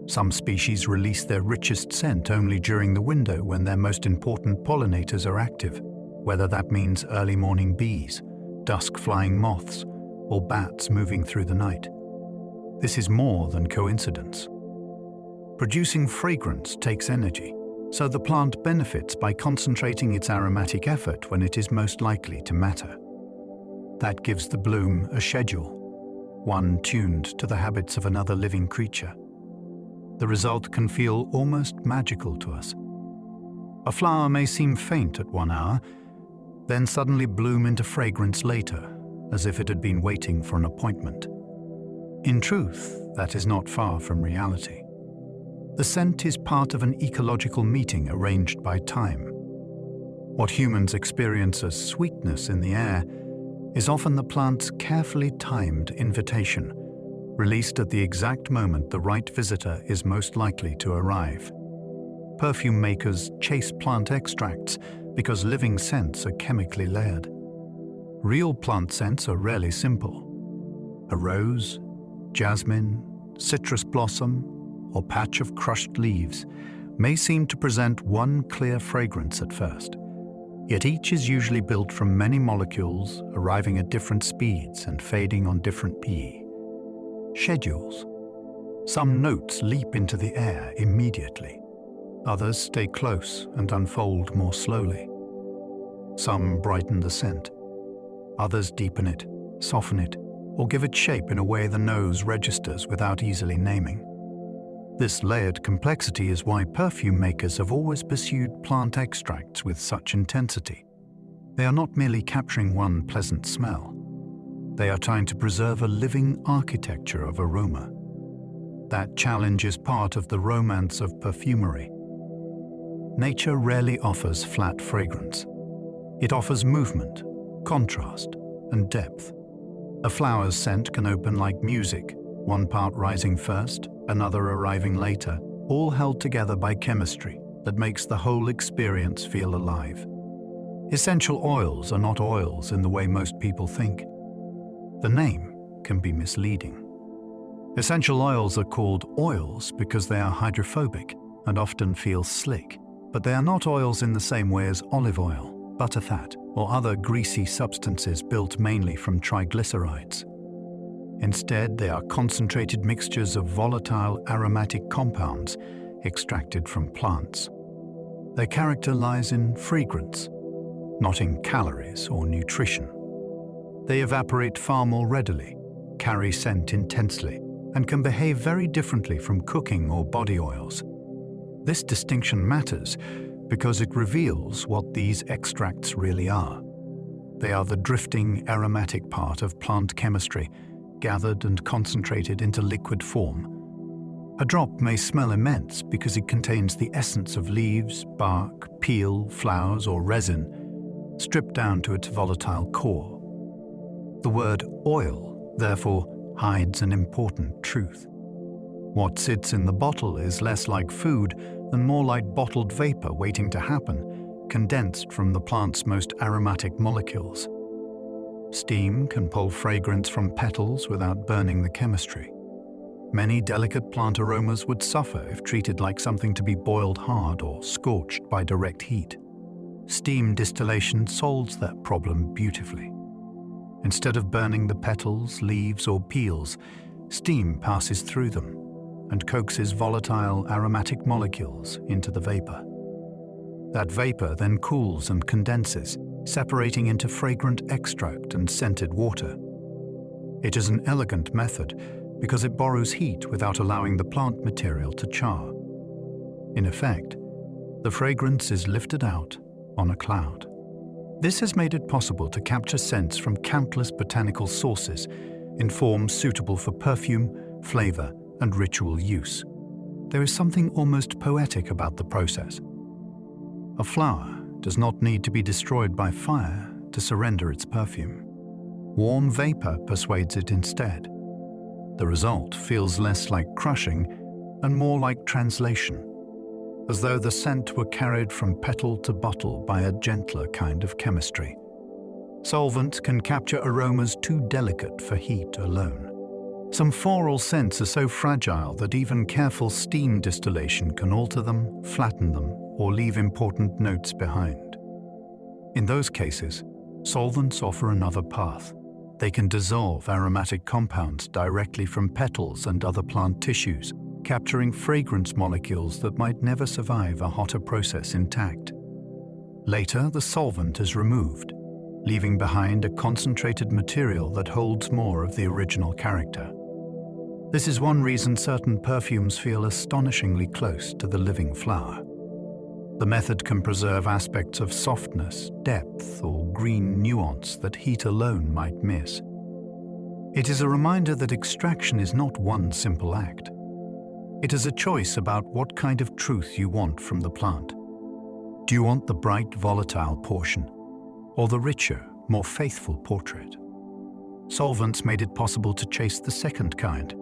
Some species release their richest scent only during the window when their most important pollinators are active, whether that means early morning bees, dusk flying moths, or bats moving through the night. This is more than coincidence. Producing fragrance takes energy, so the plant benefits by concentrating its aromatic effort when it is most likely to matter. That gives the bloom a schedule, one tuned to the habits of another living creature. The result can feel almost magical to us. A flower may seem faint at 1 hour, then suddenly bloom into fragrance later, as if it had been waiting for an appointment. In truth, that is not far from reality. The scent is part of an ecological meeting arranged by time. What humans experience as sweetness in the air is often the plant's carefully timed invitation, released at the exact moment the right visitor is most likely to arrive. Perfume makers chase plant extracts because living scents are chemically layered. Real plant scents are rarely simple. A rose, jasmine, citrus blossom, or patch of crushed leaves may seem to present one clear fragrance at first, yet each is usually built from many molecules arriving at different speeds and fading on different pH. Schedules. Some notes leap into the air immediately. Others stay close and unfold more slowly. Some brighten the scent. Others deepen it, soften it, or give it shape in a way the nose registers without easily naming. This layered complexity is why perfume makers have always pursued plant extracts with such intensity. They are not merely capturing one pleasant smell. They are trying to preserve a living architecture of aroma. That challenge is part of the romance of perfumery. Nature rarely offers flat fragrance. It offers movement, contrast, and depth. A flower's scent can open like music, one part rising first, another arriving later, all held together by chemistry that makes the whole experience feel alive. Essential oils are not oils in the way most people think. The name can be misleading. Essential oils are called oils because they are hydrophobic and often feel slick, but they are not oils in the same way as olive oil, butterfat, or other greasy substances built mainly from triglycerides. Instead, they are concentrated mixtures of volatile aromatic compounds extracted from plants. Their character lies in fragrance, not in calories or nutrition. They evaporate far more readily, carry scent intensely, and can behave very differently from cooking or body oils. This distinction matters because it reveals what these extracts really are. They are the drifting aromatic part of plant chemistry, gathered and concentrated into liquid form. A drop may smell immense because it contains the essence of leaves, bark, peel, flowers, or resin, stripped down to its volatile core. The word oil, therefore, hides an important truth. What sits in the bottle is less like food and more like bottled vapor waiting to happen, condensed from the plant's most aromatic molecules. Steam can pull fragrance from petals without burning the chemistry. Many delicate plant aromas would suffer if treated like something to be boiled hard or scorched by direct heat. Steam distillation solves that problem beautifully. Instead of burning the petals, leaves, or peels, steam passes through them and coaxes volatile aromatic molecules into the vapor. That vapor then cools and condenses, separating into fragrant extract and scented water. It is an elegant method because it borrows heat without allowing the plant material to char. In effect, the fragrance is lifted out on a cloud. This has made it possible to capture scents from countless botanical sources in forms suitable for perfume, flavor, and ritual use. There is something almost poetic about the process. A flower does not need to be destroyed by fire to surrender its perfume. Warm vapor persuades it instead. The result feels less like crushing and more like translation, as though the scent were carried from petal to bottle by a gentler kind of chemistry. Solvents can capture aromas too delicate for heat alone. Some floral scents are so fragile that even careful steam distillation can alter them, flatten them, or leave important notes behind. In those cases, solvents offer another path. They can dissolve aromatic compounds directly from petals and other plant tissues, capturing fragrance molecules that might never survive a hotter process intact. Later, the solvent is removed, leaving behind a concentrated material that holds more of the original character. This is one reason certain perfumes feel astonishingly close to the living flower. The method can preserve aspects of softness, depth, or green nuance that heat alone might miss. It is a reminder that extraction is not one simple act. It is a choice about what kind of truth you want from the plant. Do you want the bright, volatile portion, or the richer, more faithful portrait? Solvents made it possible to chase the second kind,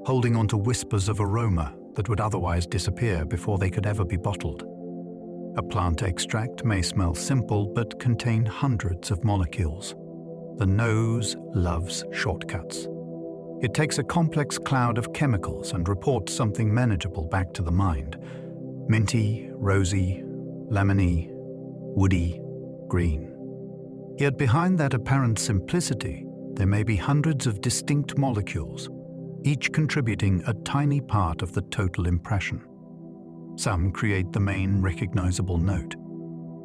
holding on to whispers of aroma that would otherwise disappear before they could ever be bottled. A plant extract may smell simple but contain hundreds of molecules. The nose loves shortcuts. It takes a complex cloud of chemicals and reports something manageable back to the mind. Minty, rosy, lemony, woody, green. Yet behind that apparent simplicity, there may be hundreds of distinct molecules, each contributing a tiny part of the total impression. Some create the main recognizable note.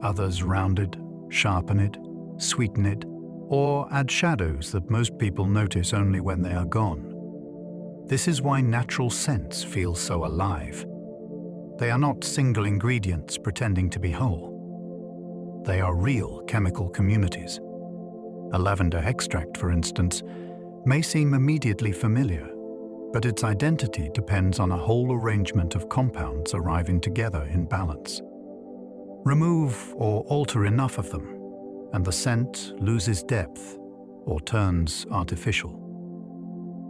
Others round it, sharpen it, sweeten it, or add shadows that most people notice only when they are gone. This is why natural scents feel so alive. They are not single ingredients pretending to be whole. They are real chemical communities. A lavender extract, for instance, may seem immediately familiar, but its identity depends on a whole arrangement of compounds arriving together in balance. Remove or alter enough of them, and the scent loses depth or turns artificial.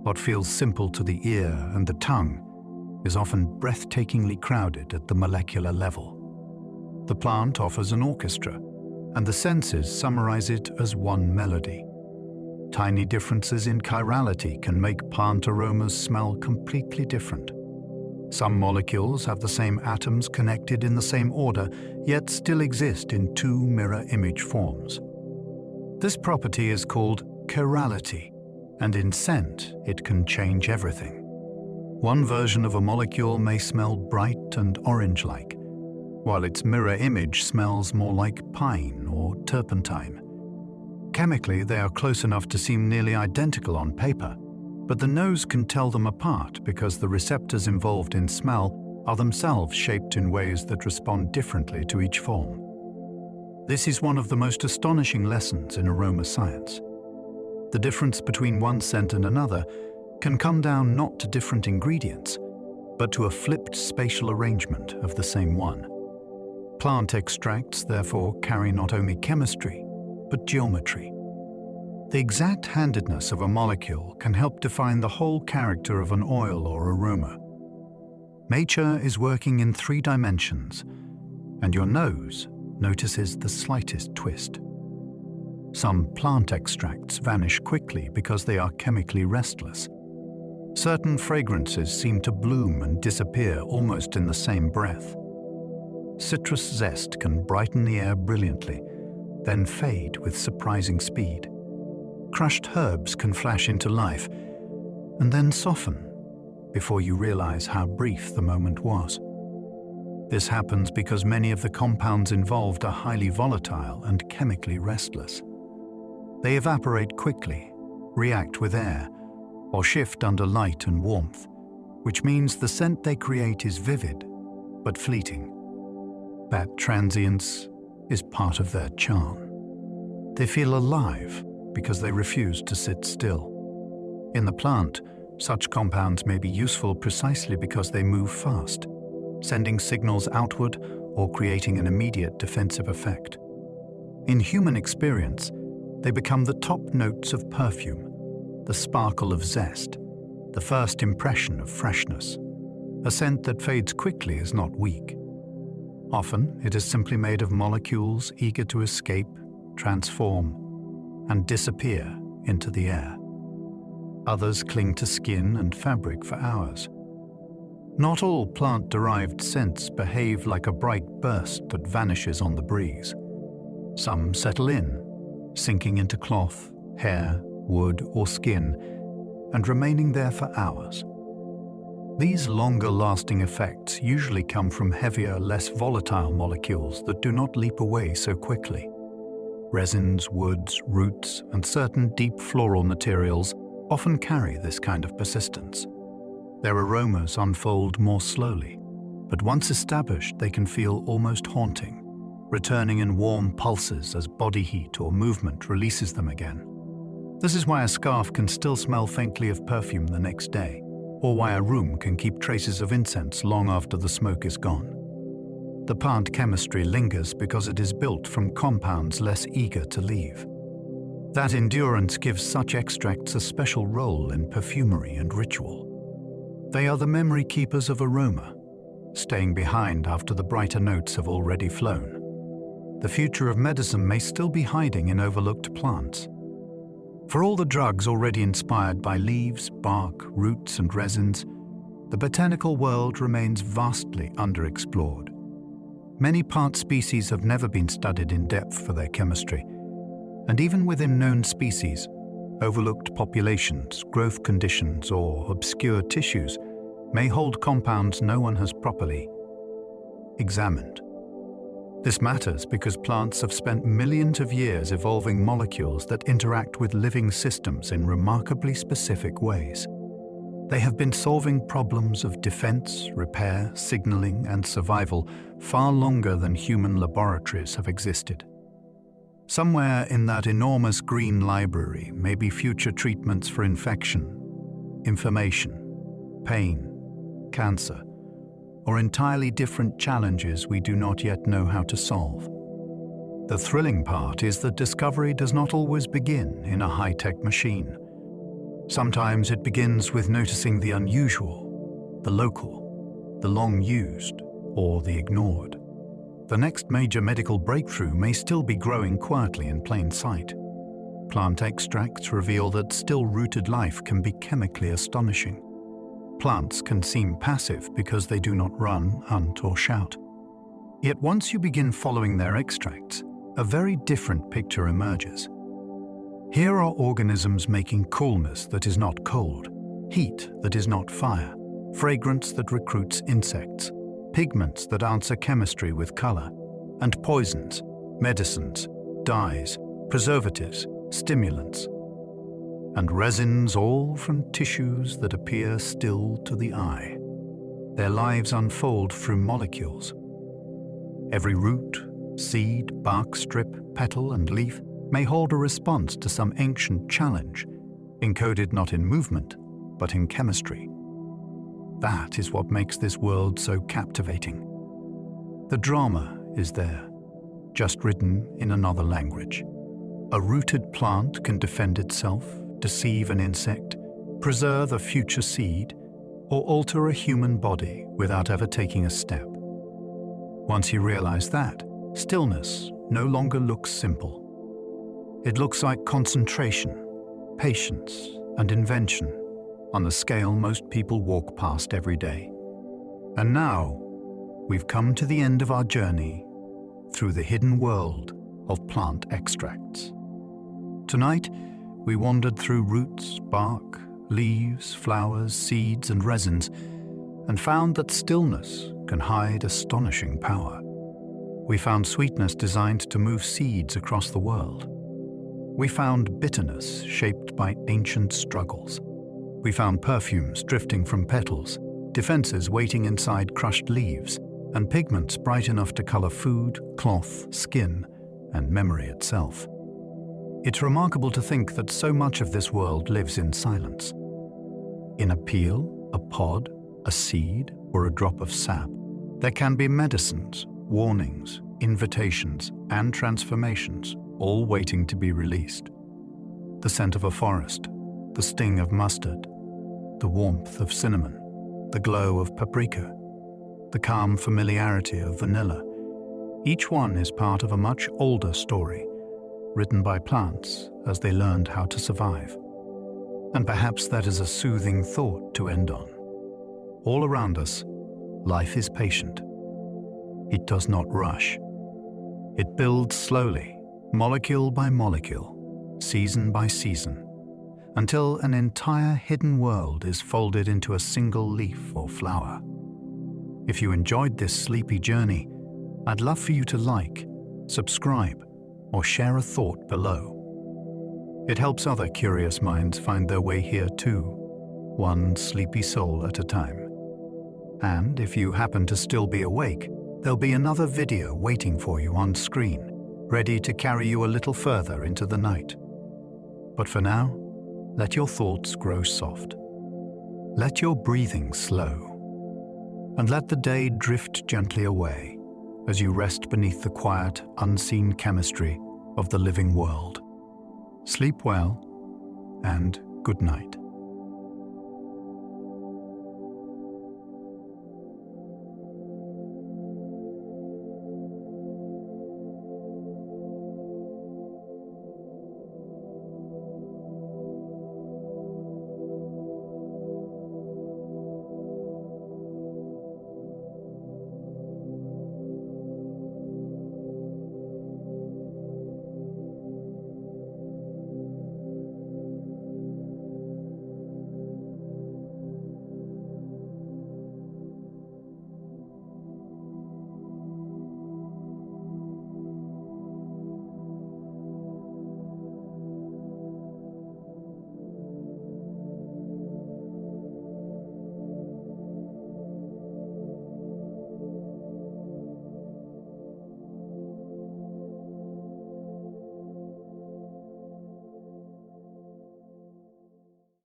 What feels simple to the ear and the tongue is often breathtakingly crowded at the molecular level. The plant offers an orchestra, and the senses summarize it as one melody. Tiny differences in chirality can make plant aromas smell completely different. Some molecules have the same atoms connected in the same order, yet still exist in two mirror image forms. This property is called chirality, and in scent, it can change everything. One version of a molecule may smell bright and orange-like, while its mirror image smells more like pine or turpentine. Chemically, they are close enough to seem nearly identical on paper, but the nose can tell them apart because the receptors involved in smell are themselves shaped in ways that respond differently to each form. This is one of the most astonishing lessons in aroma science. The difference between one scent and another can come down not to different ingredients, but to a flipped spatial arrangement of the same one. Plant extracts, therefore, carry not only chemistry, but geometry. The exact-handedness of a molecule can help define the whole character of an oil or aroma. Nature is working in 3 dimensions, and your nose notices the slightest twist. Some plant extracts vanish quickly because they are chemically restless. Certain fragrances seem to bloom and disappear almost in the same breath. Citrus zest can brighten the air brilliantly, then fade with surprising speed. Crushed herbs can flash into life and then soften before you realize how brief the moment was. This happens because many of the compounds involved are highly volatile and chemically restless. They evaporate quickly, react with air, or shift under light and warmth, which means the scent they create is vivid but fleeting. That transience is part of their charm. They feel alive because they refuse to sit still. In the plant, such compounds may be useful precisely because they move fast, sending signals outward or creating an immediate defensive effect. In human experience, they become the top notes of perfume, the sparkle of zest, the first impression of freshness. A scent that fades quickly is not weak. Often, it is simply made of molecules eager to escape, transform, and disappear into the air. Others cling to skin and fabric for hours. Not all plant-derived scents behave like a bright burst that vanishes on the breeze. Some settle in, sinking into cloth, hair, wood, or skin, and remaining there for hours. These longer-lasting effects usually come from heavier, less volatile molecules that do not leap away so quickly. Resins, woods, roots, and certain deep floral materials often carry this kind of persistence. Their aromas unfold more slowly, but once established they can feel almost haunting, returning in warm pulses as body heat or movement releases them again. This is why a scarf can still smell faintly of perfume the next day, or why a room can keep traces of incense long after the smoke is gone. The plant chemistry lingers because it is built from compounds less eager to leave. That endurance gives such extracts a special role in perfumery and ritual. They are the memory keepers of aroma, staying behind after the brighter notes have already flown. The future of medicine may still be hiding in overlooked plants. For all the drugs already inspired by leaves, bark, roots, and resins, the botanical world remains vastly underexplored. Many plant species have never been studied in depth for their chemistry, and even within known species, overlooked populations, growth conditions, or obscure tissues may hold compounds no one has properly examined. This matters because plants have spent millions of years evolving molecules that interact with living systems in remarkably specific ways. They have been solving problems of defense, repair, signaling, and survival far longer than human laboratories have existed. Somewhere in that enormous green library may be future treatments for infection, inflammation, pain, cancer, or entirely different challenges we do not yet know how to solve. The thrilling part is that discovery does not always begin in a high-tech machine. Sometimes it begins with noticing the unusual, the local, the long-used, or the ignored. The next major medical breakthrough may still be growing quietly in plain sight. Plant extracts reveal that still-rooted life can be chemically astonishing. Plants can seem passive because they do not run, hunt, or shout. Yet once you begin following their extracts, a very different picture emerges. Here are organisms making coolness that is not cold, heat that is not fire, fragrance that recruits insects, pigments that answer chemistry with color, and poisons, medicines, dyes, preservatives, stimulants, and resins, all from tissues that appear still to the eye. Their lives unfold through molecules. Every root, seed, bark strip, petal, and leaf may hold a response to some ancient challenge, encoded not in movement, but in chemistry. That is what makes this world so captivating. The drama is there, just written in another language. A rooted plant can defend itself, deceive an insect, preserve a future seed, or alter a human body without ever taking a step. Once you realize that, stillness no longer looks simple. It looks like concentration, patience, and invention on the scale most people walk past every day. And now, we've come to the end of our journey through the hidden world of plant extracts. Tonight, we wandered through roots, bark, leaves, flowers, seeds, and resins, and found that stillness can hide astonishing power. We found sweetness designed to move seeds across the world. We found bitterness shaped by ancient struggles. We found perfumes drifting from petals, defenses waiting inside crushed leaves, and pigments bright enough to color food, cloth, skin, and memory itself. It's remarkable to think that so much of this world lives in silence. In a peel, a pod, a seed, or a drop of sap, there can be medicines, warnings, invitations, and transformations, all waiting to be released. The scent of a forest, the sting of mustard, the warmth of cinnamon, the glow of paprika, the calm familiarity of vanilla. Each one is part of a much older story, written by plants as they learned how to survive. And perhaps that is a soothing thought to end on. All around us, life is patient. It does not rush. It builds slowly, molecule by molecule, season by season, until an entire hidden world is folded into a single leaf or flower. If you enjoyed this sleepy journey, I'd love for you to like, subscribe, or share a thought below. It helps other curious minds find their way here too, one sleepy soul at a time. And if you happen to still be awake, there'll be another video waiting for you on screen, ready to carry you a little further into the night. But for now, let your thoughts grow soft. Let your breathing slow. And let the day drift gently away as you rest beneath the quiet, unseen chemistry of the living world. Sleep well, and good night.